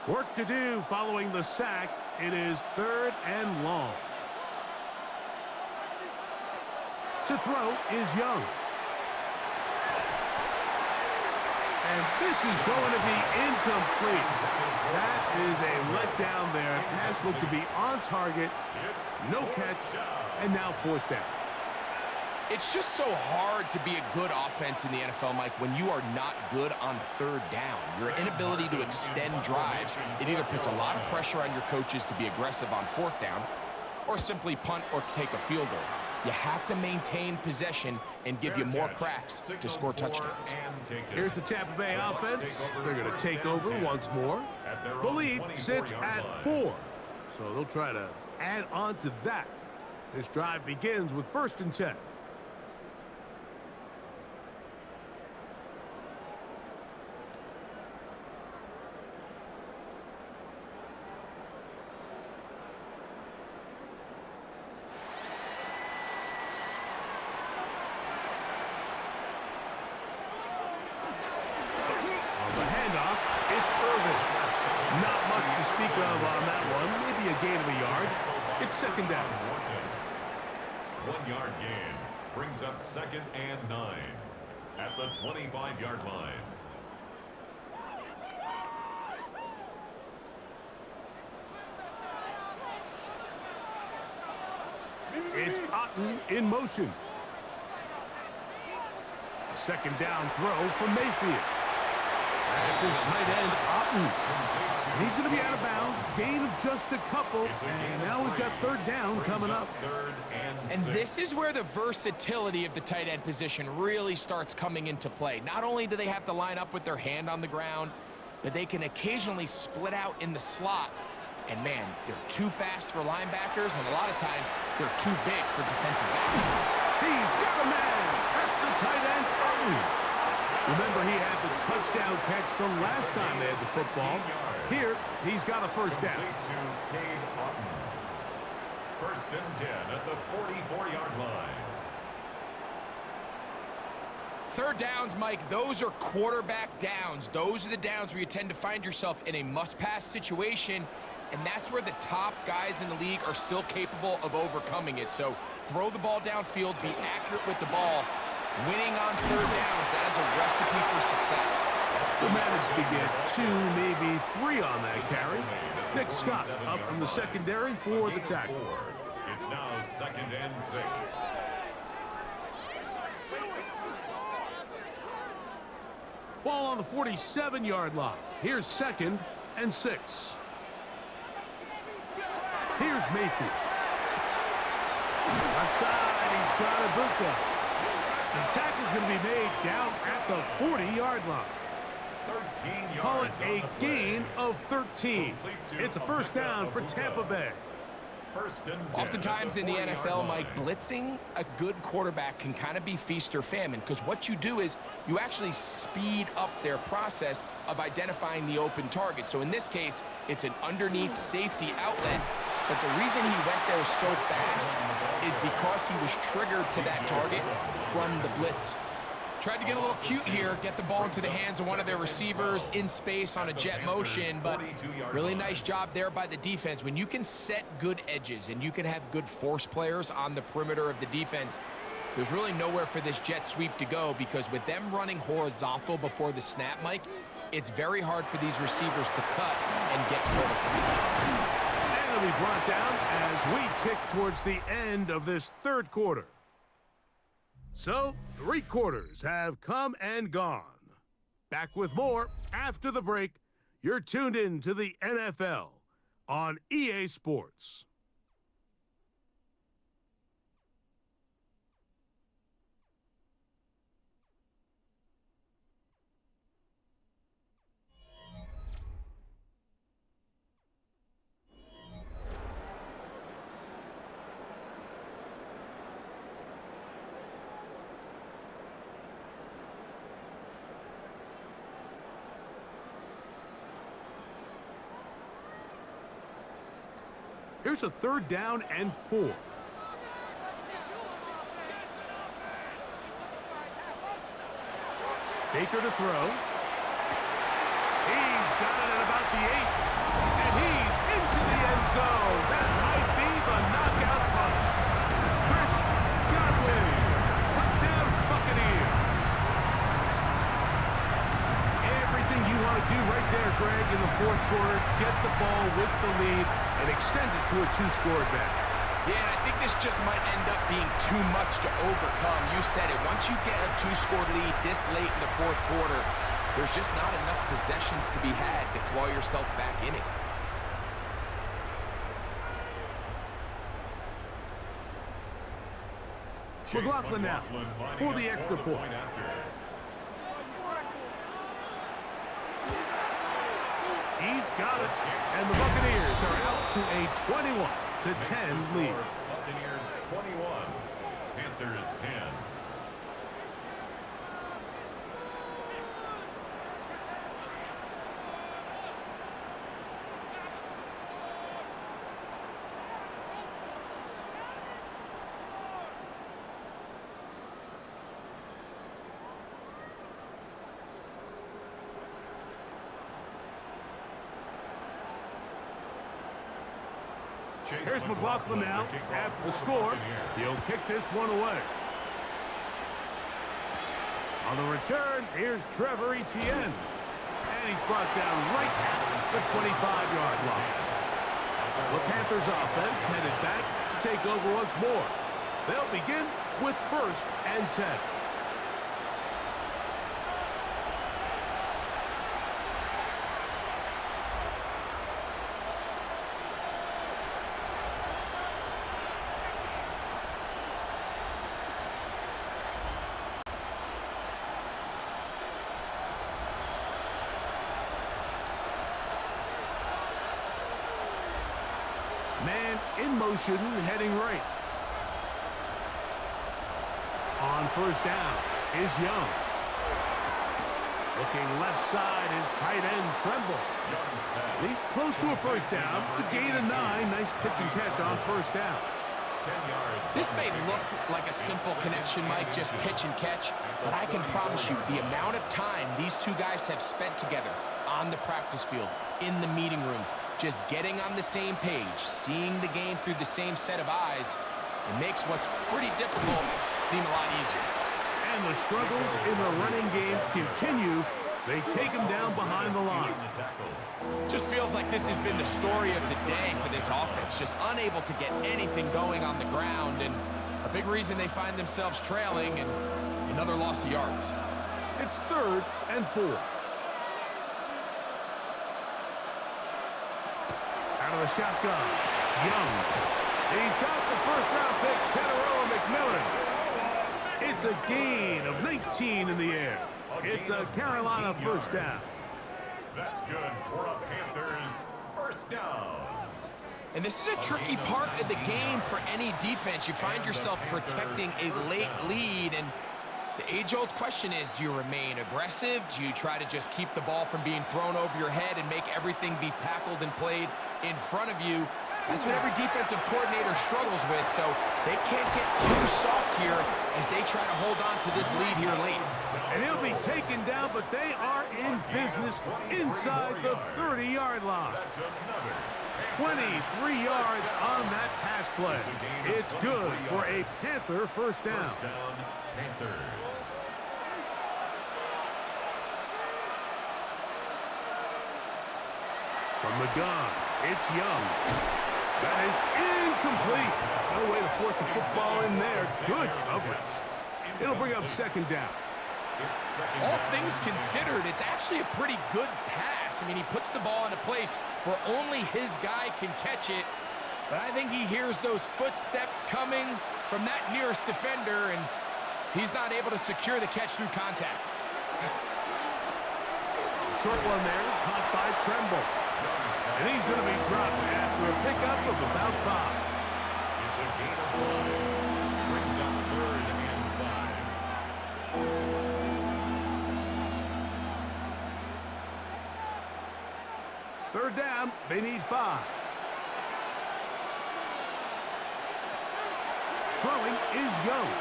Work to do following the sack. It is 3rd and long. To throw is Young. And this is going to be incomplete. That is a letdown there. Pass looked to be on target. No catch. And now 4th down.
It's just so hard to be a good offense in the NFL, Mike, when you are not good on 3rd down. Your inability to extend drives, it either puts a lot of pressure on your coaches to be aggressive on 4th down or simply punt or take a field goal. You have to maintain possession and give you more cracks to score touchdowns.
Here's the Tampa Bay offense. They're going to take over once more. The lead sits at 4, so they'll try to add on to that. This drive begins with 1st and 10. It's 2nd down.
1 yard gain brings up 2nd and 9 at the 25-yard line.
It's Otten in motion. A 2nd down throw from Mayfield. That's his tight end, Otten. And he's going to be out of bounds. Gain of just a couple. And now we've got 3rd down coming up.
And this is where the versatility of the tight end position really starts coming into play. Not only do they have to line up with their hand on the ground, but they can occasionally split out in the slot. And man, they're too fast for linebackers, and a lot of times they're too big for defensive backs.
He's got a man. That's the tight end, Otten. Remember, he had the touchdown catch the last time they had the football. Here, he's got a 1st down.
1st and 10 at the 44-yard line.
3rd downs, Mike, those are quarterback downs. Those are the downs where you tend to find yourself in a must-pass situation, and that's where the top guys in the league are still capable of overcoming it. So throw the ball downfield, be accurate with the ball. Winning on 3rd downs, that is a recipe for success.
They managed to get 2, maybe 3 on that carry. Nick Scott up from the secondary for the tackle.
It's now 2nd and 6.
Ball on the 47-yard line. Here's 2nd and 6. Here's Mayfield. Left side, he's got Ibuka. The tackle's going to be made down at the 40-yard line.
13 yards.
Call it a gain of 13. It's a 1st down for Tampa Bay.
First and 10
Oftentimes in the NFL, Mike, blitzing a good quarterback can kind of be feast or famine, because what you do is you actually speed up their process of identifying the open target. So in this case, it's an underneath safety outlet, but the reason he went there so fast is because he was triggered to that target from the blitz. Tried to get a little cute here, get the ball into the hands of one of their receivers in space on a jet motion, but really nice job there by the defense. When you can set good edges and you can have good force players on the perimeter of the defense, there's really nowhere for this jet sweep to go, because with them running horizontal before the snap, Mike, it's very hard for these receivers to cut and get vertical.
And it'll be brought down as we tick towards the end of this third quarter. So, 3 quarters have come and gone. Back with more after the break. You're tuned in to the NFL on EA Sports. Here's a 3rd down and 4. Baker to throw. He's got it at about the 8. And he's into the end zone. That might be the knockout punch. Chris Godwin. Touchdown Buccaneers. Everything you want to do right there, Greg, in the 4th quarter. Get the ball with the lead and extend it to a 2-score advantage.
Yeah, and I think this just might end up being too much to overcome. You said it. Once you get a 2-score lead this late in the 4th quarter, there's just not enough possessions to be had to claw yourself back in it.
McLaughlin now for the extra point. He's got it. And the Buccaneers are out to a 21-10 lead.
Buccaneers 21, Panthers 10.
Here's McLaughlin now after the score. He'll kick this one away. On the return, here's Trevor Etienne. And he's brought down right at the 25-yard line. The Panthers offense headed back to take over once more. They'll begin with 1st and 10. Man in motion, heading right. On 1st down is Young. Looking left side is tight end Tremble. He's close to a 1st down to gain a 9. Nice pitch and catch on 1st down.
This may look like a simple connection, Mike, just pitch and catch, but I can promise you the amount of time these two guys have spent together on the practice field, in the meeting rooms, just getting on the same page, seeing the game through the same set of eyes, it makes what's pretty difficult seem a lot easier.
And the struggles in the running game continue. They take him down behind the line.
Just feels like this has been the story of the day for this offense, just unable to get anything going on the ground, and a big reason they find themselves trailing and another loss of yards.
It's 3rd and 4. Out of the shotgun, Young. He's got the 1st-round pick, Teteroa McMillan. It's a gain of 19 in the air. It's a Carolina 1st down.
That's good for a Panthers 1st down.
And this is a tricky part of the game for any defense. You find yourself protecting a late lead, and the age-old question is, do you remain aggressive? Do you try to just keep the ball from being thrown over your head and make everything be tackled and played in front of you? That's what every defensive coordinator struggles with, so they can't get too soft here as they try to hold on to this lead here late.
And he'll be taken down, but they are in business inside the 30-yard line. 23 yards on that pass play. It's good for a Panther first down.
First down, Panthers.
From the gun, it's Young. That is incomplete. No way to force the football in there. Good coverage. It'll bring up second down.
All things considered, it's actually a pretty good pass. I mean, he puts the ball in a place where only his guy can catch it. But I think he hears those footsteps coming from that nearest defender, and he's not able to secure the catch through contact.
Short one there, caught by Tremble. And he's going to be dropped after a pickup of about 5.
It's a gain of 5. Brings up 3rd and 5.
Third down, they need 5. Throwing is Young.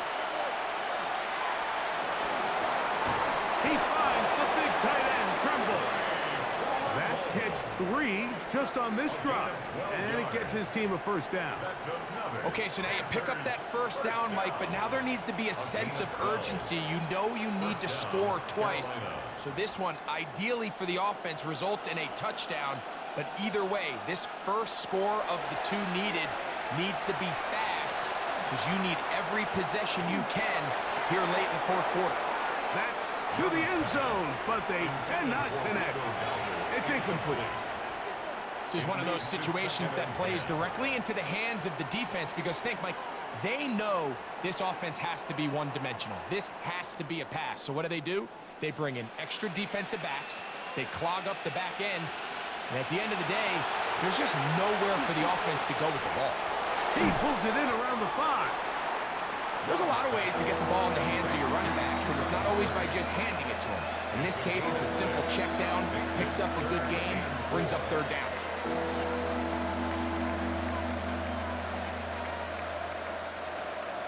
He finds the big tight end, Tremble. That's catch 3 just on this drive, and it gets his team a first down.
Okay, so now you pick up that first down, Mike, but now there needs to be a sense of urgency. You know you need to score twice. So this one, ideally for the offense, results in a touchdown. But either way, this first score of the 2 needed needs to be fast, because you need every possession you can here late in the 4th quarter.
That's to the end zone, but they cannot connect. It's incomplete.
This is one of those situations that plays directly into the hands of the defense, because think, Mike, they know this offense has to be one-dimensional. This has to be a pass. So what do? They bring in extra defensive backs. They clog up the back end. And at the end of the day, there's just nowhere for the offense to go with the ball.
He pulls it in around the 5.
There's a lot of ways to get the ball in the hands of your running backs, and it's not always by just handing it to them. In this case, it's a simple check down, picks up a good game, brings up 3rd down.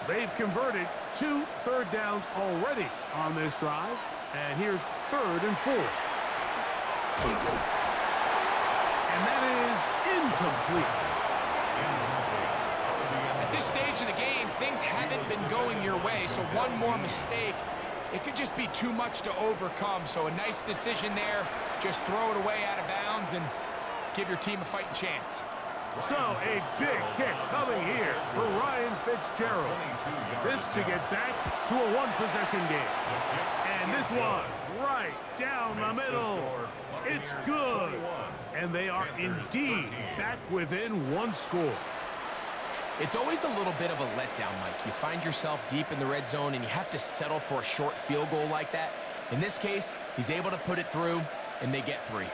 They've converted 2 third downs already on this drive, and here's 3rd and 4. And that is incomplete.
At this stage of the game, things haven't been going your way, so one more mistake, it could just be too much to overcome. So a nice decision there, just throw it away out of bounds and give your team a fighting chance.
So a big kick coming here for Ryan Fitzgerald. This to get back to a 1-possession game. And this one right down the middle. It's good. And they are indeed back within 1 score.
It's always a little bit of a letdown, Mike. You find yourself deep in the red zone and you have to settle for a short field goal like that. In this case, he's able to put it through, and they get 3.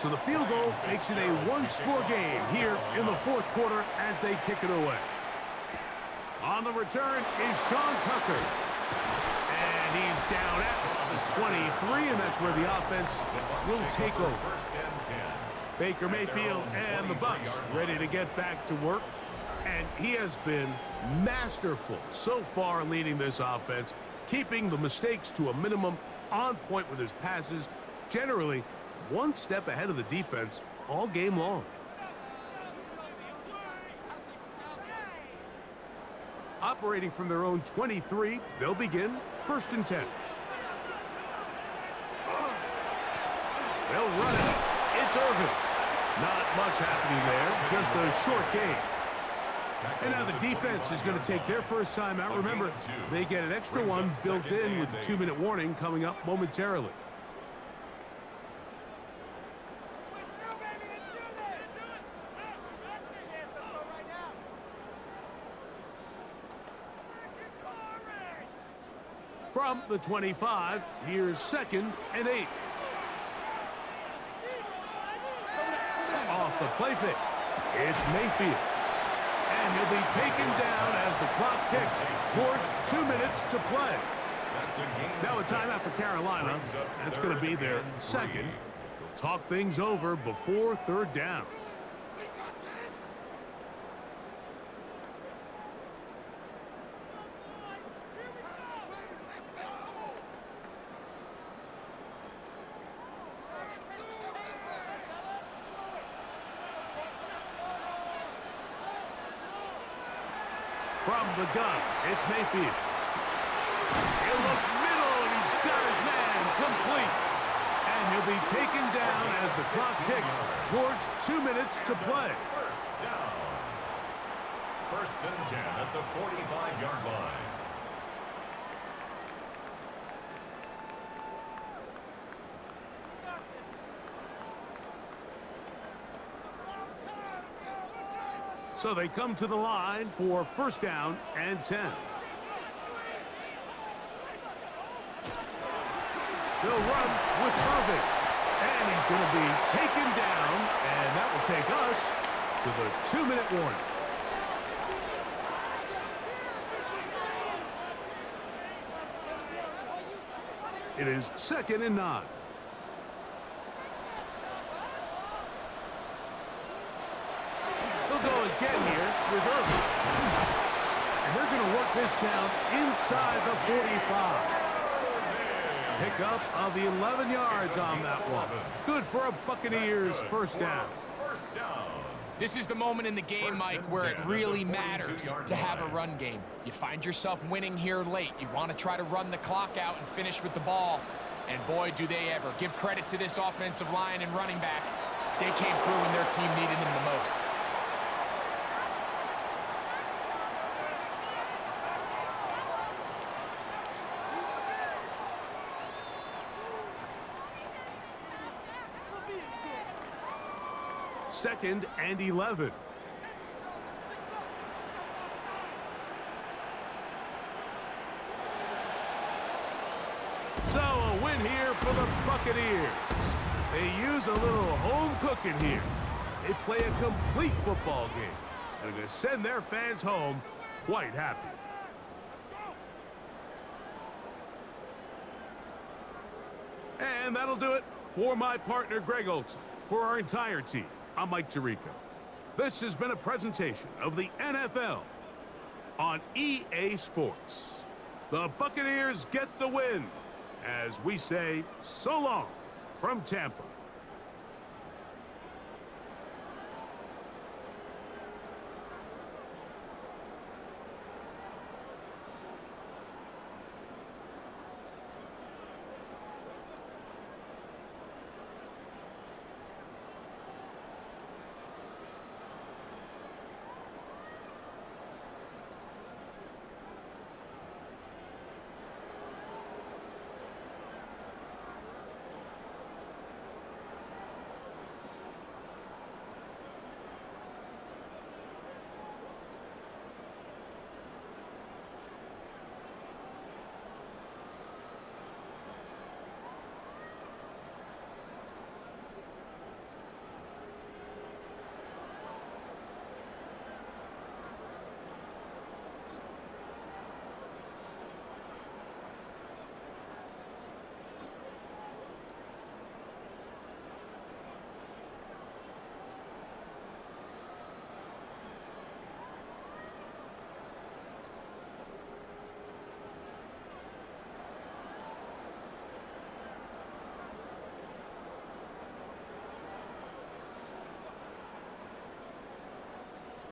So the field goal makes it a 1-score game here in the 4th quarter as they kick it away. On the return is Sean Tucker. And he's down at the 23, and that's where the offense will take over. Baker Mayfield and the Bucs ready to get back to work. And he has been masterful so far leading this offense, keeping the mistakes to a minimum, on point with his passes, generally 1 step ahead of the defense all game long. Operating from their own 23, they'll begin 1st and 10. They'll run it. It's Irvin. Not much happening there, just a short game. And now the defense is going to take their first time out. Remember, they get an extra one built in with the 2-minute warning coming up momentarily. From the 25, here's 2nd and 8. Off the play fake. It's Mayfield. And he'll be taken down as the clock ticks towards 2 minutes to play. Now a timeout for Carolina. That's going to be their second. They'll talk things over before 3rd down. From the gun, it's Mayfield. He'll look middle, and he's got his man complete. And he'll be taken down as the clock ticks towards 2 minutes to play.
First down. 1st and 10 at the 45-yard line.
So they come to the line for 1st down and 10. They'll run with Irving. And he's going to be taken down, and that will take us to the 2-minute warning. It is 2nd and 9. They'll go again here with Irving. And they're going to work this down inside the 45. Pickup of 11 yards on that one. Good for a Buccaneers 1st down.
First down.
This is the moment in the game, Mike, where it really matters to have a run game. You find yourself winning here late. You want to try to run the clock out and finish with the ball. And boy, do they ever. Give credit to this offensive line and running back. They came through when their team needed them the most.
Second and 11. So a win here for the Buccaneers. They use a little home cooking here. They play a complete football game and are going to send their fans home quite happy. And that'll do it for my partner, Greg Olson. For our entire team, I'm Mike Tirico. This has been a presentation of the NFL on EA Sports. The Buccaneers get the win, as we say so long from Tampa.